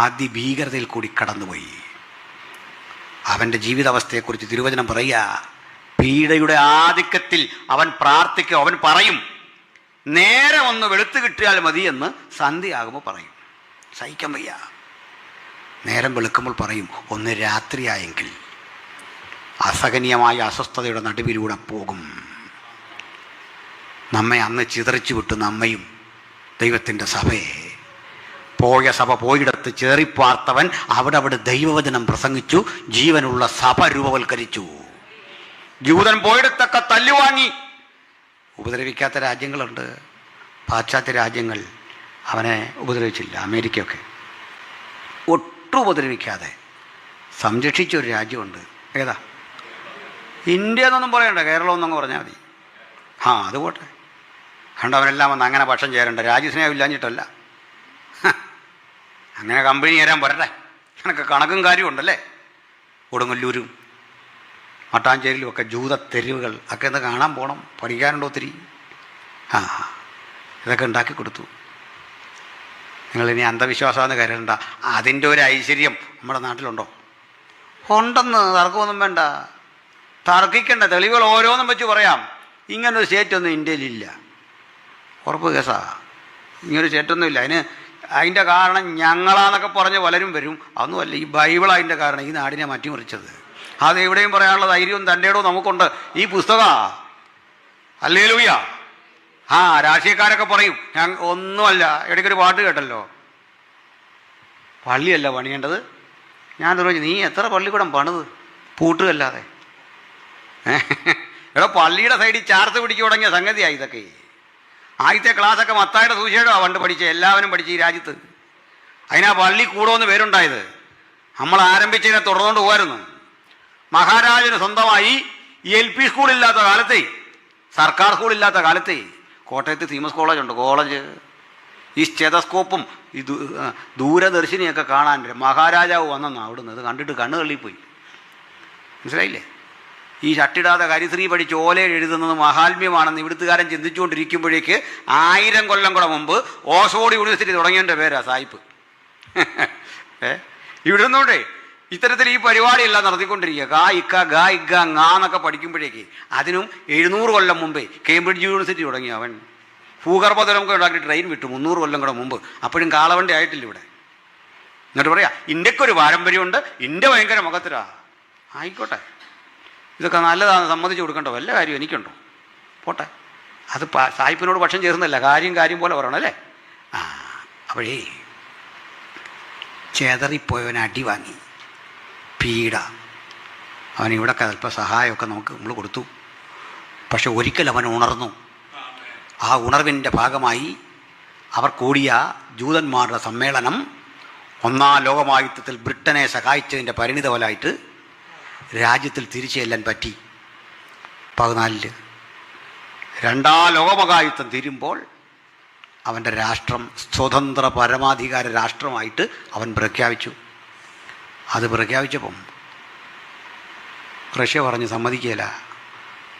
അതിഭീകരതയിൽ കൂടി കടന്നുപോയി. അവൻ്റെ ജീവിതാവസ്ഥയെക്കുറിച്ച് തിരുവചനം പറയുക, പീഡയുടെ ആധിക്യത്തിൽ അവൻ പ്രാർത്ഥിക്കും. അവൻ പറയും, നേരം ഒന്ന് വെളുത്ത് കിട്ടിയാൽ മതി എന്ന് സന്ധ്യയാകുമ്പോൾ പറയും. സഹിക്കാൻ വയ്യ. നേരം വെളുക്കുമ്പോൾ പറയും, ഒന്ന് രാത്രിയായെങ്കിൽ. അസഹനീയമായ അസ്വസ്ഥതയുടെ നടുവിലൂടെ പോകും. നമ്മെ അന്ന് ചിതറിച്ചു വിട്ടു, നമ്മയും ദൈവത്തിൻ്റെ സഭയെ. പോയ സഭ പോയിടത്ത് ചേറിപ്പാർത്തവൻ അവിടെ ദൈവവചനം പ്രസംഗിച്ചു, ജീവനുള്ള സഭ രൂപവൽക്കരിച്ചു. ജൂതൻ പോയിടത്തൊക്കെ തല്ലുവാങ്ങി. ഉപദ്രവിക്കാത്ത രാജ്യങ്ങളുണ്ട്, പാശ്ചാത്യ രാജ്യങ്ങൾ. അവനെ ഉപദ്രവിച്ചില്ല. അമേരിക്കയൊക്കെ ഒട്ടും ഉപദ്രവിക്കാതെ സംരക്ഷിച്ചൊരു രാജ്യമുണ്ട്. ഏതാ? ഇന്ത്യ എന്നൊന്നും പറയണ്ട, കേരളം എന്നങ്ങ് പറഞ്ഞാൽ മതി. അത് പോട്ടെ. കണ്ടവനെല്ലാം വന്ന് അങ്ങനെ പക്ഷം ചേരണ്ട. രാജ്യസ്നേഹം ഇല്ലാഞ്ഞിട്ടല്ല, അങ്ങനെ കമ്പനി ചേരാൻ പോരട്ടെ. അങ്ങനൊക്കെ കണക്കും കാര്യമുണ്ടല്ലേ. കൊടുങ്ങല്ലൂരും മട്ടാഞ്ചേരിയിലും ഒക്കെ ജൂത തെരുവുകൾ ഒക്കെ ഒന്ന് കാണാൻ പോകണം, പഠിക്കാനുണ്ടോ ഒത്തിരി. ഇതൊക്കെ ഉണ്ടാക്കി കൊടുത്തു. നിങ്ങളിനി അന്ധവിശ്വാസമെന്ന് കരുതണ്ട. അതിൻ്റെ ഒരു ഐശ്വര്യം നമ്മുടെ നാട്ടിലുണ്ടോ? ഉണ്ടെന്ന് തർക്കമൊന്നും വേണ്ട, തർക്കിക്കേണ്ട. തെളിവുകൾ ഓരോന്നും വെച്ച് പറയാം. ഇങ്ങനൊരു സ്റ്റേറ്റൊന്നും ഇന്ത്യയിലില്ല. ഉറപ്പ് കേസാ, ഇങ്ങനൊരു സ്റ്റേറ്റൊന്നുമില്ല. അതിൻ്റെ കാരണം ഞങ്ങളാന്നൊക്കെ പറഞ്ഞ് പലരും വരും. അതൊന്നുമല്ല, ഈ ബൈബിൾ അതിൻ്റെ കാരണം. ഈ നാടിനെ മാറ്റിമറിച്ചത്. അത് എവിടെയും പറയാനുള്ള ധൈര്യവും തൻ്റെ ഇടവും നമുക്കുണ്ട്. ഈ പുസ്തകമാണ്. ഹല്ലേലൂയ. രാഷ്ട്രീയക്കാരൊക്കെ പറയും ഒന്നുമല്ല. ഇടയ്ക്കൊരു പാട്ട് കേട്ടല്ലോ, പള്ളിയല്ല പണിയേണ്ടത്. ഞാൻ പറഞ്ഞു, നീ എത്ര പള്ളിക്കൂടം പണിത് പൂട്ടുകല്ലാതെ? പള്ളിയുടെ സൈഡിൽ ചാർത്ത് പിടിച്ചു തുടങ്ങിയ സംഗതിയായി ഇതൊക്കെ. ആദ്യത്തെ ക്ലാസ്സൊക്കെ മത്തായിയുടെ സുവിശേഷമാണ് പണ്ട് പഠിച്ചത്, എല്ലാവരും പഠിച്ച് ഈ രാജ്യത്ത്. അതിനാ പള്ളി കൂടോന്ന് പേരുണ്ടായത്. നമ്മൾ ആരംഭിച്ചതിനെ തുടർന്നുകൊണ്ട് പോകായിരുന്നു. മഹാരാജന് സ്വന്തമായി LP സ്കൂളില്ലാത്ത കാലത്തെ, സർക്കാർ സ്കൂളില്ലാത്ത കാലത്തെ കോട്ടയത്ത് സീമസ് കോളേജ് ഈ സ്റ്റെതസ്കോപ്പും ഈ ദൂരദർശിനിയൊക്കെ കാണാൻ മഹാരാജാവ് വന്നെന്നാണ് അവിടുന്ന്. ഇത് കണ്ടിട്ട് കണ്ണ് തള്ളിപ്പോയി. മനസ്സിലായില്ലേ? ഈ ഷട്ടിടാതെ കരിശ്രീ പഠിച്ച് ഓലയിൽ എഴുതുന്നത് മഹാത്മ്യമാണെന്ന് ഇവിടുത്തുകാരൻ ചിന്തിച്ചുകൊണ്ടിരിക്കുമ്പോഴേക്ക് 1000 കൊല്ലം കൂടെ മുമ്പ് ഓക്സ്ഫോർഡ് യൂണിവേഴ്സിറ്റി തുടങ്ങേണ്ട പേരാ സായിപ്പ്. ഇവിടുന്നോണ്ടേ ഇത്തരത്തിൽ ഈ പരിപാടിയെല്ലാം നടത്തിക്കൊണ്ടിരിക്കുക. ഗ ഇക്ക എന്നൊക്കെ പഠിക്കുമ്പോഴേക്ക് അതിനും 700 കൊല്ലം മുമ്പേ കേംബ്രിഡ്ജ് യൂണിവേഴ്സിറ്റി തുടങ്ങി. അവൻ ഭൂഗർഭതലമൊക്കെ ഉണ്ടാക്കി ട്രെയിൻ വിട്ടു 300 കൊല്ലം കൂടെ മുമ്പ്. അപ്പോഴും കാളവണ്ടി ആയിട്ടില്ല ഇവിടെ. എന്നിട്ട് പറയാ ഇന്ത്യക്കൊരു പാരമ്പര്യമുണ്ട്, ഇന്ത്യ ഭയങ്കര മുഖത്തിരാ. ആയിക്കോട്ടെ, ഇതൊക്കെ നല്ലതാണ്, സമ്മതിച്ചു കൊടുക്കണ്ടോ? വല്ല കാര്യം എനിക്കുണ്ടോ? പോട്ടെ. അത് സായിപ്പിനോട് പക്ഷം ചേർന്നല്ല, കാര്യം പോലെ പറയണം അല്ലേ? അപ്പോഴേ ചെതറിപ്പോയവൻ അടി വാങ്ങി, പീഡ. അവനിവിടൊക്കെ അല്പ സഹായമൊക്കെ നമ്മൾ കൊടുത്തു. പക്ഷെ ഒരിക്കൽ അവൻ ഉണർന്നു. ആ ഉണർവിൻ്റെ ഭാഗമായി അവർ കൂടിയ ജൂതന്മാരുടെ സമ്മേളനം 1-ാം ലോകമഹായുദ്ധത്തിൽ ബ്രിട്ടനെ സഹായിച്ചതിൻ്റെ പരിണിതഫലമായിട്ട് രാജ്യത്തിൽ തിരിച്ചു ചെല്ലാൻ പറ്റി. 14 2-ാം ലോകമഹായുദ്ധം തീരുമ്പോൾ അവൻ്റെ രാഷ്ട്രം സ്വതന്ത്ര പരമാധികാര രാഷ്ട്രമായിട്ട് അവൻ പ്രഖ്യാപിച്ചു. അത് പ്രഖ്യാപിച്ചപ്പം റഷ്യ പറഞ്ഞ് സമ്മതിക്കുകയില്ല.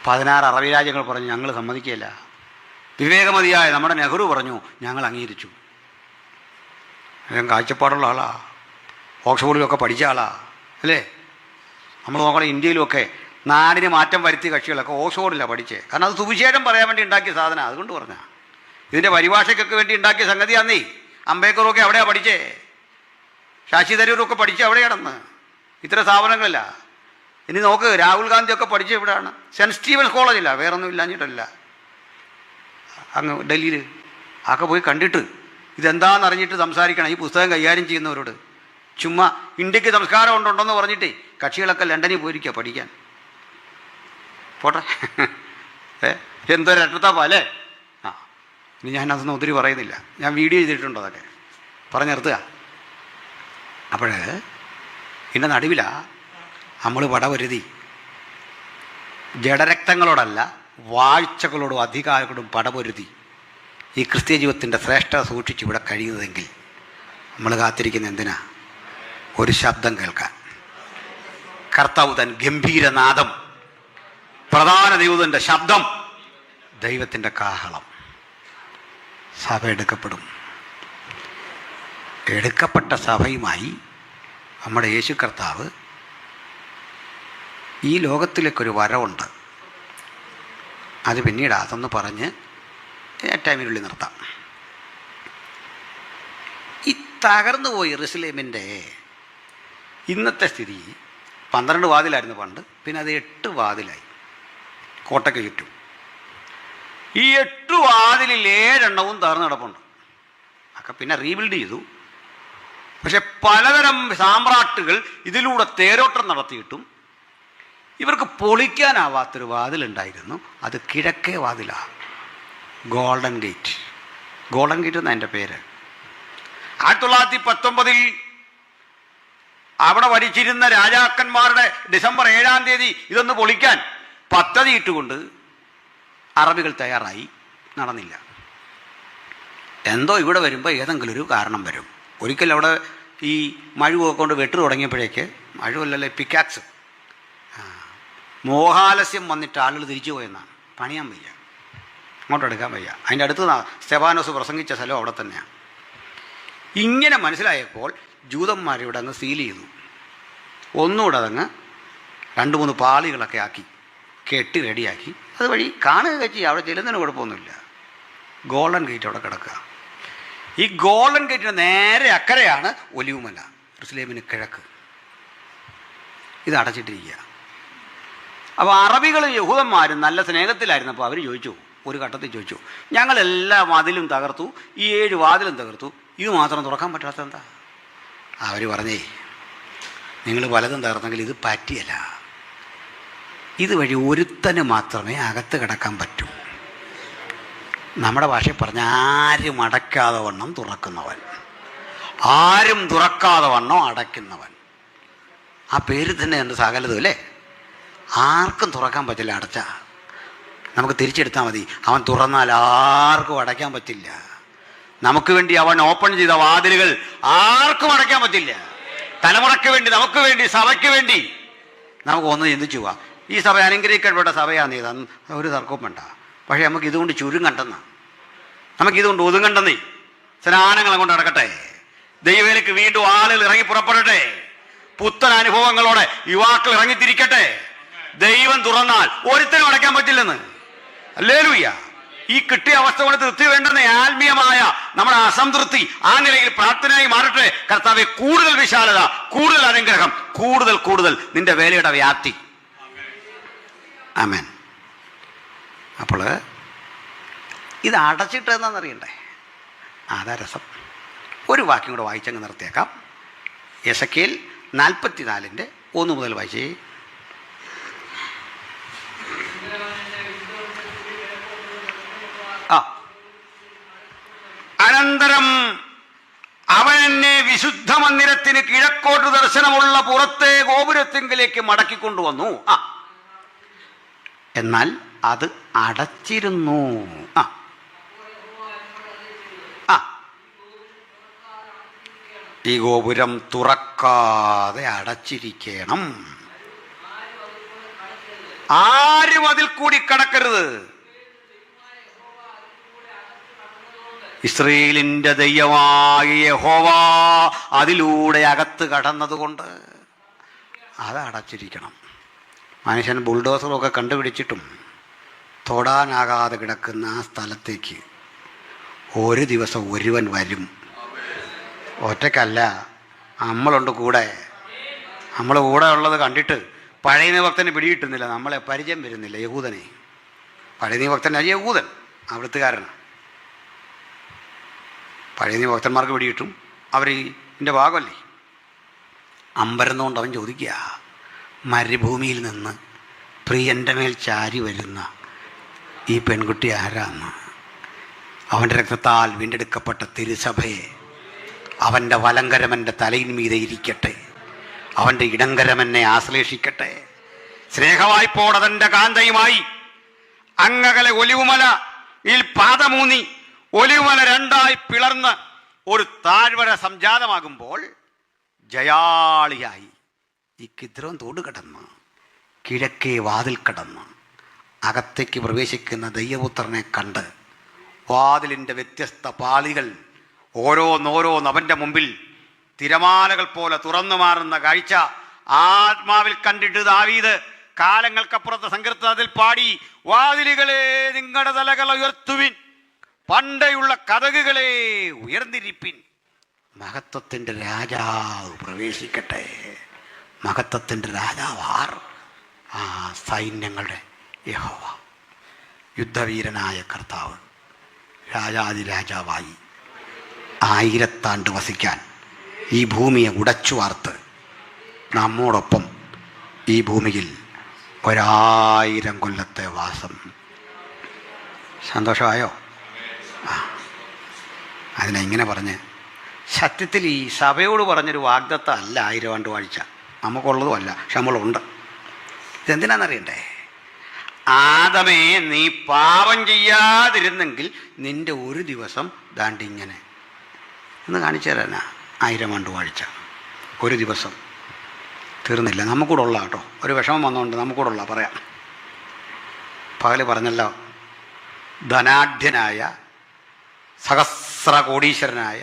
16 അറബ് രാജ്യങ്ങൾ പറഞ്ഞു ഞങ്ങൾ സമ്മതിക്കുകയില്ല. വിവേകമതിയായ നമ്മുടെ നെഹ്റു പറഞ്ഞു ഞങ്ങൾ അംഗീകരിച്ചു. കാഴ്ചപ്പാടുള്ള ആളാ, ഓക്സ്ഫോർഡിലൊക്കെ പഠിച്ച ആളാ അല്ലേ? നമ്മൾ നോക്കണം, ഇന്ത്യയിലുമൊക്കെ നാടിന് മാറ്റം വരുത്തിയ കക്ഷികളൊക്കെ ഓക്സ്ഫോർഡിലാണ് പഠിച്ചത്. കാരണം അത് സുവിശേഷം പറയാൻ വേണ്ടി ഉണ്ടാക്കിയ സാധനം. അതുകൊണ്ട് പറഞ്ഞാൽ ഇതിൻ്റെ പരിഭാഷയ്ക്കൊക്കെ വേണ്ടി ഉണ്ടാക്കിയ സംഗതിയാന്നേ. അംബേദ്കറൊക്കെ അവിടെയാണ് പഠിച്ചേ, ശശി തരൂരൊക്കെ പഠിച്ച് അവിടെ കിടന്ന്. ഇത്തരം സ്ഥാപനങ്ങളില്ല. ഇനി നോക്ക്, രാഹുൽ ഗാന്ധിയൊക്കെ പഠിച്ച ഇവിടെയാണ്. സെൻറ്റ് സ്റ്റീവൻസ് കോളേജില്ല, വേറൊന്നും ഇല്ലാഞ്ഞിട്ടല്ല. അങ്ങ് ഡൽഹിയിൽ ഒക്കെ പോയി കണ്ടിട്ട് ഇതെന്താണെന്ന് അറിഞ്ഞിട്ട് സംസാരിക്കണം ഈ പുസ്തകം കൈകാര്യം ചെയ്യുന്നവരോട്. ചുമ്മാ ഇന്ത്യക്ക് സംസ്കാരം ഉണ്ടെന്ന് പറഞ്ഞിട്ടേ കക്ഷികളൊക്കെ ലണ്ടനിൽ പോയിരിക്കുക പഠിക്കാൻ. പോട്ടെ, എന്തൊരു അറ്റത്താപ്പാ അല്ലേ? ഇനി ഞാൻ അതൊന്നും ഒത്തിരി പറയുന്നില്ല, ഞാൻ വീഡിയോ ചെയ്തിട്ടുണ്ട്, അതൊക്കെ പറഞ്ഞു നിർത്തുക. അപ്പോൾ ഇതിൻ്റെ നടുവിലാണ് നമ്മൾ പടപൊരുതി. ജഡരക്തങ്ങളോടല്ല, വാഴ്ചകളോടും അധികാരങ്ങളോടും പടപൊരുതി ഈ ക്രിസ്ത്യ ജീവിതത്തിൻ്റെ ശ്രേഷ്ഠത സൂക്ഷിച്ച് ഇവിടെ കഴിയുന്നതെങ്കിൽ നമ്മൾ കാത്തിരിക്കുന്ന എന്തിനാ? ഒരു ശബ്ദം കേൾക്കാൻ. കർത്താവ് തൻ ഗംഭീരനാദം, പ്രധാന ദൈവത്തിൻ്റെ ശബ്ദം ദൈവത്തിൻ്റെ കാഹളം, സഭ എടുക്കപ്പെടും. എടുക്കപ്പെട്ട സഭയുമായി നമ്മുടെ യേശു കർത്താവ് ഈ ലോകത്തിലേക്കൊരു വരവുണ്ട്. അത് പിന്നീട് അതൊന്ന് പറഞ്ഞ് ടൈമിനുള്ളിൽ നിർത്താം. ഈ തകർന്നു പോയി യെരൂശലേമിൻ്റെ ഇന്നത്തെ സ്ഥിതി 12 വാതിലായിരുന്നു പണ്ട്, പിന്നെ അത് 8 വാതിലായി കോട്ടയ്ക്ക് ചുറ്റും. ഈ 8 വാതിലിൽ 7 എണ്ണവും തകർന്നു കിടപ്പുണ്ട്. ഒക്കെ പിന്നെ റീബിൽഡ് ചെയ്തു. പക്ഷെ പലതരം സാമ്രാട്ടുകൾ ഇതിലൂടെ തേരോട്ടം നടത്തിയിട്ടും ഇവർക്ക് പൊളിക്കാനാവാത്തൊരു വാതിലുണ്ടായിരുന്നു. അത് കിഴക്കേ വാതിലാണ്, ഗോൾഡൻ ഗേറ്റ്. ഗോൾഡൻ ഗേറ്റ് എന്നാണ് എൻ്റെ പേര്. 1919 അവിടെ ഭരിച്ചിരുന്ന രാജാക്കന്മാരുടെ ഡിസംബർ 7-ാം തീയതി ഇതൊന്ന് പൊളിക്കാൻ പദ്ധതി ഇട്ടുകൊണ്ട് അറബികൾ തയ്യാറായി. നടന്നില്ല. എന്തോ ഇവിടെ വരുമ്പോൾ ഏതെങ്കിലും ഒരു കാരണം വരും. ഒരിക്കൽ അവിടെ ഈ മഴുവൊക്കെ കൊണ്ട് വെട്ടു തുടങ്ങിയപ്പോഴേക്ക്, മഴുവല്ലല്ലേ പിക്കാക്സ്, മോഹാലസ്യം വന്നിട്ട് ആളുകൾ തിരിച്ചു പോയെന്നാണ്. പണിയാൻ വയ്യ, അങ്ങോട്ട് എടുക്കാൻ വയ്യ. അതിൻ്റെ അടുത്ത് സ്തെഫാനോസ് പ്രസംഗിച്ച സ്ഥലം അവിടെ തന്നെയാണ്. ഇങ്ങനെ മനസ്സിലായപ്പോൾ ജൂതന്മാരിവിടെ അങ്ങ് സീൽ ചെയ്തു. ഒന്നുകൂടെ അതങ്ങ് 2-3 പാളികളൊക്കെ ആക്കി കെട്ടി റെഡിയാക്കി അതുവഴി കാണുക ചെയ്യും. അവിടെ ചെല്ലുന്നതിന് കുഴപ്പമൊന്നുമില്ല. ഗോൾഡൻ ഗേറ്റ് അവിടെ കിടക്കുക. ഈ ഗോൾഡൻ ഗേറ്റിന് നേരെ അക്കരെയാണ് ഒലിവുമല, യെരൂശലേമിന് കിഴക്ക്. ഇത് അടച്ചിട്ടിരിക്കുക. അപ്പോൾ അറബികളും യഹൂദന്മാരും നല്ല സ്നേഹത്തിലായിരുന്നപ്പോൾ അവർ ചോദിച്ചു, ഒരു ഘട്ടത്തിൽ ചോദിച്ചു, ഞങ്ങളെല്ലാ വാതിലും തകർത്തു, ഈ 7 വാതിലും തകർത്തു, ഇത് മാത്രം തുറക്കാൻ പറ്റാത്ത എന്താ? അവർ പറഞ്ഞേ, നിങ്ങൾ പലതും തകർത്തെങ്കിൽ ഇത് പറ്റിയല്ല. ഇതുവഴി ഒരുത്തന് മാത്രമേ അകത്ത് കിടക്കാൻ പറ്റൂ. നമ്മുടെ ഭാഷയിൽ പറഞ്ഞ ആരും അടയ്ക്കാതെ വണ്ണം തുറക്കുന്നവൻ, ആരും തുറക്കാതെ വണ്ണം അടയ്ക്കുന്നവൻ. ആ പേര് തന്നെ ഉണ്ട് സകലതും അല്ലേ. ആർക്കും തുറക്കാൻ പറ്റില്ല. അടച്ച നമുക്ക് തിരിച്ചെടുത്താൽ മതി. അവൻ തുറന്നാൽ ആർക്കും അടയ്ക്കാൻ പറ്റില്ല. നമുക്ക് വേണ്ടി അവൻ ഓപ്പൺ ചെയ്ത വാതിലുകൾ ആർക്കും അടയ്ക്കാൻ പറ്റില്ല. തലമുറയ്ക്ക് വേണ്ടി, നമുക്ക് വേണ്ടി, സഭയ്ക്ക് വേണ്ടി നമുക്ക് ഒന്ന് ചിന്തിച്ചു പോവാം. ഈ സഭ അനുഗ്രഹിക്കപ്പെട്ട സഭയാണ് ഇത്, ഒരു തർക്കവും വേണ്ട. പക്ഷേ നമുക്ക് ഇതുകൊണ്ട് ചുരുങ്ങണ്ടെന്ന, നമുക്കിതുകൊണ്ട് ഒതുങ്ങണ്ടെന്നേ. സ്നാനങ്ങളെ കൊണ്ട് നടക്കട്ടെ, ദൈവത്തിലേക്ക് വീണ്ടും ആളുകൾ ഇറങ്ങി പുറപ്പെടട്ടെ, പുത്തൻ അനുഭവങ്ങളോടെ യുവാക്കൾ ഇറങ്ങിത്തിരിക്കട്ടെ. ദൈവം തുറന്നാൽ ഒരുത്തരും അടയ്ക്കാൻ പറ്റില്ലെന്ന്. ഹല്ലേലൂയ. ഈ കിട്ടിയ അവസ്ഥ കൊണ്ട് തൃപ്തി വേണ്ടെന്ന ആത്മീയമായ നമ്മുടെ അസംതൃപ്തി ആ നിലയിൽ പ്രാർത്ഥനയായി മാറട്ടെ. കർത്താവെ, കൂടുതൽ വിശാലത, കൂടുതൽ അനുഗ്രഹം, കൂടുതൽ കൂടുതൽ നിന്റെ വേലയുടെ വ്യാപ്തി. ആമേൻ. അപ്പോൾ ഇത് അടച്ചിട്ട് എന്നാണെന്നറിയണ്ടേ? അതാ രസം. ഒരു വാക്യം കൂടെ വായിച്ചങ്ങ് നിർത്തിയേക്കാം. എസെക്കിയേൽ 44:1 മുതൽ വായിച്ചേ. അനന്തരം അവൻ എന്നെ വിശുദ്ധ മന്ദിരത്തിന് കിഴക്കോട്ട് ദർശനമുള്ള പുറത്തെ ഗോപുരത്തിങ്കിലേക്ക് മടക്കിക്കൊണ്ടുവന്നു. എന്നാൽ അത് അടച്ചിരുന്നു. ഈ ഗോപുരം തുറക്കാതെ അടച്ചിരിക്കണം. ആരും അതിൽ കൂടി കടക്കരുത്. ഇസ്രയേലിൻ്റെ ദൈവമായ യഹോവ അതിലൂടെ അകത്ത് കടന്നതുകൊണ്ട് അത് അടച്ചിരിക്കണം. മനുഷ്യൻ ബുൾഡോസറൊക്കെ കണ്ടുപിടിച്ചിട്ടും തൊടാനാകാതെ കിടക്കുന്ന ആ സ്ഥലത്തേക്ക് ഒരു ദിവസം ഒരുവൻ വരും. ഒറ്റക്കല്ല, നമ്മളുണ്ട് കൂടെ. നമ്മൾ കൂടെ ഉള്ളത് കണ്ടിട്ട് പഴയ നിയമഭക്തനെ പിടികിട്ടുന്നില്ല, നമ്മളെ പരിചയം വരുന്നില്ല. യഹൂദനെ, പഴയ നിയമഭക്തൻ യഹൂദൻ, അവിടുത്തുകാരനാണ്. പഴയ നിയമഭക്തന്മാർക്ക് പിടികിട്ടും, അവർ ഇതിൻ്റെ ഭാഗമല്ലേ. അമ്പരന്നുകൊണ്ട് അവൻ ചോദിക്കുക, മരുഭൂമിയിൽ നിന്ന് പ്രിയൻ്റെ മേൽ ചാരി വരുന്ന ഈ പെൺകുട്ടി ആരാന്ന്? അവൻ്റെ രക്തത്താൽ വീണ്ടെടുക്കപ്പെട്ട തിരുസഭയെ അവൻ്റെ വലങ്കരമൻ്റെ തലയിൽ മീതെ ഇരിക്കട്ടെ, അവൻ്റെ ഇടങ്കരമെന്നെ ആശ്ലേഷിക്കട്ടെ. സ്നേഹവായ്പോടതൻ്റെ കാന്തയുമായി അങ്ങകലെ ഒലിവുമലയിൽ പാദമൂന്നി ഒലിവുമല 2ആയി പിളർന്ന് ഒരു താഴ്വര സംജാതമാകുമ്പോൾ ജയാളിയായി ഈ കിദ്രോൻ തോട് കടന്ന് കിഴക്കേ വാതിൽ കടന്ന് അകത്തേക്ക് പ്രവേശിക്കുന്ന ദൈവപുത്രനെ കണ്ട് വാതിലിൻ്റെ വ്യത്യസ്ത പാളികൾ ഓരോന്നോരോന്ന് അവൻ്റെ മുമ്പിൽ തിരമാലകൾ പോലെ തുറന്നു മാറുന്ന കാഴ്ച ആത്മാവിൽ കണ്ടിട്ട് ദാവീദ് കാലങ്ങൾക്കപ്പുറത്തെ സങ്കീർത്തനത്തിൽ പാടി, വാതിലുകളെ നിങ്ങളുടെ തലകൾ ഉയർത്തുവിൻ, പണ്ടയുള്ള കതകുകളെ ഉയർന്നിരിപ്പിൻ. മഹത്വത്തിൻ്റെ രാജാവ് പ്രവേശിക്കട്ടെ. മഹത്വത്തിൻ്റെ രാജാവാർ? ആ സൈന്യങ്ങളുടെ യഹോവ, യുദ്ധവീരനായ കർത്താവ്, രാജാതിരാജാവായി 1000 ആണ്ട് വസിക്കാൻ ഈ ഭൂമിയെ ഉടച്ചു വാർത്ത് നമ്മോടൊപ്പം ഈ ഭൂമിയിൽ 1000 കൊല്ലത്തെ വാസം. സന്തോഷമായോ? അതിനെ ഇങ്ങനെ പറഞ്ഞ്, സത്യത്തിൽ ഈ സഭയോട് പറഞ്ഞൊരു വാഗ്ദത്തം അല്ല 1000 ആണ്ട് വാഴ്ച, നമുക്കുള്ളതുമല്ല, പക്ഷെ നമ്മളുണ്ട്. ഇതെന്തിനാണെന്നറിയണ്ടേ? ആദമേ, നീ പാപം ചെയ്യാതിരുന്നെങ്കിൽ നിൻ്റെ ഒരു ദിവസം ദാണ്ടിങ്ങനെ എന്ന് കാണിച്ചു തരാനാ 1000 ആണ്ട് വാഴ്ച. ഒരു ദിവസം തീർന്നില്ല. നമുക്കൂടെ ഉള്ള കേട്ടോ, ഒരു വിഷമം വന്നുകൊണ്ട് നമുക്കൂടെ ഉള്ള പറയാം. പകല് പറഞ്ഞല്ലോ, ധനാഢ്യനായ സഹസ്രകോടീശ്വരനായ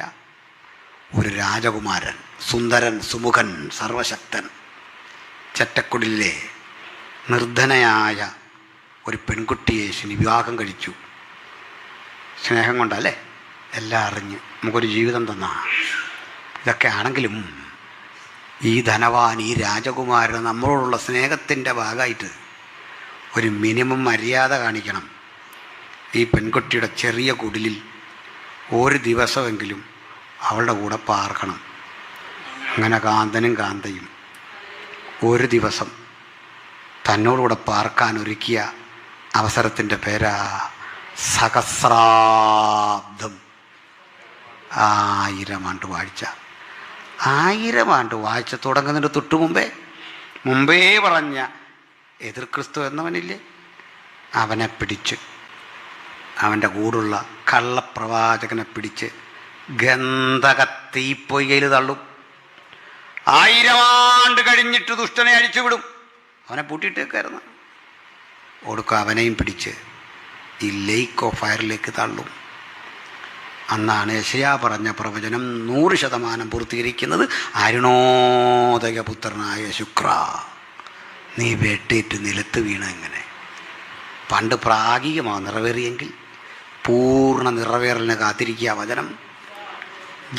ഒരു രാജകുമാരൻ, സുന്ദരൻ, സുമുഖൻ, സർവശക്തൻ, ചെറ്റക്കുടിലെ നിർധനയായ ഒരു പെൺകുട്ടിയെ വിവാഹം കഴിച്ചു. സ്നേഹം കൊണ്ടല്ലേ, എല്ലാം അറിഞ്ഞ് നമുക്കൊരു ജീവിതം തന്ന. ഇതൊക്കെ ആണെങ്കിലും ഈ ധനവാൻ, ഈ രാജകുമാരൻ നമ്മളോടുള്ള സ്നേഹത്തിൻ്റെ ഭാഗമായിട്ട് ഒരു മിനിമം മര്യാദ കാണിക്കണം. ഈ പെൺകുട്ടിയുടെ ചെറിയ കുടിലിൽ ഒരു ദിവസമെങ്കിലും അവളുടെ കൂടെ പാർക്കണം. അങ്ങനെ കാന്തനും കാന്തയും ഒരു ദിവസം തന്നോടുകൂടെ പാർക്കാൻ ഒരുക്കിയ അവസരത്തിൻ്റെ പേരാ സഹസ്രാബ്ദം. 1000 ആണ്ട് വാഴ്ച. 1000 ആണ്ട് വാഴ്ച തുടങ്ങുന്നതിന് തൊട്ടു മുമ്പേ പറഞ്ഞ എതിർ ക്രിസ്തു എന്നവനില്ലേ, അവനെ പിടിച്ച്, അവൻ്റെ കൂടുള്ള കള്ളപ്രവാചകനെ പിടിച്ച് ഗന്ധക തീപ്പൊയ്കയിൽ തള്ളും. 1000 ആണ്ട് കഴിഞ്ഞിട്ട് ദുഷ്ടനെ അഴിച്ചുവിടും. അവനെ പൂട്ടിയിട്ടേക്കായിരുന്നു. ഒടുക്കം അവനെയും പിടിച്ച് ഈ ലേക്ക് ഓഫ് ഫയറിലേക്ക് തള്ളും. അന്നാണ് യെശയ്യാ പറഞ്ഞ പ്രവചനം 100% പൂർത്തീകരിക്കുന്നത്. അരുണോദയപുത്രനായ ശുക്ര, നീ വെട്ടേറ്റ് നിലത്ത് വീണ. എങ്ങനെ പണ്ട് പ്രാഗികമാണ് നിറവേറിയെങ്കിൽ പൂർണ്ണ നിറവേറലിന് കാത്തിരിക്കുക വചനം.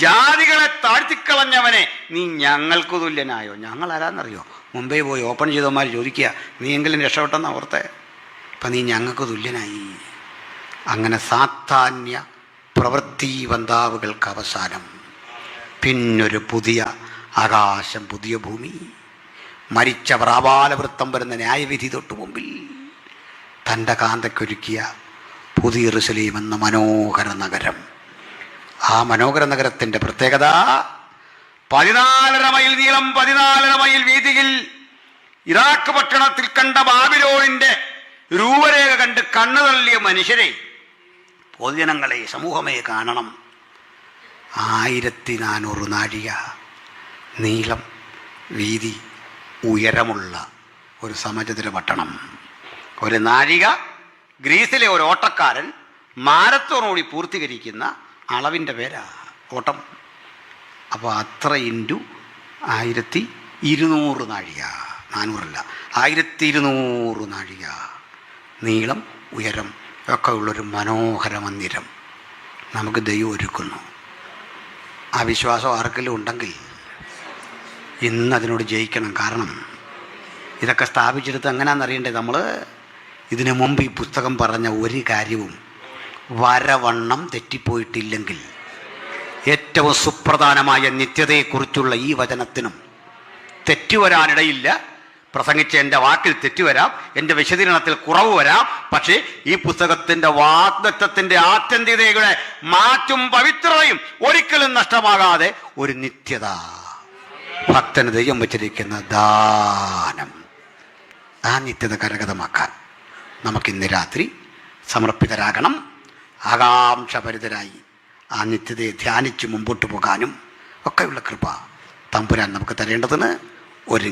ജാതികളെ താഴ്ത്തിക്കളഞ്ഞവനെ, നീ ഞങ്ങൾക്ക് തുല്യനായോ? ഞങ്ങൾ ആരാന്നറിയോ? മുമ്പേ പോയി ഓപ്പൺ ചെയ്തവന്മാർ ചോദിക്കുക, നീ എങ്കിലും രക്ഷപ്പെട്ടെന്ന് ഓർത്തെ. ഇപ്പം നീ ഞങ്ങൾക്ക് തുല്യനായി. അങ്ങനെ സാത്താന്യ പ്രവൃത്തി ബന്ധാവുകൾക്ക് അവസാനം. പിന്നൊരു പുതിയ ആകാശം, പുതിയ ഭൂമി. മരിച്ചവർ ആബാലവൃത്തം വരുന്ന ന്യായവിധി തൊട്ടു മുമ്പിൽ തൻ്റെ കാന്തയ്ക്കൊരുക്കിയ പുതിയ യെരൂശലേം എന്ന മനോഹര നഗരം. ആ മനോഹര നഗരത്തിൻ്റെ പ്രത്യേകത 14.5 മൈൽ നീളം, 14.5 മൈൽ വീതിയിൽ ഇറാഖ് പട്ടണത്തിൽ കണ്ട ബാബിലോണിൻ്റെ രൂപരേഖ കണ്ട് കണ്ണു തള്ളിയ മനുഷ്യരെ, പൊതുജനങ്ങളെ, സമൂഹമേ കാണണം. 1400 നാഴിക നീളം, വീതി, ഉയരമുള്ള ഒരു സമചതുര പട്ടണം. ഒരു നാഴിക ഗ്രീസിലെ ഒരു ഓട്ടക്കാരൻ മാരത്തോൺ ഓടി പൂർത്തീകരിക്കുന്ന അളവിൻ്റെ പേരാ ഓട്ടം. അപ്പോൾ അത്ര ഇൻറ്റു 1200 നാഴിക, 400 1200 നാഴിക നീളം, ഉയരം ഒക്കെ ഉള്ളൊരു മനോഹര മന്ദിരം നമുക്ക് ദൈവം ഒരുക്കുന്നു. ആ വിശ്വാസം ആർക്കെങ്കിലും ഉണ്ടെങ്കിൽ ഇന്നതിനോട് ജയിക്കണം. കാരണം ഇതൊക്കെ സ്ഥാപിച്ചെടുത്ത് എങ്ങനെയാണെന്നറിയണ്ടേ? നമ്മൾ ഇതിനു മുമ്പ് ഈ പുസ്തകം പറഞ്ഞ ഒരു കാര്യവും വരവണ്ണം തെറ്റിപ്പോയിട്ടില്ലെങ്കിൽ, ഏറ്റവും സുപ്രധാനമായ നിത്യതയെക്കുറിച്ചുള്ള ഈ വചനത്തിനും തെറ്റുവരാനിടയില്ല. പ്രസംഗിച്ച എൻ്റെ വാക്കിൽ തെറ്റുവരാം, എൻ്റെ വിശദീകരണത്തിൽ കുറവ് വരാം. പക്ഷേ ഈ പുസ്തകത്തിൻ്റെ വാഗ്ദത്തത്തിൻ്റെ ആത്യന്തികതയുടെ മാറ്റും പവിത്രതയും ഒരിക്കലും നഷ്ടമാകാതെ ഒരു നിത്യത ഭക്തന് ദൈവം വച്ചിരിക്കുന്ന ദാനം. ആ നിത്യത കരഗതമാക്കാൻ നമുക്കിന്ന് രാത്രി സമർപ്പിതരാകണം. ആകാംക്ഷഭരിതരായി ആ നിത്യതയെ ധ്യാനിച്ച് മുമ്പോട്ട് പോകാനും ഒക്കെയുള്ള കൃപ തമ്പുരാൻ നമുക്ക് തരേണ്ടതിന് ഒരു